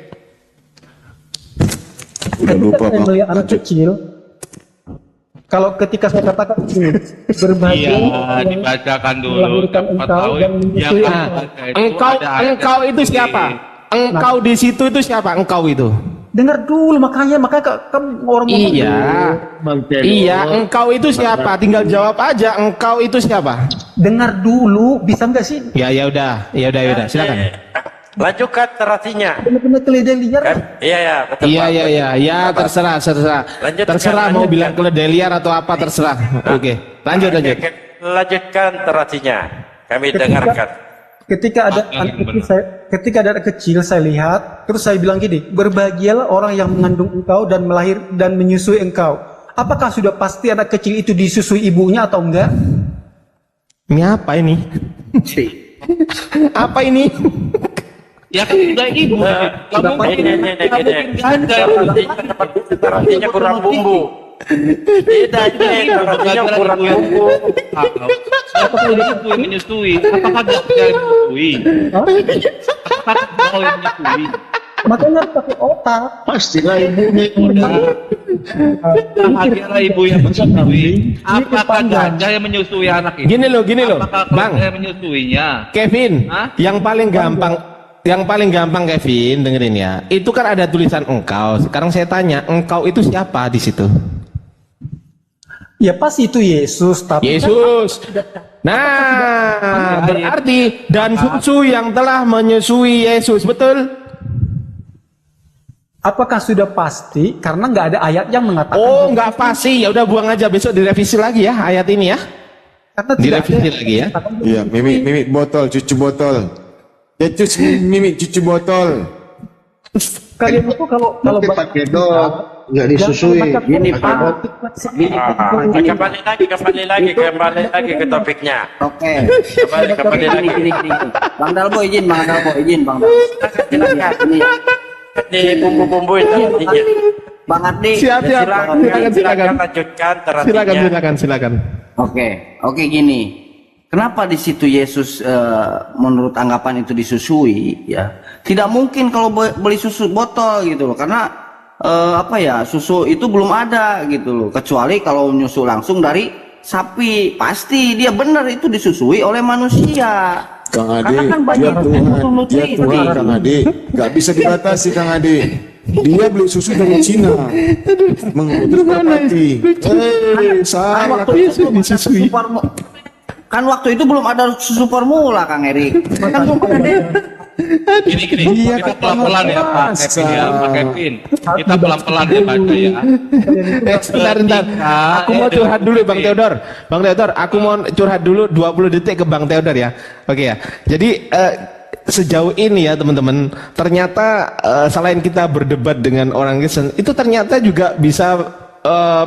[SPEAKER 4] Udah lupa
[SPEAKER 9] Saya melihat anak kecil. Kalau ketika saya katakan ini berbahagia
[SPEAKER 11] dibacakan dulu.
[SPEAKER 9] melahirkan engkau dan menyusui
[SPEAKER 3] Engkau itu siapa? Engkau di situ itu siapa? Engkau itu.
[SPEAKER 9] Dengar dulu, makanya kamu orang ngomong
[SPEAKER 3] Iya, engkau itu siapa? Tinggal jawab aja, engkau itu siapa?
[SPEAKER 9] Dengar dulu, bisa nggak sih?
[SPEAKER 3] Ya udah, silakan.
[SPEAKER 5] Lanjutkan tarasinya.
[SPEAKER 9] Benar-benar keledai liar.
[SPEAKER 5] Iya, betul.
[SPEAKER 3] Iya, terserah. Terserah mau bilang keledai liar atau apa terserah. Oke, lanjut.
[SPEAKER 5] Lanjutkan tarasinya. Kami dengarkan.
[SPEAKER 9] Ketika ada anak kecil saya lihat, terus saya bilang gini, berbahagialah orang yang mengandung engkau dan menyusui engkau. Apakah sudah pasti anak kecil itu disusui ibunya atau enggak?
[SPEAKER 3] Ini apa ini? Apa ini?
[SPEAKER 11] Ya kan udah ibu. Kamu
[SPEAKER 5] Tarasinya kurang bumbu. Tidak, tarasinya kurang bumbu.
[SPEAKER 11] apakah udah ibu yang menyusui? Apakah dia yang menyusui? Apakah kau yang menyusui?
[SPEAKER 9] Makanya pakai otak.
[SPEAKER 8] Pastilah ibunya.
[SPEAKER 11] Bahagialah ibu yang menyusui. Apakah gajah yang menyusui anak itu?
[SPEAKER 3] Gini loh,
[SPEAKER 11] Apakah
[SPEAKER 3] Bang.
[SPEAKER 11] yang menyusuinya?
[SPEAKER 3] Kevin,
[SPEAKER 11] Hah?
[SPEAKER 3] yang paling gampang yang paling gampang Kevin dengerin ya. Itu kan ada tulisan engkau. Sekarang saya tanya, engkau itu siapa di situ?
[SPEAKER 9] Ya pasti itu Yesus, tapi
[SPEAKER 3] Yesus. Nah, berarti dan susu yang telah menyusui Yesus, betul?
[SPEAKER 9] apakah sudah pasti? Karena nggak ada ayat yang mengatakan.
[SPEAKER 3] Oh, nggak pasti. Ya udah buang aja, besok direvisi lagi ya ayat ini ya.
[SPEAKER 9] Karena
[SPEAKER 3] direvisi lagi ya.
[SPEAKER 4] Iya, mimi botol, cucu botol. Ya cuci mimi cucu botol.
[SPEAKER 9] Kalian itu kalau
[SPEAKER 8] pakai dot nggak disusui.
[SPEAKER 7] Gini Pak,
[SPEAKER 5] kembali lagi ke topiknya.
[SPEAKER 7] Oke.
[SPEAKER 5] Kembali lagi.
[SPEAKER 7] Gini. Bang Dalbo izin, Bang Dalbo. Ini
[SPEAKER 5] Di bumbu-bumbu itu intinya.
[SPEAKER 7] Bang Ardi.
[SPEAKER 5] Silakan lanjutkan.
[SPEAKER 3] Silakan.
[SPEAKER 7] Oke gini. Kenapa di situ Yesus menurut anggapan itu disusui ya? Tidak mungkin kalau beli susu botol gitu loh, karena susu itu belum ada gitu loh, kecuali kalau nyusu langsung dari sapi, pasti dia benar itu disusui oleh manusia.
[SPEAKER 4] Kang Ade,
[SPEAKER 7] Karena kan banyak
[SPEAKER 4] dia Tuhan, Kang Ade, nggak bisa dibatasi Kang Ade. Dia beli susu dari Cina, mengutus merpati. Salah
[SPEAKER 7] waktu disusui. Kan waktu itu belum ada susu formula, Kang Erik. Kan belum ada.
[SPEAKER 11] Gini, kita pelan-pelan ya Pak Kevin ya, Pak Kevin. Kita pelan-pelan ya baca ya.
[SPEAKER 3] Bentar. Aku mau curhat dulu Bang Theodor. Bang Theodor, aku mau curhat dulu 20 detik ke Bang Theodor ya. Oke ya. Jadi sejauh ini ya teman-teman, ternyata selain kita berdebat dengan orang Kristen, itu ternyata juga bisa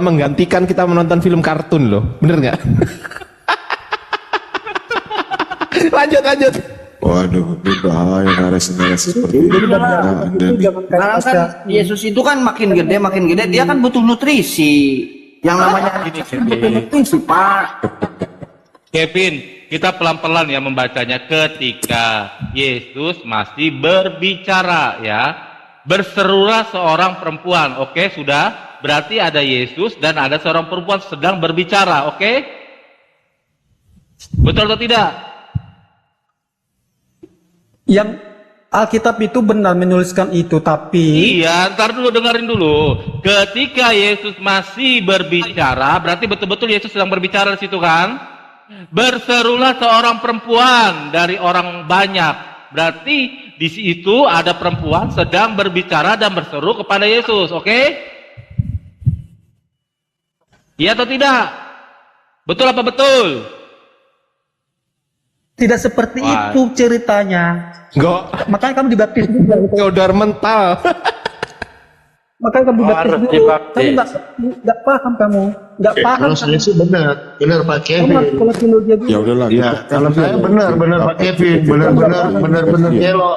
[SPEAKER 3] menggantikan kita menonton film kartun loh. Bener nggak? Lanjut.
[SPEAKER 4] Waduh, ini bahaya narasi seperti ini.
[SPEAKER 7] Karena kan Yesus itu kan makin gede, dia kan butuh nutrisi. Yang namanya butuh nutrisi, Pak.
[SPEAKER 11] Kevin, kita pelan-pelan ya membacanya. Ketika Yesus masih berbicara ya, berserulah seorang perempuan. Oke, sudah. Berarti ada Yesus dan ada seorang perempuan sedang berbicara. Oke? Betul atau tidak?
[SPEAKER 9] Yang Alkitab itu benar menuliskan itu, tapi
[SPEAKER 11] iya, ntar dulu dengerin dulu. Ketika Yesus masih berbicara, berarti betul-betul Yesus sedang berbicara di situ kan? Berserulah seorang perempuan dari orang banyak. Berarti di situ ada perempuan sedang berbicara dan berseru kepada Yesus, oke? Iya atau tidak? Betul apa betul?
[SPEAKER 9] tidak seperti itu ceritanya.
[SPEAKER 3] Enggak.
[SPEAKER 9] Makanya kamu dibaptis juga.
[SPEAKER 3] Theodor mental.
[SPEAKER 9] Makanya kamu dibaptis juga. Kamu nggak paham kamu. Nggak paham.
[SPEAKER 8] Kalau saya sih benar Pak Kevin.
[SPEAKER 4] Ya udahlah.
[SPEAKER 8] Ya, kalau saya benar Pak Kevin, benar elok.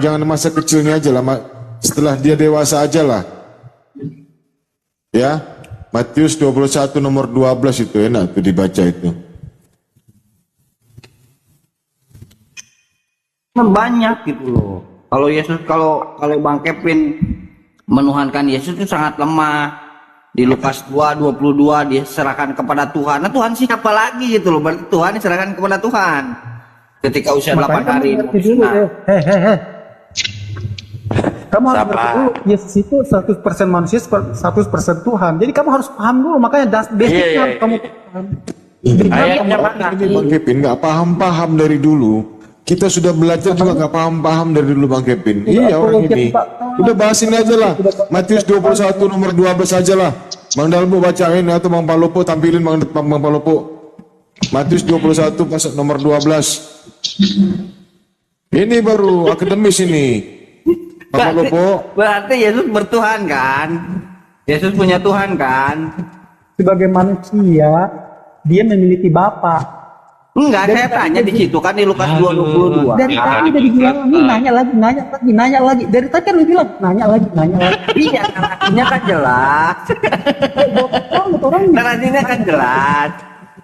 [SPEAKER 4] Jangan masa kecilnya aja lah. Setelah dia dewasa aja lah. Ya, Matius 21 nomor 12 itu enak tuh dibaca itu.
[SPEAKER 7] Banyak gitu loh. Kalau Yesus, kalau Bang Kevin menuhankan Yesus itu sangat lemah. Di Lukas 2:22 dia serahkan kepada Tuhan. Nah Tuhan siapa lagi gitu loh? Berarti Tuhan diserahkan kepada Tuhan. Ketika usia 8 hari.
[SPEAKER 9] Kamu harus ngerti dulu, Yesus itu 100% manusia, 100% Tuhan. Jadi kamu harus paham dulu. Makanya basicnya kamu paham.
[SPEAKER 7] Ayatnya mana?
[SPEAKER 4] Ini Bang Kevin nggak paham dari dulu. Kita sudah belajar juga nggak paham dari dulu Bang Kevin. Iya orang ini. Udah bahas ini aja lah. Matius 21 nomor 12 aja lah. Bang Dalbo bacain atau Bang Palopo tampilin Bang Palopo. Matius 21 pasal nomor 12. Ini baru akademis ini. Bang Palopo.
[SPEAKER 7] Berarti Yesus bertuhan kan? Yesus punya Tuhan kan?
[SPEAKER 9] Sebagai manusia, dia memiliki Bapa.
[SPEAKER 7] Enggak, saya tanya di situ kan di Lukas 2:22.
[SPEAKER 9] Dari tadi udah dibilang ini nanya lagi. Dari tadi kan lu bilang nanya lagi.
[SPEAKER 7] Iya, narasinya kan jelas. Narasinya kan jelas.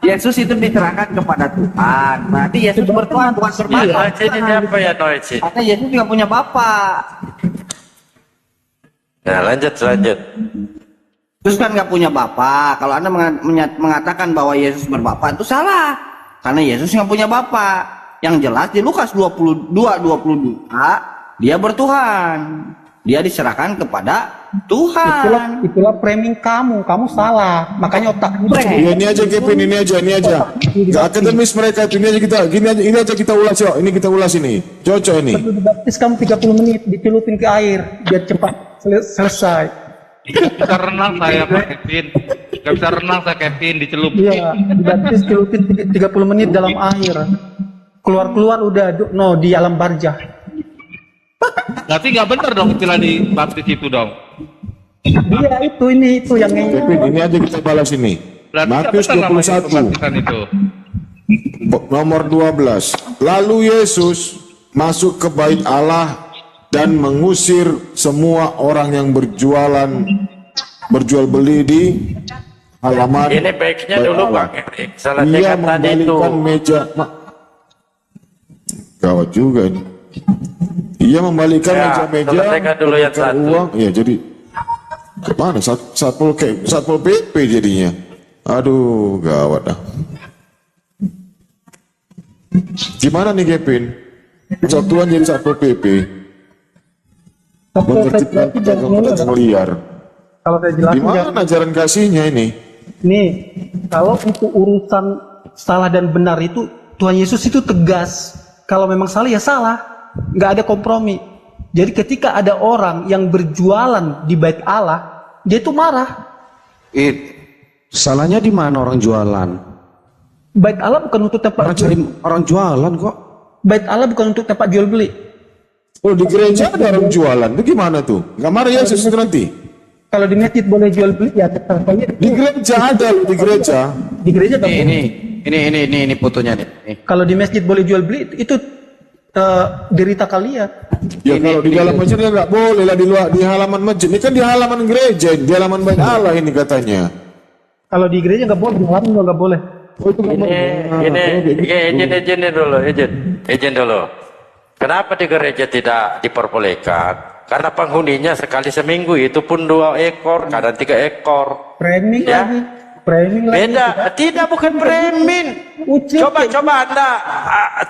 [SPEAKER 7] Yesus itu diserahkan kepada Tuhan. Berarti Yesus bertuhan bukan berbapa.
[SPEAKER 5] Ini apa ya Noeci?
[SPEAKER 7] Karena Yesus juga punya Bapa.
[SPEAKER 5] Nah, lanjut.
[SPEAKER 7] Terus kan nggak punya Bapa. Kalau Anda mengatakan bahwa Yesus berbapa itu salah. Karena Yesus nggak punya Bapa. Yang jelas di Lukas 22:22 dia bertuhan. Dia diserahkan kepada Tuhan.
[SPEAKER 9] Itulah framing kamu salah. Makanya otak
[SPEAKER 4] Ya, ini aja Kevin, ini aja. Gak akademis mereka itu, ini aja kita ulas yuk. Ini kita ulas ini. Cocok ini.
[SPEAKER 9] Perlu dibaptis kamu 30 menit, dicelupin ke air biar cepat selesai.
[SPEAKER 11] Gak bisa renang saya Pak Kevin. Gak bisa renang saya Kevin, dicelup.
[SPEAKER 9] Iya, dibaptis celupin 30 menit dalam air. Keluar udah di alam barjah.
[SPEAKER 11] Berarti nggak benar dong istilah di baptis itu dong.
[SPEAKER 9] Iya itu yang
[SPEAKER 4] Kevin, ini aja kita balas ini.
[SPEAKER 11] Berarti
[SPEAKER 4] Matius
[SPEAKER 11] nggak benar namanya
[SPEAKER 4] 21
[SPEAKER 11] kebaptisan itu.
[SPEAKER 4] nomor 12. Lalu Yesus masuk ke bait Allah dan mengusir semua orang yang berjual beli di halaman.
[SPEAKER 5] Ini baiknya
[SPEAKER 4] bait
[SPEAKER 5] dulu
[SPEAKER 4] Allah.
[SPEAKER 5] Bang Erik. Salah
[SPEAKER 4] Ia
[SPEAKER 5] cek tadi itu.
[SPEAKER 4] membalikan meja. Gawat juga ini. Ia membalikan
[SPEAKER 5] Ya,
[SPEAKER 4] meja-meja,
[SPEAKER 5] selesaikan dulu yang
[SPEAKER 4] memberikan
[SPEAKER 5] satu.
[SPEAKER 4] uang. Ya jadi kemana? Satpol PP jadinya. Aduh, gawat dah. Gimana nih Kevin? Satuan jadi Satpol PP. Menertibkan pedagang liar.
[SPEAKER 9] Kalau saya jelasin
[SPEAKER 4] Gimana ajaran kasihnya ini?
[SPEAKER 9] nih, kalau itu urusan salah dan benar itu Tuhan Yesus itu tegas. Kalau memang salah ya salah, nggak ada kompromi. Jadi ketika ada orang yang berjualan di bait Allah, dia itu marah.
[SPEAKER 10] Salahnya di mana orang jualan?
[SPEAKER 9] Bait Allah bukan untuk tempat
[SPEAKER 10] Orang jualan kok.
[SPEAKER 9] Bait Allah bukan untuk tempat jual beli.
[SPEAKER 4] Oh, di gereja ada orang jualan. Itu gimana tuh? Nggak marah Yesus itu nanti?
[SPEAKER 9] Kalau di masjid boleh jual beli ya tetap aja.
[SPEAKER 4] Di gereja ada loh, di gereja.
[SPEAKER 9] Di gereja nggak boleh.
[SPEAKER 10] Ini fotonya nih. Nih.
[SPEAKER 9] Kalau di masjid boleh jual beli itu derita kalian.
[SPEAKER 4] Ya kalau di dalam masjid ya nggak boleh lah, di luar, di halaman masjid. Ini kan di halaman gereja, di halaman bait Allah ini katanya.
[SPEAKER 9] Kalau di gereja nggak boleh, di halaman juga nggak boleh.
[SPEAKER 4] Oh, itu nggak boleh.
[SPEAKER 5] Izin dulu. Kenapa di gereja tidak diperbolehkan? Karena penghuninya sekali seminggu itu pun 2 ekor, kadang 3 ekor.
[SPEAKER 9] Framing
[SPEAKER 5] Ya.
[SPEAKER 9] lagi. Framing lagi.
[SPEAKER 5] Beda, tidak bukan framing. Coba Anda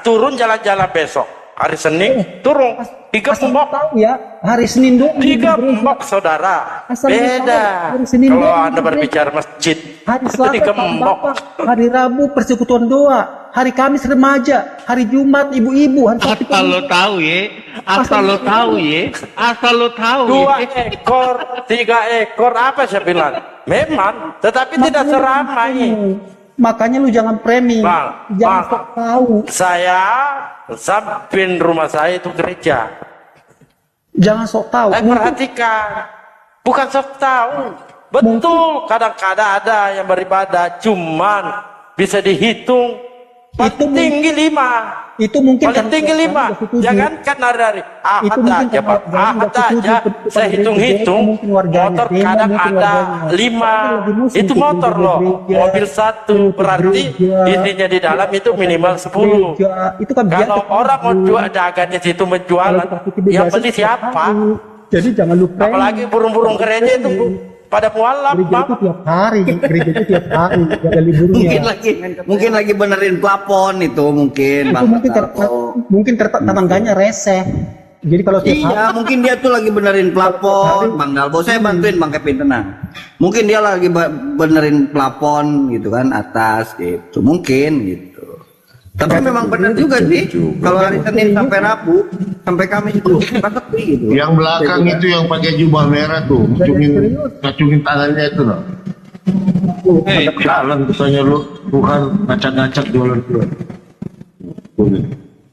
[SPEAKER 5] turun jalan-jalan besok. Hari Senin turun digembok.
[SPEAKER 9] Tahu ya, hari Senin doang.
[SPEAKER 5] Digembok saudara.
[SPEAKER 9] Asal
[SPEAKER 5] Beda.
[SPEAKER 9] hari Senin
[SPEAKER 5] Kalau
[SPEAKER 9] doang
[SPEAKER 5] Anda
[SPEAKER 9] di
[SPEAKER 5] berbicara masjid,
[SPEAKER 9] Hari
[SPEAKER 5] itu
[SPEAKER 9] Selasa
[SPEAKER 5] digembok.
[SPEAKER 9] hari Rabu persekutuan doa, hari Kamis remaja, hari Jumat ibu-ibu, hari Sabtu.
[SPEAKER 11] Asal lo tahu ya, asal lo tahu ya, asal lo tahu
[SPEAKER 5] 2
[SPEAKER 11] ya.
[SPEAKER 5] ekor, 3 ekor, apa saya bilang? Memang, tetapi tidak seramai.
[SPEAKER 9] Makanya lu jangan framing, jangan sok tahu.
[SPEAKER 5] Saya samping rumah saya itu gereja.
[SPEAKER 9] Jangan sok tahu.
[SPEAKER 5] Perhatikan, bukan sok tahu. Betul, kadang-kadang ada yang beribadah, cuman bisa dihitung. Paling tinggi 5.
[SPEAKER 9] Itu mungkin
[SPEAKER 5] paling tinggi 5. Jangankan hari-hari. Ahad aja, Pak. Ahad aja. Saya hitung-hitung. Motor kadang ada 5. Itu motor loh. Mobil 1. Berarti intinya di dalam itu minimal 10. Kalau orang mau jual dagang di situ menjualan, yang beli siapa?
[SPEAKER 9] Jadi jangan lupa.
[SPEAKER 5] Apalagi burung-burung gereja itu pada mualaf.
[SPEAKER 9] Gereja itu tiap hari, gereja itu tiap hari, gak ada liburnya.
[SPEAKER 7] Mungkin lagi benerin plafon itu mungkin.
[SPEAKER 9] Mungkin tetangganya reseh. Jadi kalau
[SPEAKER 7] iya, mungkin dia tuh lagi benerin plafon, Bang Dalbo. Saya bantuin Bang Kevin, tenang. Mungkin dia lagi benerin plafon gitu kan atas gitu. Mungkin gitu. Tapi memang benar juga sih. Kalau hari Senin sampai Rabu, sampai Kamis itu sepi gitu.
[SPEAKER 8] Yang belakang itu yang pakai jubah merah tuh, ngacungin tangannya itu loh. Jalan katanya lu, Tuhan ngacak-ngacak jualan jualan.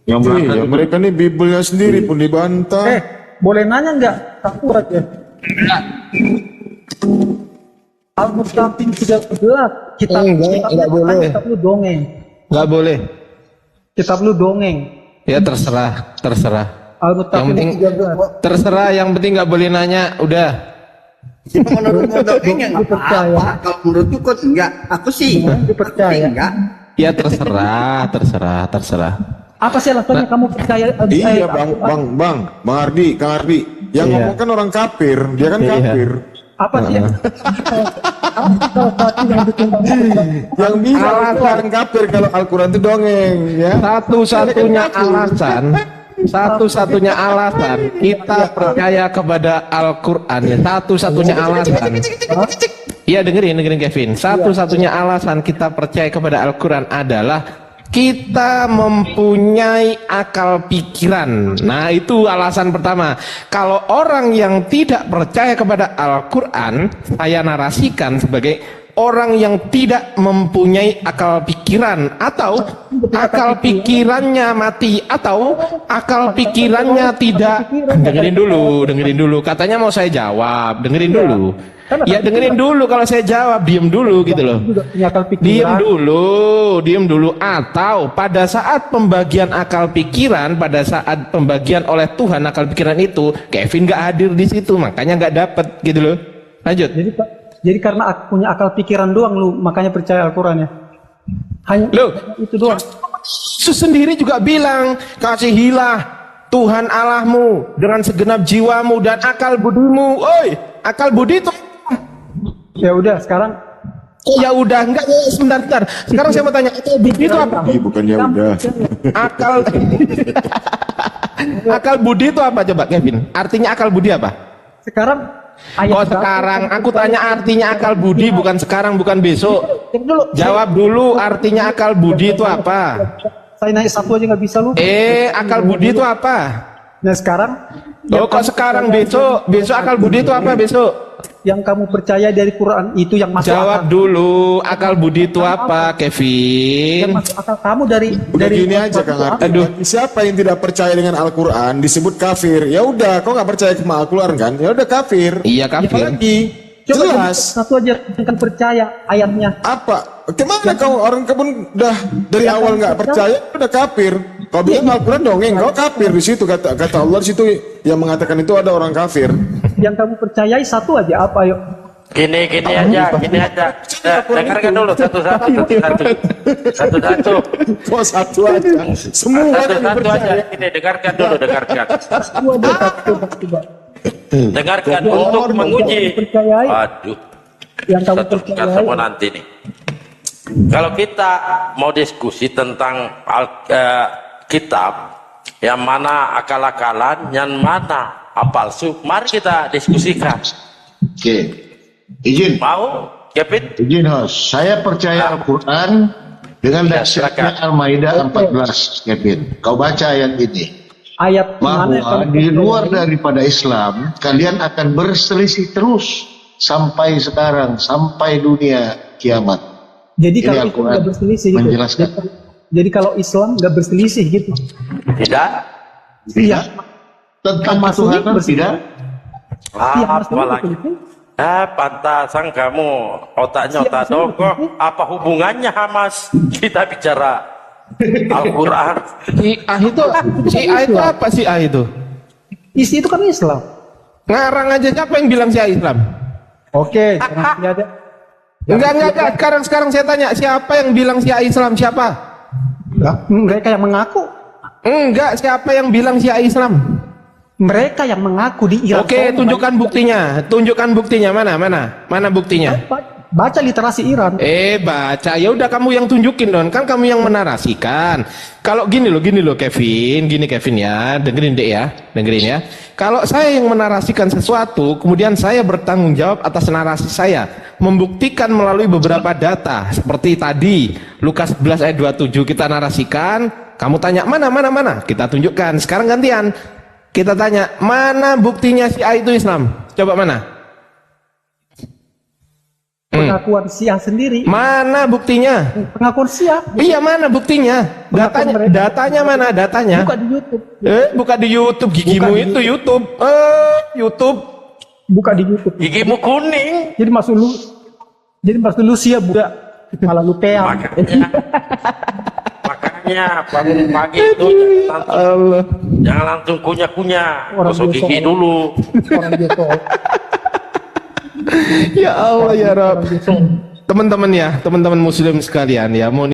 [SPEAKER 8] Yang belakang
[SPEAKER 4] Iya, mereka nih Bibelnya sendiri pun dibantah.
[SPEAKER 9] boleh nanya nggak? Satu aja. Al-Mustaqim 13
[SPEAKER 10] Enggak boleh.
[SPEAKER 9] Kitab lu dongeng.
[SPEAKER 10] Nggak boleh.
[SPEAKER 9] Kitab lu dongeng.
[SPEAKER 10] Ya terserah. Yang
[SPEAKER 9] Al-Mustaqim
[SPEAKER 10] penting
[SPEAKER 9] 13.
[SPEAKER 10] terserah. Yang penting nggak boleh nanya. Udah.
[SPEAKER 7] Menurutmu dongeng nggak apa-apa. Kalau menurutku kok enggak. Aku sih
[SPEAKER 9] dipercaya.
[SPEAKER 7] Enggak.
[SPEAKER 10] Ya terserah.
[SPEAKER 9] Apa sih alasannya kamu percaya?
[SPEAKER 4] Iya, Bang Ardi, Kang Ardi. Yang
[SPEAKER 10] Iya.
[SPEAKER 4] ngomong kan orang kafir, dia kan
[SPEAKER 10] Iya.
[SPEAKER 4] kafir.
[SPEAKER 9] Apa sih?
[SPEAKER 4] Yang bilang itu orang kafir kalau Al-Quran itu dongeng, ya.
[SPEAKER 10] Satu-satunya alasan Satu-satunya alasan kita percaya kepada Al-Quran ya, satu-satunya alasan. Iya dengerin Kevin. Satu-satunya alasan kita percaya kepada Al-Quran adalah kita mempunyai akal pikiran. Nah itu alasan pertama. Kalau orang yang tidak percaya kepada Al-Quran, saya narasikan sebagai orang yang tidak mempunyai akal pikiran, atau akal pikirannya mati, atau akal pikirannya tidak. Dengerin dulu. Katanya mau saya jawab, dengerin dulu. Ya dengerin dulu, kalau saya jawab diem dulu gitu loh. Diem dulu. Atau pada saat pembagian akal pikiran, pada saat pembagian oleh Tuhan akal pikiran itu, Kevin nggak hadir di situ, makanya nggak dapet gitu loh. Lanjut.
[SPEAKER 9] Jadi karena aku punya akal pikiran doang lu, makanya percaya Al-Quran ya? Hanya itu doang.
[SPEAKER 3] Sendiri juga bilang, kasihilah Tuhan Allahmu dengan segenap jiwamu dan akal budimu. Oi, akal budi itu.
[SPEAKER 9] Ya udah sekarang.
[SPEAKER 3] Ya udah, enggak, sebentar. Sekarang saya mau tanya, akal budi itu apa?
[SPEAKER 4] Bukan ya udah.
[SPEAKER 3] Akal budi itu apa coba Kevin? Artinya akal budi apa?
[SPEAKER 9] Sekarang
[SPEAKER 3] sekarang aku tanya artinya akal budi, bukan sekarang, bukan besok. Jawab dulu artinya akal budi itu apa?
[SPEAKER 9] Saya naik satu aja nggak bisa lu.
[SPEAKER 3] Akal budi itu apa?
[SPEAKER 9] Nah sekarang.
[SPEAKER 3] Kok sekarang, besok akal budi itu apa besok?
[SPEAKER 9] Yang kamu percaya dari Quran itu yang masuk
[SPEAKER 3] Jawab
[SPEAKER 9] akal.
[SPEAKER 3] Dulu, akal budi itu apa, Kevin?
[SPEAKER 9] Yang masuk akal kamu dari
[SPEAKER 4] gini aja Kang Arti. Siapa yang tidak percaya dengan Al-Quran disebut kafir. Ya udah, kau nggak percaya sama Al-Quran kan? Ya udah kafir.
[SPEAKER 3] Iya kafir.
[SPEAKER 4] Lagi. Jelas.
[SPEAKER 9] Satu aja yang kan percaya ayatnya.
[SPEAKER 4] Apa? Kemana kau orang kebun udah dari awal nggak percaya udah kafir. Kau bilang Al-Quran dongeng, kau kafir di situ kata Allah di situ yang mengatakan itu ada orang kafir.
[SPEAKER 9] Yang kamu percayai satu aja apa yuk?
[SPEAKER 5] Gini aja. Dengarkan dulu satu-satu.
[SPEAKER 4] Oh satu aja. Semua
[SPEAKER 5] satu aja. Ini dengarkan dulu. Dengarkan untuk menguji. Aduh.
[SPEAKER 9] Yang kamu
[SPEAKER 5] percayai semua nanti nih. Kalau kita mau diskusi tentang kitab, yang mana akal-akalan, yang mana palsu, mari kita diskusikan.
[SPEAKER 8] Oke. Izin.
[SPEAKER 5] Mau, Kevin?
[SPEAKER 8] Izin host. Saya percaya Al-Quran dengan dasarnya Al-Maidah 14, Kevin. Kau baca ayat ini.
[SPEAKER 9] Ayat
[SPEAKER 8] bahwa di luar daripada Islam kalian akan berselisih terus sampai sekarang, sampai dunia kiamat.
[SPEAKER 9] Jadi kalau itu nggak berselisih gitu.
[SPEAKER 8] Menjelaskan.
[SPEAKER 9] Jadi kalau Islam nggak berselisih gitu.
[SPEAKER 5] Tidak.
[SPEAKER 9] Iya.
[SPEAKER 8] Tentang Tuhan tidak.
[SPEAKER 5] Apalagi. Pantasan kamu otaknya otak dongkok. Apa hubungannya Hamas? Kita bicara Al-Quran.
[SPEAKER 3] Syiah itu apa Syiah itu?
[SPEAKER 9] Isi itu kan Islam.
[SPEAKER 3] Ngarang aja, siapa yang bilang Syiah Islam?
[SPEAKER 9] Oke,
[SPEAKER 3] Enggak. Sekarang saya tanya, siapa yang bilang Syiah Islam? Siapa?
[SPEAKER 9] Mereka yang mengaku.
[SPEAKER 3] Enggak, siapa yang bilang Syiah Islam?
[SPEAKER 9] Mereka yang mengaku di Iran.
[SPEAKER 3] Oke, tunjukkan buktinya. Mana buktinya?
[SPEAKER 9] Baca literasi Iran.
[SPEAKER 3] Baca. Ya udah kamu yang tunjukin dong. Kan kamu yang menarasikan. Kalau gini loh Kevin ya. Dengerin ya. Kalau saya yang menarasikan sesuatu, kemudian saya bertanggung jawab atas narasi saya, membuktikan melalui beberapa data. Seperti tadi, Lukas 11 ayat 27 kita narasikan, kamu tanya mana, kita tunjukkan. Sekarang gantian. Kita tanya, mana buktinya Syiah itu Islam? Coba mana?
[SPEAKER 9] Pengakuan Syiah sendiri.
[SPEAKER 3] Mana buktinya?
[SPEAKER 9] Pengakuan Syiah.
[SPEAKER 3] Iya, mana buktinya? Datanya mana? Datanya?
[SPEAKER 9] Buka di YouTube.
[SPEAKER 3] Buka di YouTube. Gigimu itu YouTube. YouTube.
[SPEAKER 9] Buka di YouTube.
[SPEAKER 5] Gigimu kuning.
[SPEAKER 9] Jadi maksud lu Syiah budak. Malah lu peang.
[SPEAKER 5] Makanya pagi itu jangan langsung kunyah-kunyah. Gosok gigi dulu.
[SPEAKER 9] Orang Jokowi.
[SPEAKER 3] Ya Allah ya Rabb. Teman-teman muslim sekalian ya,